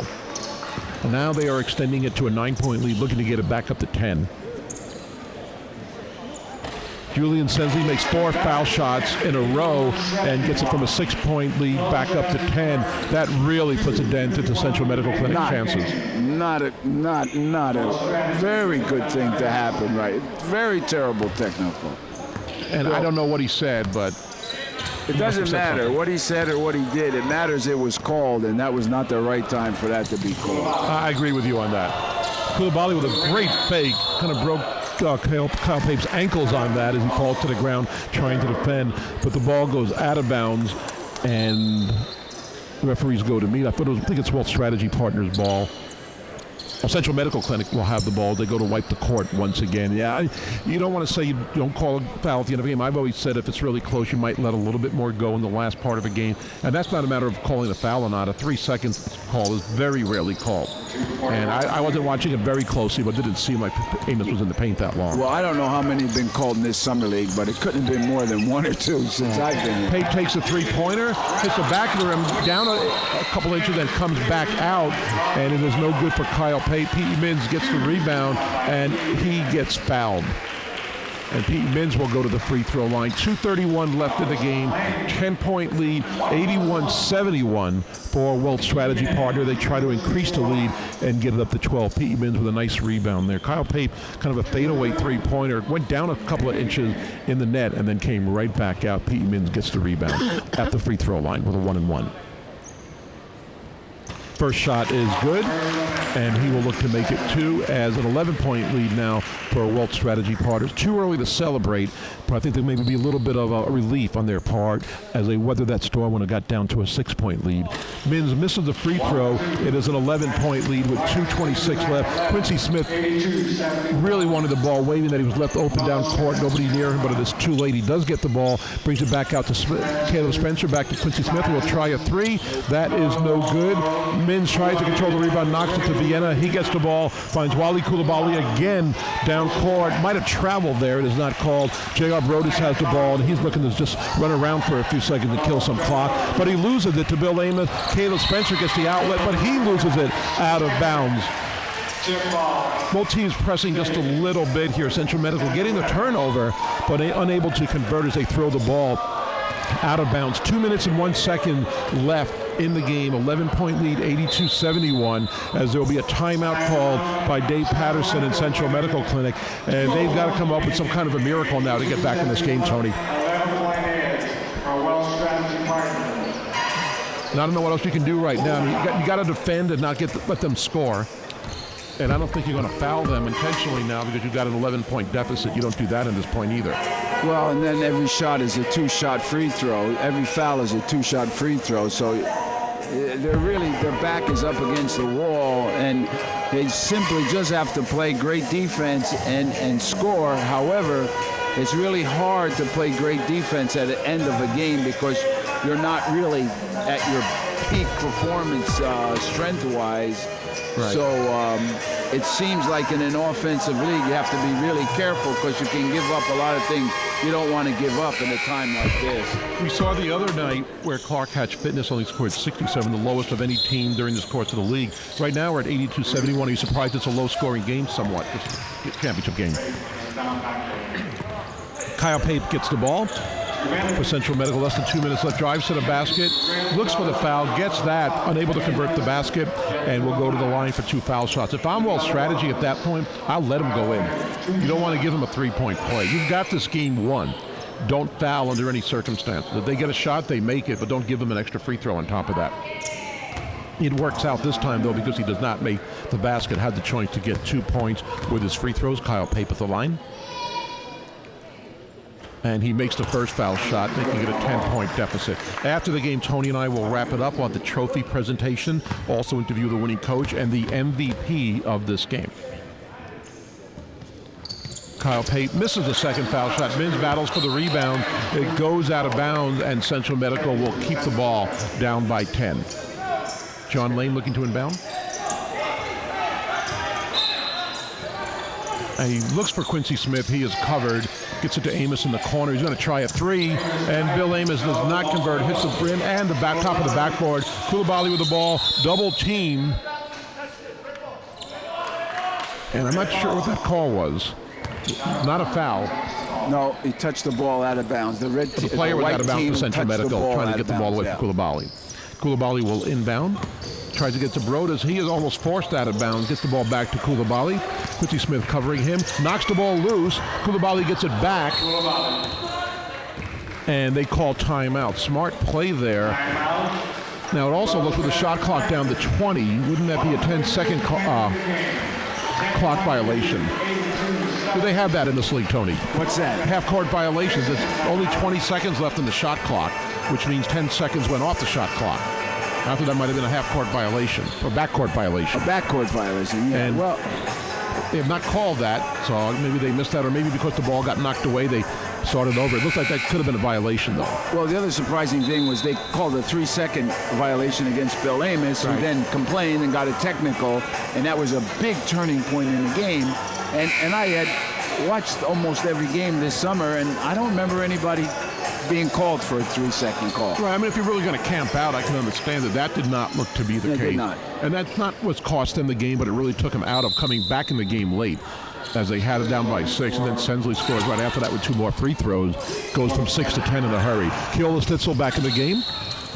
And now they are extending it to a 9-point lead, looking to get it back up to 10. Julian Sensley makes 4 foul shots in a row and gets it from a 6-point lead back up to 10. That really puts a dent into Central Medical Clinic chances. Not a very good thing to happen, right? Very terrible technical. And I don't know what he said, but it doesn't matter what he said or what he did. It matters it was called, and that was not the right time for that to be called. I agree with you on that. Koulibaly with a great fake, kind of broke Kyle Pape's ankles on that as he falls to the ground trying to defend, but the ball goes out of bounds, and the referees go to meet. I think it's Wealth Strategy Partners ball. Central Medical Clinic will have the ball. They go to wipe the court once again. Yeah, you don't want to say you don't call a foul at the end of a game. I've always said if it's really close, you might let a little bit more go in the last part of a game. And that's not a matter of calling a foul or not. A 3-second call is very rarely called. And I wasn't watching it very closely, but it didn't seem like Amos was in the paint that long. Well, I don't know how many have been called in this summer league, but it couldn't have been more than 1 or 2 since I've been here. Pape takes a three-pointer, hits the back of the rim, down a couple inches, then comes back out, and it is no good for Kyle Pape. Pete Mins gets the rebound, and he gets fouled. And Pete Mins will go to the free throw line. 2:31 left in the game. 10-point lead, 81-71 for Wealth Strategy Partner. They try to increase the lead and get it up to 12. Pete Mins with a nice rebound there. Kyle Pape, kind of a fadeaway three-pointer, went down a couple of inches in the net and then came right back out. Pete Mins gets the rebound at the free throw line with a 1-and-1. First shot is good, and he will look to make it 2 as an 11-point lead now for Wealth Strategy Partners. Too early to celebrate, but I think there may be a little bit of a relief on their part as they weather that storm when it got down to a 6-point lead. Mins misses the free throw. It is an 11-point lead with 2:26 left. Quincy Smith really wanted the ball, waving that he was left open down court. Nobody near him, but it is too late. He does get the ball, brings it back out to Caleb Spencer, back to Quincy Smith, who will try a 3. That is no good. Mins tries to control the rebound, knocks it to Vienna. He gets the ball, finds Wally Coulibaly again down court. Might have traveled there. It is not called. J.R. Brodus has the ball, and he's looking to just run around for a few seconds to kill some clock. But he loses it to Bill Amos. Caleb Spencer gets the outlet, but he loses it out of bounds. Both teams pressing just a little bit here. Central Medical getting the turnover, but unable to convert as they throw the ball out of bounds. 2 minutes and 1 second left in the game. 11-point lead, 82-71, as there will be a timeout called by Dave Patterson in Central Medical Clinic. And they've got to come up with some kind of a miracle now to get back in this game, Tony. And I don't know what else you can do right now. I mean, you got to defend and not let them score. And I don't think you're going to foul them intentionally now because you've got an 11-point deficit. You don't do that in this point either. Well, and then every shot is a 2-shot free throw. Every foul is a 2-shot free throw. So their back is up against the wall, and they simply just have to play great defense and score. However, it's really hard to play great defense at the end of a game because you're not really at your peak performance strength-wise. Right. So it seems like in an offensive league, you have to be really careful because you can give up a lot of things you don't want to give up in a time like this. We saw the other night where Clark Hatch Fitness only scored 67, the lowest of any team during this course of the league. Right now we're at 82-71. Are you surprised it's a low-scoring game somewhat, this championship game? Kyle Pape gets the ball for Central Medical. Less than 2 minutes left. Drives to the basket. Looks for the foul. Gets that. Unable to convert the basket. And will go to the line for 2 foul shots. If I'm Wealth Strategy at that point, I'll let him go in. You don't want to give him a 3-point play. You've got this game won. Don't foul under any circumstance. If they get a shot, they make it, but don't give them an extra free throw on top of that. It works out this time, though, because he does not make the basket. Had the choice to get 2 points with his free throws. Kyle Pape at the line. And he makes the first foul shot, making it a 10-point deficit. After the game, Tony and I will wrap it up on the trophy presentation, also interview the winning coach and the MVP of this game. Kyle Pape misses the second foul shot. Mins battles for the rebound. It goes out of bounds, and Central Medical will keep the ball down by 10. John Lane looking to inbound. And he looks for Quincy Smith. He is covered. Gets it to Amos in the corner. He's going to try a 3. And Bill Amos does not convert. Hits the brim and the back top of the backboard. Coulibaly with the ball. Double team. And I'm not sure what that call was. Not a foul. No, he touched the ball out of bounds. The player was out of bounds for Central Medical, trying to get the ball away from Coulibaly. Coulibaly will inbound. Tries to get to Brodus. He is almost forced out of bounds. Gets the ball back to Coulibaly. Quincy Smith covering him. Knocks the ball loose. Coulibaly gets it back. And they call timeout. Smart play there. Now it also looks with the shot clock down to 20. Wouldn't that be a 10-second clock violation? Do they have that in this league, Tony? What's that? Half-court violations. There's only 20 seconds left in the shot clock, which means 10 seconds went off the shot clock. I thought that might have been a half-court violation or backcourt violation. A backcourt violation, yeah. And well, they have not called that, so maybe they missed that, or maybe because the ball got knocked away, they started over. It looks like that could have been a violation, though. Well, the other surprising thing was they called a 3-second violation against Bill Amos, Right. who then complained and got a technical, and that was a big turning point in the game. And I had watched almost every game this summer, and I don't remember anybody being called for a 3-second call. Right, I mean, if you're really going to camp out, I can understand that did not look to be the It case. did not. And that's not what's cost them the game, but it really took them out of coming back in the game late, as they had it down by 6, and then Sensley scores right after that with 2 more free throws, goes from 6 to 10 in a hurry. Keola Stitzel back in the game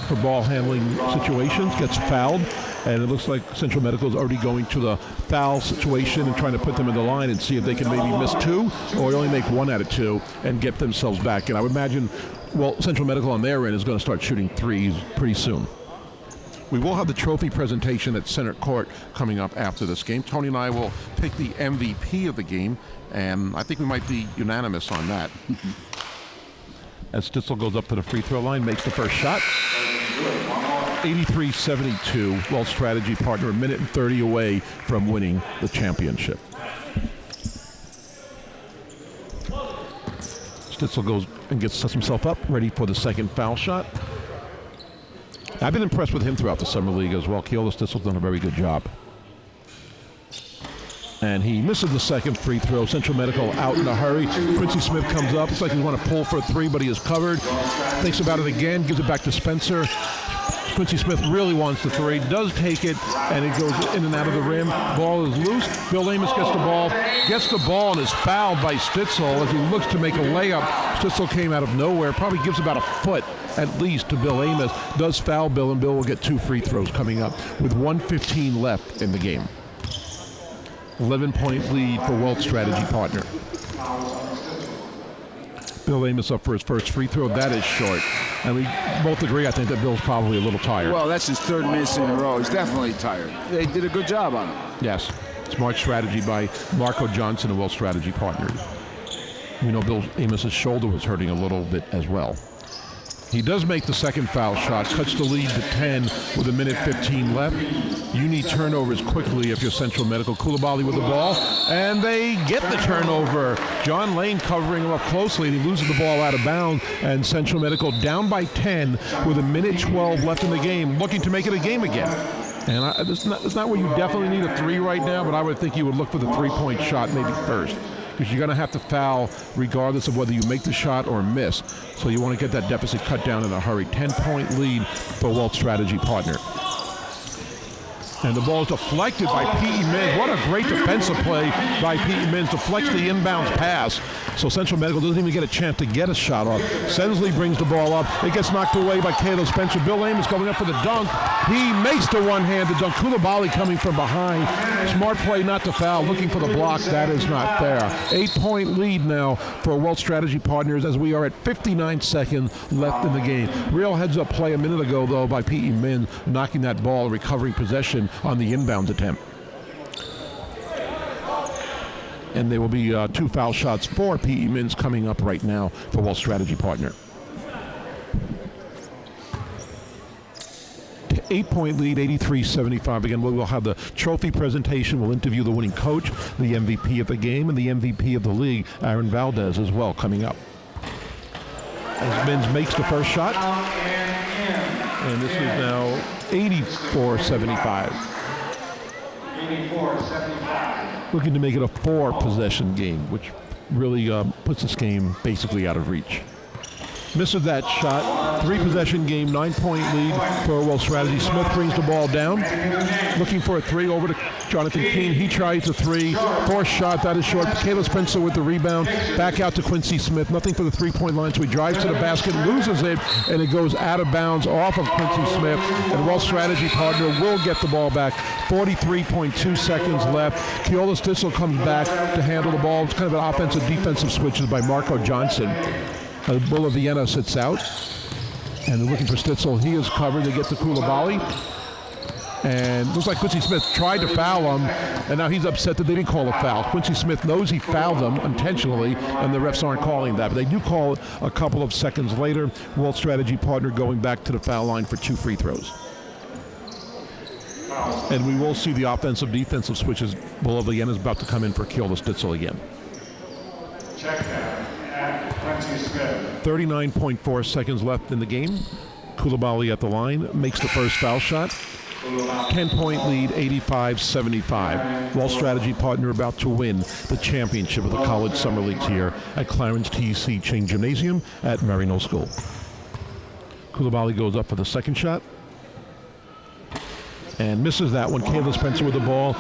for ball handling situations, gets fouled, and it looks like Central Medical is already going to the foul situation and trying to put them in the line and see if they can maybe miss 2 or only make 1 out of 2 and get themselves back. And I would imagine, well, Central Medical on their end is going to start shooting threes pretty soon. We will have the trophy presentation at center court coming up after this game. Tony and I will pick the MVP of the game, and I think we might be unanimous on that. As Stitzel goes up to the free throw line, makes the first shot. 83-72, Wells Strategy Partner, a minute and 30 away from winning the championship. Stitzel goes and sets himself up, ready for the second foul shot. I've been impressed with him throughout the summer league as well. Keola Stitzel's done a very good job. And he misses the second free throw. Central Medical out in a hurry. Quincy Smith comes up. It's like he's want to pull for a 3, but he is covered. Thinks about it again, gives it back to Spencer. Quincy Smith really wants the 3, does take it, and it goes in and out of the rim. Ball is loose. Bill Amos gets the ball and is fouled by Stitzel as he looks to make a layup. Stitzel came out of nowhere, probably gives about a foot at least to Bill Amos. Does foul Bill, and Bill will get 2 free throws coming up with 1:15 left in the game. 11-point lead for Wealth Strategy Partner. Bill Amos up for his first free throw. That is short. And we both agree, I think, that Bill's probably a little tired. Well, that's his 3rd miss in a row. He's definitely tired. They did a good job on him. Yes. Smart strategy by Marco Johnson and Wealth Strategy Partners. We know Bill Amos's shoulder was hurting a little bit as well. He does make the second foul shot, cuts the lead to 10 with 1:15 left. You need turnovers quickly if you're Central Medical. Coulibaly with the ball, and they get the turnover. John Lane covering him up closely, and he loses the ball out of bounds, and Central Medical down by 10 with 1:12 left in the game, looking to make it a game again. And it's not where you definitely need a 3 right now, but I would think you would look for the 3-point shot maybe first, because you're going to have to foul regardless of whether you make the shot or miss. So you want to get that deficit cut down in a hurry. 10-point lead for Wealth Strategy Partner. And the ball is deflected by P.E. Mins. What a great defensive play by P.E. Mins. Deflects the inbounds pass. So Central Medical doesn't even get a chance to get a shot off. Sensley brings the ball up. It gets knocked away by Caleb Spencer. Bill Amos going up for the dunk. He makes the one-handed dunk. Coulibaly coming from behind. Smart play not to foul. Looking for the block. That is not there. 8-point lead now for Wealth Strategy Partners as we are at 59 seconds left in the game. Real heads-up play a minute ago, though, by P.E. Mins, knocking that ball, recovering possession on the inbound attempt. And there will be 2 foul shots for P.E. Mins coming up right now for Wealth Strategy Partner. 8-point lead, 83-75. Again, we will have the trophy presentation. We'll interview the winning coach, the MVP of the game, and the MVP of the league, Aaron Valdez, as well, coming up. As Mins makes the first shot. And this is now 84-75. 84-75. Looking to make it a 4-possession game, which really puts this game basically out of reach. Misses that shot. 3-possession game, 9-point lead for Wealth Strategy. Smith brings the ball down. Looking for a 3 over to Jonathan Keene. He tries a 3. 4th shot, that is short. Caleb Spencer with the rebound. Back out to Quincy Smith. Nothing for the 3-point line, so he drives to the basket, loses it, and it goes out of bounds off of Quincy Smith. And Wealth Strategy Partner will get the ball back. 43.2 seconds left. Keola Stitzel comes back to handle the ball. It's kind of an offensive-defensive switches by Marco Johnson. Bull of Vienna sits out, and they're looking for Stitzel. He is covered. They get to Coulibaly, and looks like Quincy Smith tried to foul him, and now he's upset that they didn't call a foul. Quincy Smith knows he fouled them intentionally, and the refs aren't calling that, but they do call it a couple of seconds later. Wealth Strategy Partner going back to the foul line for 2 free throws. And we will see the offensive-defensive switches. Bolivian is about to come in for Keola Stitzel again. Check that at Quincy Smith. 39.4 seconds left in the game. Coulibaly at the line makes the first foul shot. 10-point lead, 85-75. Walsh strategy partner about to win the championship of the College Summer Leagues here at Clarence T.C. Ching Gymnasium at Maryknoll School. Coulibaly goes up for the second shot and misses that one. Caleb Spencer with the ball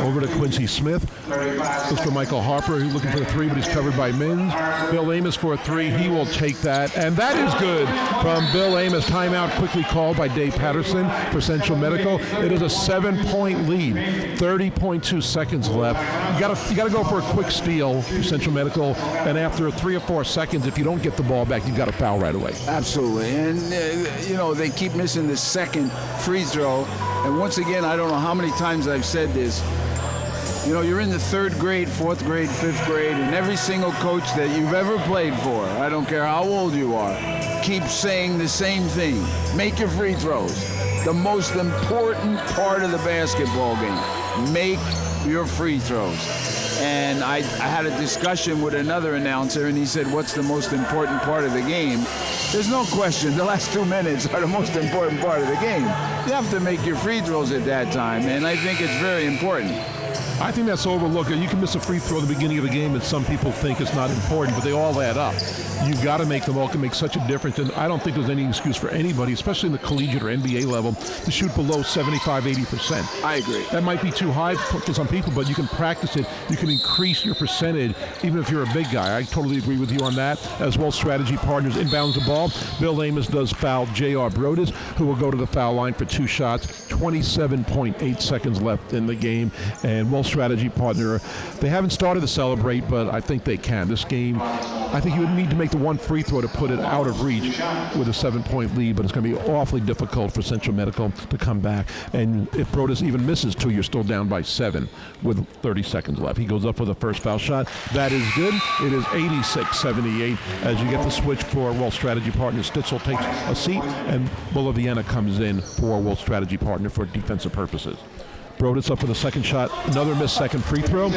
over to Quincy Smith. Looks for Michael Harper, who's looking for the three, but he's covered by Mins. Bill Amos for a three. He will take that, and that is good from Bill Amos. Timeout quickly called by Dave Patterson for Central Medical. It is a 7-point lead. 30.2 seconds left. You got to go for a quick steal for Central Medical, and after 3 or 4 seconds, if you don't get the ball back, you've got to foul right away. Absolutely, and they keep missing the second free throw. And once again, I don't know how many times I've said this. You're in the 3rd grade, 4th grade, 5th grade, and every single coach that you've ever played for, I don't care how old you are, keeps saying the same thing. Make your free throws. The most important part of the basketball game. Make your free throws. And I had a discussion with another announcer, and he said, what's the most important part of the game? There's no question. The last 2 minutes are the most important part of the game. You have to make your free throws at that time, and I think it's very important. I think that's overlooked. You can miss a free throw at the beginning of the game, and some people think it's not important, but they all add up. You've got to make them all. Can make such a difference, and I don't think there's any excuse for anybody, especially in the collegiate or NBA level, to shoot below 75-80%. I agree. That might be too high for some people, but you can practice it. You can increase your percentage, even if you're a big guy. I totally agree with you on that. As well, strategy partners inbounds the ball. Bill Amos does foul J.R. Brodus, who will go to the foul line for 2 shots. 27.8 seconds left in the game, and Walsh strategy partner, they haven't started to celebrate, but I think they can. This game, I think you would need to make the one free throw to put it out of reach with a 7-point lead, but it's going to be awfully difficult for Central Medical to come back. And if Brodus even misses 2, you're still down by 7 with 30 seconds left. He goes up for the first foul shot. That is good. It is 86-78 as you get the switch for Walsh strategy partner. Stitzel takes a seat, and Boliviana comes in for Walsh strategy partner for defensive purposes. Brodus up for the second shot. Another missed second free throw.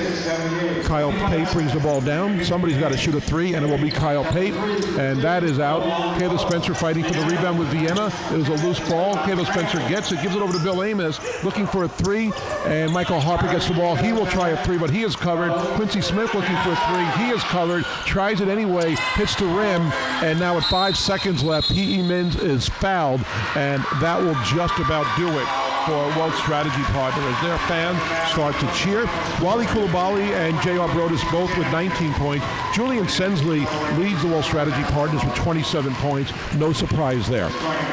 Kyle Pape brings the ball down. Somebody's got to shoot a 3, and it will be Kyle Pape. And that is out. Caleb Spencer fighting for the rebound with Vienna. It was a loose ball. Caleb Spencer gets it, gives it over to Bill Amos, looking for a 3. And Michael Harper gets the ball. He will try a 3, but he is covered. Quincy Smith looking for a 3. He is covered. Tries it anyway. Hits the rim. And now with 5 seconds left, P.E. Mins is fouled. And that will just about do it for Walsh strategy partner as their fans start to cheer. Wally Coulibaly and J.R. Brodus both with 19 points. Julian Sensley leads the Walsh strategy partners with 27 points. No surprise there.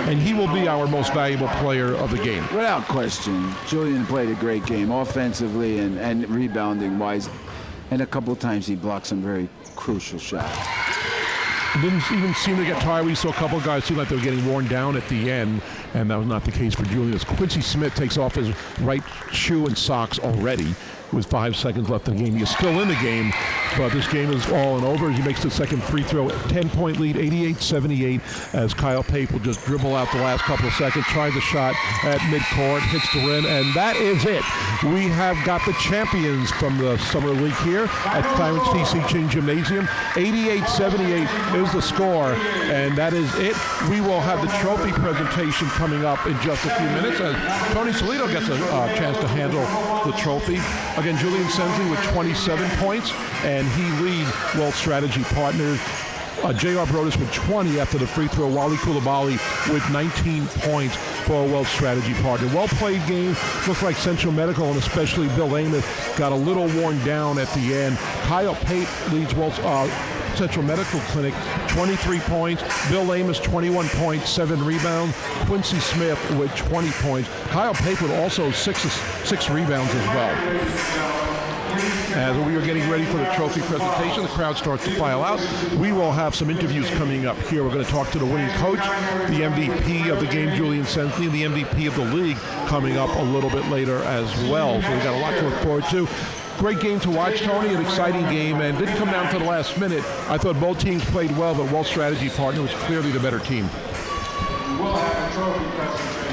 And he will be our most valuable player of the game. Without question, Julian played a great game offensively and rebounding-wise. And a couple of times he blocked some very crucial shots. Didn't even seem to get tired. We saw a couple of guys seem like they were getting worn down at the end, and that was not the case for Julian. Quincy Smith takes off his right shoe and socks already with 5 seconds left in the game. He is still in the game, but this game is all and over. He makes the second free throw. 10-point lead, 88-78, as Kyle Pape will just dribble out the last couple of seconds, try the shot at midcourt, hits the rim, and that is it. We have got the champions from the Summer League here at Clarence T.C. Ching Gymnasium. 88-78 is the score, and that is it. We will have the trophy presentation coming up in just a few minutes as Tony Solito gets a chance to handle the trophy. Again, Julian Sensley with 27 points, and he leads Walsh strategy partners. J.R. Brodus with 20 after the free throw. Wally Coulibaly with 19 points for a Walsh strategy partner. Well-played game. Looks like Central Medical and especially Bill Amos got a little worn down at the end. Kyle Pape leads Walsh Central Medical Clinic, 23 points. Bill Amos, 21 points, 7 rebounds. Quincy Smith with 20 points. Kyle Pape with also six rebounds as well. As we are getting ready for the trophy presentation, the crowd starts to file out. We will have some interviews coming up here. We're going to talk to the winning coach, the MVP of the game, Julian Sensley, and the MVP of the league coming up a little bit later as well. So we've got a lot to look forward to. Great game to watch, Tony, an exciting game, and didn't come down to the last minute. I thought both teams played well, but Walsh strategy partner was clearly the better team. We will have a trophy presentation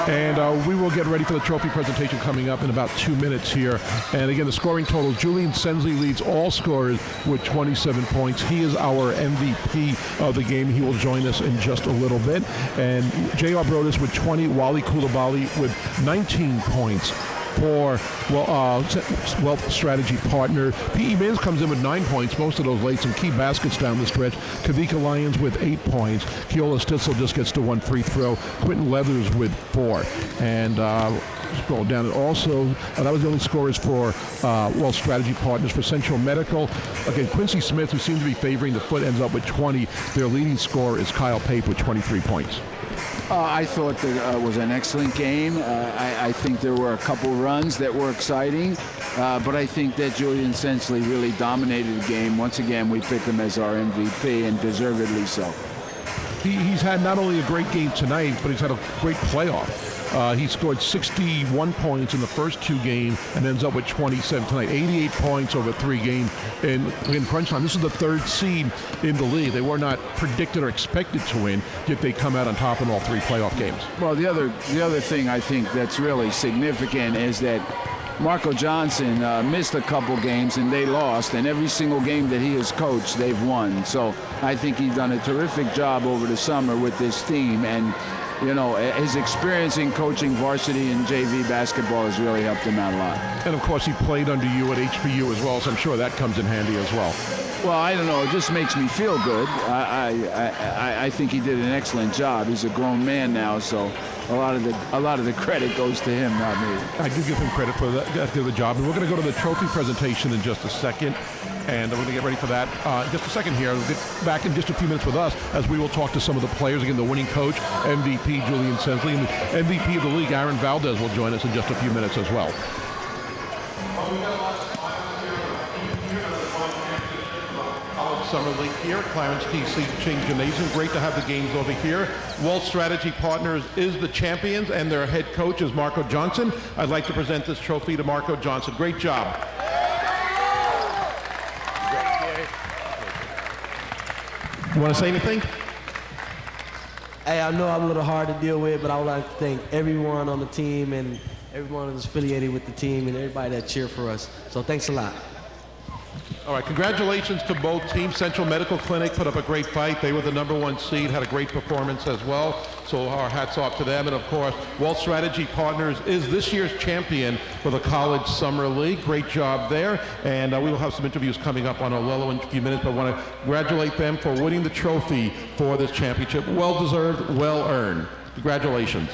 And we will get ready for the trophy presentation coming up in about 2 minutes here. And again, the scoring total, Julian Sensley leads all scorers with 27 points. He is our MVP of the game. He will join us in just a little bit. And J.R. Brodus with 20, Wally Koulibaly with 19 points. For Wealth Strategy Partner, P.E. Mims comes in with 9 points, most of those late, some key baskets down the stretch. Kavika Lyons with 8 points. Keola Stitzel just gets to 1 free throw. Quentin Leathers with 4. And scroll down, and also that was the only scorers for Wealth Strategy Partners. For Central Medical, again, Quincy Smith, who seemed to be favoring the foot, ends up with 20. Their leading scorer is Kyle Pape with 23 points. I thought that it was an excellent game. I think there were a couple runs that were exciting, but I think that Julian Sensley really dominated the game. Once again, we picked him as our MVP, and deservedly so. He's had not only a great game tonight, but he's had a great playoff. He scored 61 points in the first 2 games and ends up with 27 tonight. 88 points over 3 games in crunch time. This is the 3rd seed in the league. They were not predicted or expected to win, yet they come out on top in all 3 playoff games. Well, the other thing I think that's really significant is that Marco Johnson missed a couple games and they lost, and every single game that he has coached, they've won. So I think he's done a terrific job over the summer with this team, and you know, his experience in coaching varsity and JV basketball has really helped him out a lot. And of course, he played under you at HBU as well, so I'm sure that comes in handy as well. Well, I don't know. It just makes me feel good. I think he did an excellent job. He's a grown man now, so a lot of the credit goes to him, not me. I do give him credit for that the job. And we're going to go to the trophy presentation in just a second, and we're going to get ready for that. Just a second here. We'll get back in just a few minutes with us as we will talk to some of the players. Again, the winning coach, MVP Julian Sensley, and the MVP of the league, Aaron Valdez, will join us in just a few minutes as well. Summer League here at Clarence T.C. Ching Gymnasium. Great to have the games over here. Wealth Strategy Partners is the champions, and their head coach is Marco Johnson. I'd like to present this trophy to Marco Johnson. Great job. You want to say anything? Hey, I know I'm a little hard to deal with, but I would like to thank everyone on the team and everyone who's affiliated with the team and everybody that cheered for us. So thanks a lot. All right, congratulations to both teams. Central Medical Clinic put up a great fight. They were the #1 seed, had a great performance as well. So our hats off to them. And of course, Wealth Strategy Partners is this year's champion for the College Summer League. Great job there. And we will have some interviews coming up on Olelo in a few minutes, but I want to congratulate them for winning the trophy for this championship. Well deserved, well earned. Congratulations.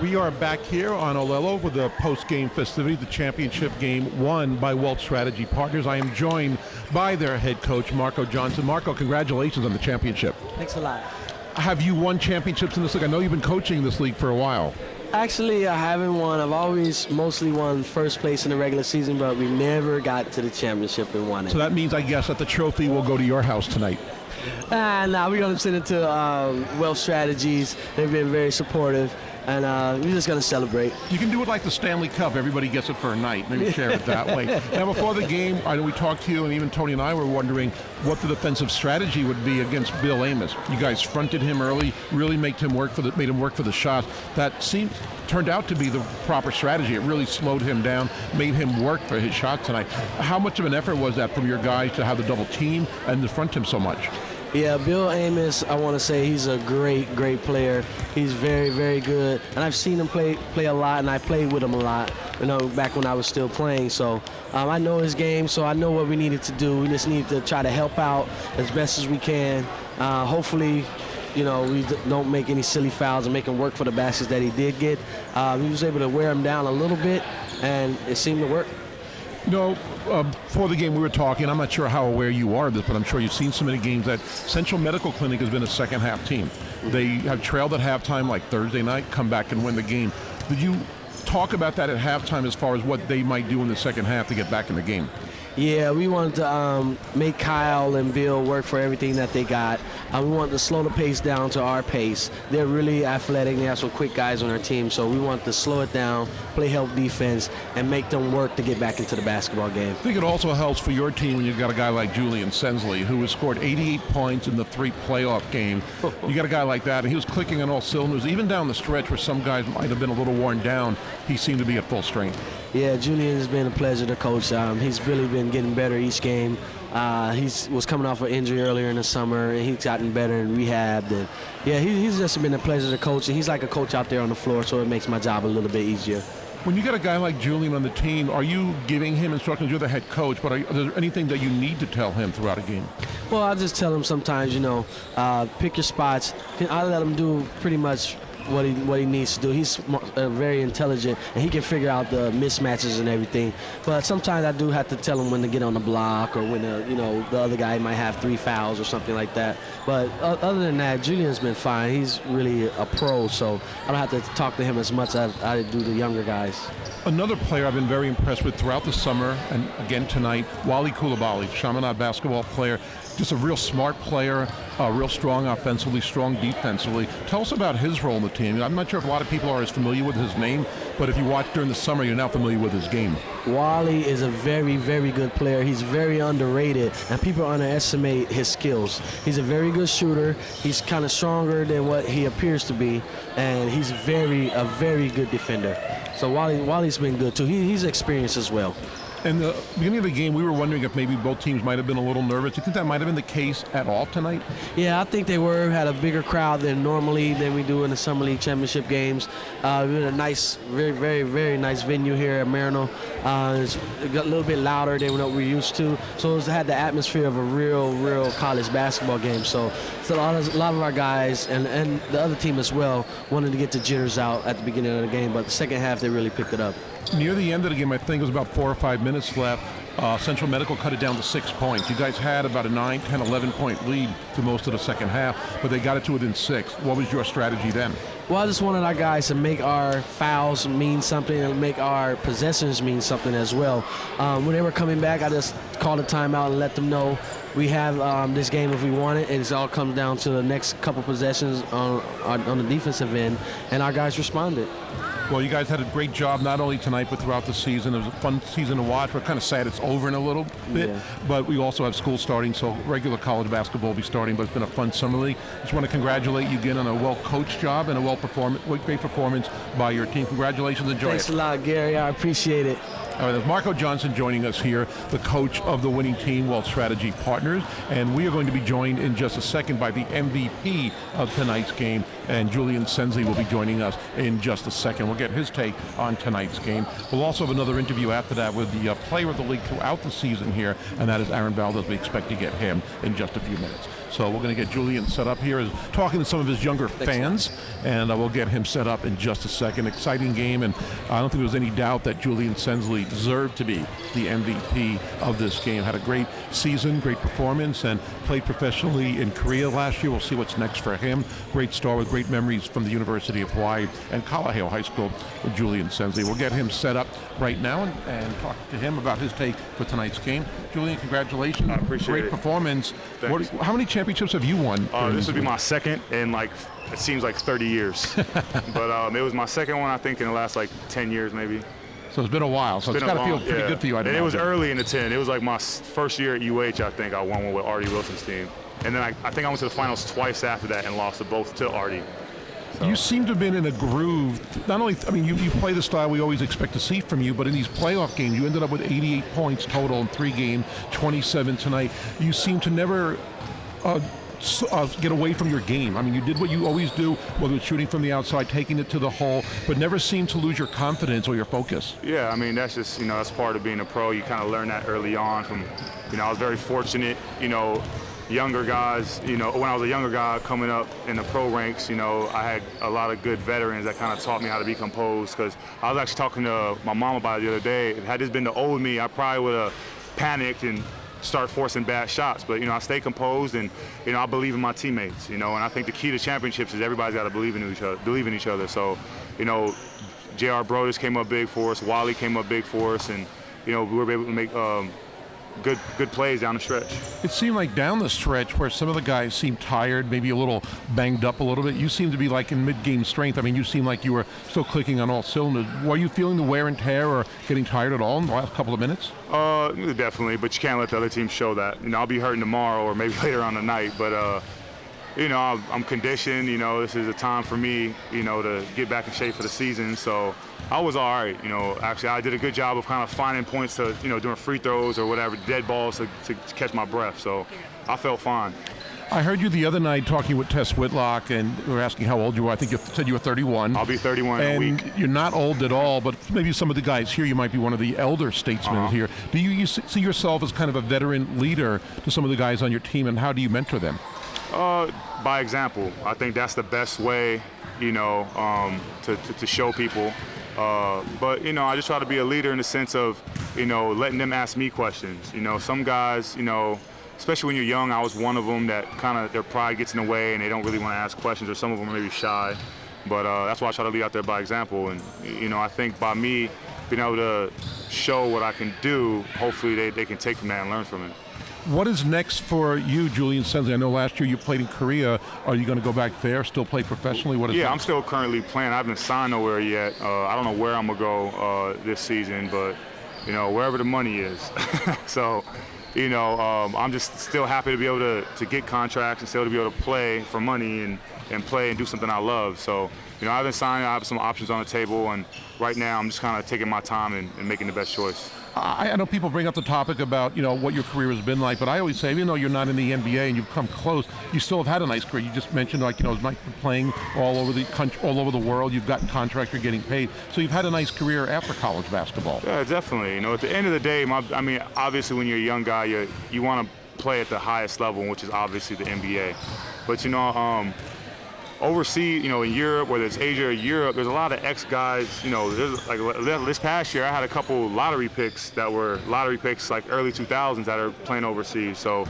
We are back here on Olelo with the post-game festivity, the championship game won by Wealth Strategy Partners. I am joined by their head coach, Marco Johnson. Marco, congratulations on the championship. Thanks a lot. Have you won championships in this league? I know you've been coaching this league for a while. Actually, I haven't won. I've always mostly won first place in the regular season, but we never got to the championship and won it. So that means, I guess, that the trophy will go to your house tonight. Nah, we're going to send it to Wealth Strategies. They've been very supportive. And we're just going to celebrate. You can do it like the Stanley Cup. Everybody gets it for a night. Maybe share it that way. Now, before the game, I know we talked to you, and even Tony and I were wondering what the defensive strategy would be against Bill Amos. You guys fronted him early, really made him work for the shots. That turned out to be the proper strategy. It really slowed him down, made him work for his shot tonight. How much of an effort was that from your guys to have the double team and to front him so much? Yeah, Bill Amos, I want to say he's a great, great player. He's very, very good. And I've seen him play a lot, and I played with him a lot, back when I was still playing. So I know his game, so I know what we needed to do. We just need to try to help out as best as we can. Hopefully we don't make any silly fouls and make him work for the baskets that he did get. We was able to wear him down a little bit, and it seemed to work. Before the game we were talking, I'm not sure how aware you are of this, but I'm sure you've seen so many games that Central Medical Clinic has been a second half team. They have trailed at halftime like Thursday night, come back and win the game. Did you talk about that at halftime as far as what they might do in the second half to get back in the game? Yeah, we wanted to make Kyle and Bill work for everything that they got. We wanted to slow the pace down to our pace. They're really athletic. They have some quick guys on our team, so we wanted to slow it down, play help defense, and make them work to get back into the basketball game. I think it also helps for your team when you've got a guy like Julian Sensley, who has scored 88 points in the 3 playoff game. You got a guy like that, and he was clicking on all cylinders. Even down the stretch where some guys might have been a little worn down, he seemed to be at full strength. Yeah, Julian has been a pleasure to coach. He's really been getting better each game. He was coming off an injury earlier in the summer, and he's gotten better and rehabbed. And yeah, he's just been a pleasure to coach, and he's like a coach out there on the floor, so it makes my job a little bit easier. When you got a guy like Julian on the team, are you giving him instructions? You're the head coach, but is there anything that you need to tell him throughout a game? Well, I just tell him sometimes, pick your spots. I let him do pretty much what he needs to do. He's very intelligent, and he can figure out the mismatches and everything. But sometimes I do have to tell him when to get on the block, or when the other guy might have 3 fouls or something like that. But other than that, Julian's been fine. He's really a pro, so I don't have to talk to him as much as I do the younger guys. Another player I've been very impressed with throughout the summer, and again tonight, Wally Coulibaly, Chaminade basketball player. Just a real smart player, real strong offensively, strong defensively. Tell us about his role in the team. I'm not sure if a lot of people are as familiar with his name, but if you watch during the summer, you're now familiar with his game. Wally is a very, very good player. He's very underrated, and people underestimate his skills. He's a very good shooter. He's kind of stronger than what he appears to be, and he's a very good defender. So Wally's been good too. He's experienced as well. In the beginning of the game, we were wondering if maybe both teams might have been a little nervous. Do you think that might have been the case at all tonight? Yeah, I think they had a bigger crowd than we do in the Summer League Championship games. We're in a nice, very, very, very nice venue here at Marino. It's got a little bit louder than what we're used to. So it had the atmosphere of a real college basketball game. So a lot of our guys and the other team as well wanted to get the jitters out at the beginning of the game, but the second half they really picked it up. Near the end of the game, I think it was about 4 or 5 minutes left, Central Medical cut it down to 6 points. You guys had about a 9, 10, 11-point lead through most of the second half, but they got it to within 6. What was your strategy then? Well, I just wanted our guys to make our fouls mean something and make our possessions mean something as well. When they were coming back, I just called a timeout and let them know we have this game if we want it, and it all comes down to the next couple possessions on the defensive end, and our guys responded. Well, you guys had a great job, not only tonight, but throughout the season. It was a fun season to watch. We're kind of sad it's over in a little bit, but we also have school starting, so regular college basketball will be starting, but it's been a fun summer league. Just want to congratulate you again on a well-coached job and a great performance by your team. Congratulations. Enjoy Thanks a lot, Gary. I appreciate it. All right, there's Marco Johnson joining us here, the coach of the winning team, Wealth Strategy Partners, and we are going to be joined in just a second by the MVP of tonight's game, and Julian Sensley will be joining us in just a second. We'll get his take on tonight's game. We'll also have another interview after that with the player of the league throughout the season here, and that is Aaron Valdez. We expect to get him in just a few minutes. So we're going to get Julian set up here, talking to some of his younger fans, and we'll get him set up in just a second. Exciting game, and I don't think there was any doubt that Julian Sensley deserved to be the MVP of this game. Had a great season, great performance, and played professionally in Korea last year. We'll see what's next for him. Great star with great memories from the University of Hawaii and Kalaheo High School with Julian Sensley. We'll get him set up right now and talk to him about his take for tonight's game. Julian, congratulations. I appreciate it. Great performance. Thanks. How many championships have you won? This would be my second in it seems like 30 years. But it was my second one, I think, in the last 10 years maybe. So it's been a while, so it's got to feel pretty good for you. And it was early in the 10. It was like my first year at UH, I think. I won one with Artie Wilson's team. And then I think I went to the finals twice after that and lost to both to Artie. So. You seem to have been in a groove. Not only, you play the style we always expect to see from you, but in these playoff games, you ended up with 88 points total in 3 games, 27 tonight. You seem to never get away from your game. I mean, you did what you always do, whether it's shooting from the outside, taking it to the hole, but never seemed to lose your confidence or your focus. Yeah, I mean, that's just, that's part of being a pro. You kind of learn that early on from, I was very fortunate, younger guys, you know, when I was a younger guy coming up in the pro ranks, you know, I had a lot of good veterans that kind of taught me how to be composed, because I was actually talking to my mom about it the other day. Had this been the old me, I probably would have panicked and start forcing bad shots. But, you know, I stay composed, and, you know, I believe in my teammates, you know, and I think the key to championships is everybody's got to believe in each other. So, you know, J.R. Brodus came up big for us, Wally came up big for us, and, you know, we were able to make good plays down the stretch. It seemed like down the stretch where some of the guys seemed tired, maybe a little banged up a little bit, you seemed to be like in mid-game strength. I mean, you seemed like you were still clicking on all cylinders. Were you feeling the wear and tear or getting tired at all in the last couple of minutes? Definitely, but you can't let the other team show that. You know, I'll be hurting tomorrow or maybe later on tonight, but you know, I'm conditioned. You know, this is a time for me, you know, to get back in shape for the season. So I was all right. You know, actually, I did a good job of kind of finding points to, you know, doing free throws or whatever, dead balls to catch my breath. So I felt fine. I heard you the other night talking with Tess Whitlock, and we were asking how old you were. I think you said you were 31. I'll be 31 in a week. And you're not old at all, but maybe some of the guys here, you might be one of the elder statesmen here. Do you see yourself as kind of a veteran leader to some of the guys on your team, and how do you mentor them? By example. I think that's the best way, you know, to show people. But, you know, I just try to be a leader in the sense of, you know, letting them ask me questions. You know, some guys, you know, especially when you're young, I was one of them that kind of their pride gets in the way and they don't really want to ask questions, or some of them are maybe shy. But that's why I try to lead out there by example. And, you know, I think by me being able to show what I can do, hopefully they can take from that and learn from it. What is next for you, Julian Sensley? I know last year you played in Korea. Are you going to go back there, still play professionally? What is Yeah, next? I'm still currently playing. I haven't signed nowhere yet. I don't know where I'm going to go this season, but, you know, wherever the money is. So, you know, I'm just still happy to be able to get contracts and still to be able to play for money and play and do something I love. So, you know, I haven't signed. I have some options on the table, and right now I'm just kind of taking my time and making the best choice. I know people bring up the topic about, you know, what your career has been like, but I always say, even though you're not in the NBA and you've come close, you still have had a nice career. You just mentioned, like, you know, Mike playing all over the country, all over the world. You've gotten contracts, you're getting paid. So you've had a nice career after college basketball. Yeah, definitely. You know, at the end of the day, I mean, obviously when you're a young guy, you want to play at the highest level, which is obviously the NBA. But, you know, overseas, you know, in Europe, whether it's Asia or Europe, there's a lot of ex-guys, you know, like this past year I had a couple lottery picks like early 2000s that are playing overseas. So,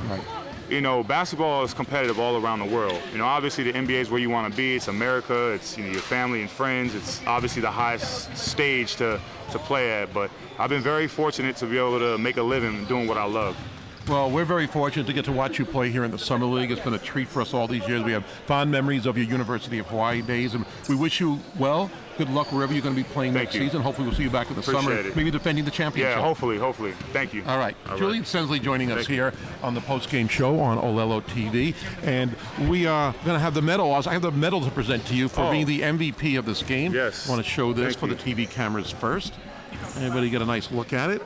you know, basketball is competitive all around the world. You know, obviously the NBA is where you want to be. It's America. It's, you know, your family and friends. It's obviously the highest stage to play at. But I've been very fortunate to be able to make a living doing what I love. Well, we're very fortunate to get to watch you play here in the Summer League. It's been a treat for us all these years. We have fond memories of your University of Hawaii days, and we wish you well. Good luck wherever you're going to be playing next season. Hopefully we'll see you back in the summer, maybe defending the championship. Yeah, hopefully. Thank you. All right. Julian Sensley joining us here on the post-game show on Olelo TV. And we are going to have the medal. I have the medal to present to you for being the MVP of this game. Yes. I want to show this for the TV cameras first. Everybody get a nice look at it.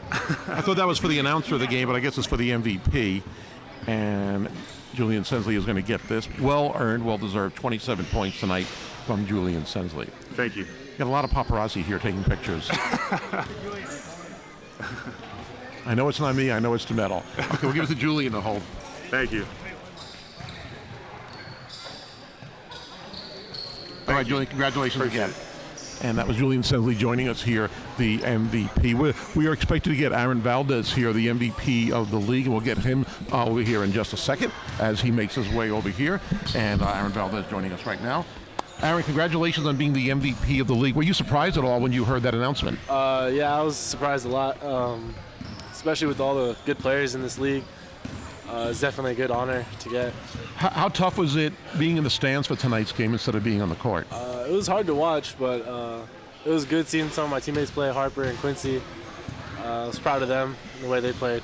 I thought that was for the announcer of the game, but I guess it's for the MVP. And Julian Sensley is going to get this. Well-earned, well-deserved 27 points tonight from Julian Sensley. Thank you. Got a lot of paparazzi here taking pictures. I know it's not me. I know it's the medal. Okay, we'll give it to Julian to hold. Thank you. All right, Julian, congratulations again. And that was Julian Sensley joining us here, the MVP. We are expected to get Aaron Valdez here, the MVP of the league, and we'll get him over here in just a second as he makes his way over here. And Aaron Valdez joining us right now. Aaron, congratulations on being the MVP of the league. Were you surprised at all when you heard that announcement? Yeah, I was surprised a lot, especially with all the good players in this league. It's definitely a good honor to get. How tough was it being in the stands for tonight's game instead of being on the court? It was hard to watch, but it was good seeing some of my teammates play, Harper and Quincy. I was proud of them, the way they played.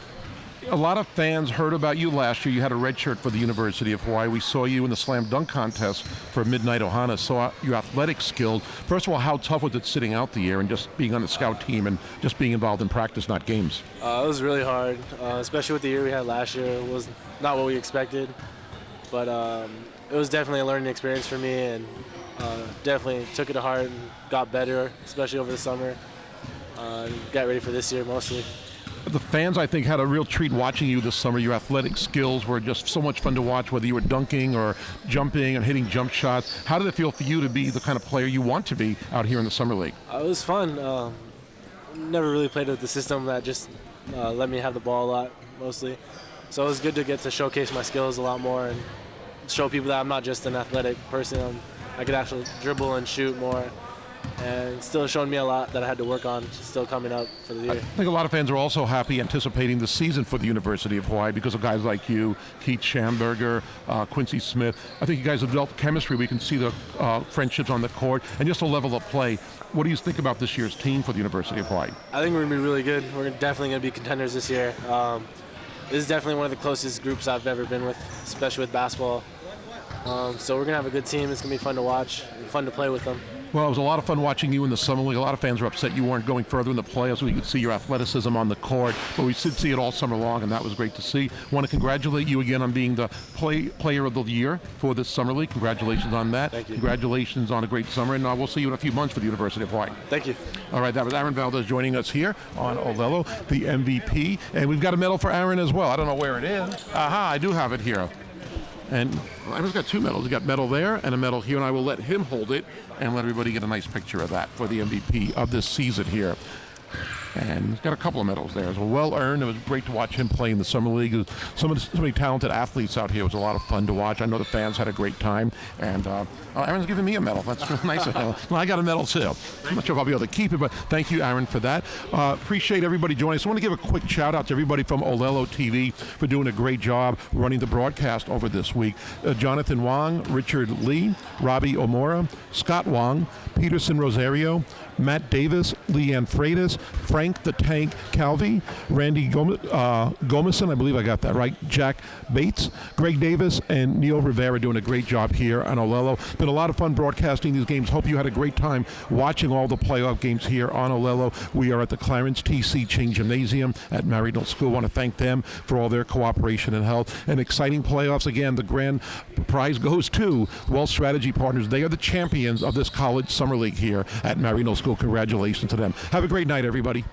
A lot of fans heard about you last year. You had a red shirt for the University of Hawaii. We saw you in the slam dunk contest for Midnight Ohana, saw your athletic skills. First of all, how tough was it sitting out the year and just being on the scout team and just being involved in practice, not games? It was really hard, especially with the year we had last year. It was not what we expected, but it was definitely a learning experience for me, and definitely took it to heart and got better, especially over the summer. Got ready for this year mostly. The fans, I think, had a real treat watching you this summer. Your athletic skills were just so much fun to watch, whether you were dunking or jumping and hitting jump shots. How did it feel for you to be the kind of player you want to be out here in the Summer League? It was fun. Never really played with the system that just let me have the ball a lot, mostly. So it was good to get to showcase my skills a lot more and show people that I'm not just an athletic person. I could actually dribble and shoot more. And still showing me a lot that I had to work on still coming up for the year. I think a lot of fans are also happy anticipating the season for the University of Hawaii because of guys like you, Keith Schamberger, Quincy Smith. I think you guys have developed chemistry. We can see the friendships on the court and just a level of play. What do you think about this year's team for the University of Hawaii? I think we're going to be really good. We're definitely going to be contenders this year. This is definitely one of the closest groups I've ever been with, especially with basketball. So we're going to have a good team. It's going to be fun to watch and fun to play with them. Well, it was a lot of fun watching you in the Summer League. A lot of fans were upset you weren't going further in the playoffs. We could see your athleticism on the court, but we did see it all summer long, and that was great to see. Want to congratulate you again on being the Player of the Year for this Summer League. Congratulations on that. Thank you. Congratulations on a great summer, and we'll see you in a few months for the University of Hawaii. Thank you. All right, that was Aaron Valdez joining us here on Olelo, the MVP, and we've got a medal for Aaron as well. I don't know where it is. Aha, I do have it here. And Aaron's got two medals. He's got a medal there and a medal here, and I will let him hold it and let everybody get a nice picture of that for the MVP of this season here. And he's got a couple of medals there. So well earned. It was great to watch him play in the Summer League. So many talented athletes out here. It was a lot of fun to watch. I know the fans had a great time. And Aaron's giving me a medal. That's really nice of him. Well, I got a medal too. I'm not sure if I'll be able to keep it, but thank you, Aaron, for that. Appreciate everybody joining us. I want to give a quick shout out to everybody from Olelo TV for doing a great job running the broadcast over this week. Jonathan Wong, Richard Lee, Robbie Omora, Scott Wong, Peterson Rosario, Matt Davis, Leanne Freitas, Frank the Tank Calvi, Randy Gomison, I believe I got that right, Jack Bates, Greg Davis, and Neil Rivera doing a great job here on Olelo. Been a lot of fun broadcasting these games. Hope you had a great time watching all the playoff games here on Olelo. We are at the Clarence T.C. Ching Gymnasium at Maryknoll School. Want to thank them for all their cooperation and help. And exciting playoffs. Again, the grand prize goes to Wealth Strategy Partners. They are the champions of this college summer league here at Maryknoll School. Congratulations to them. Have a great night, everybody.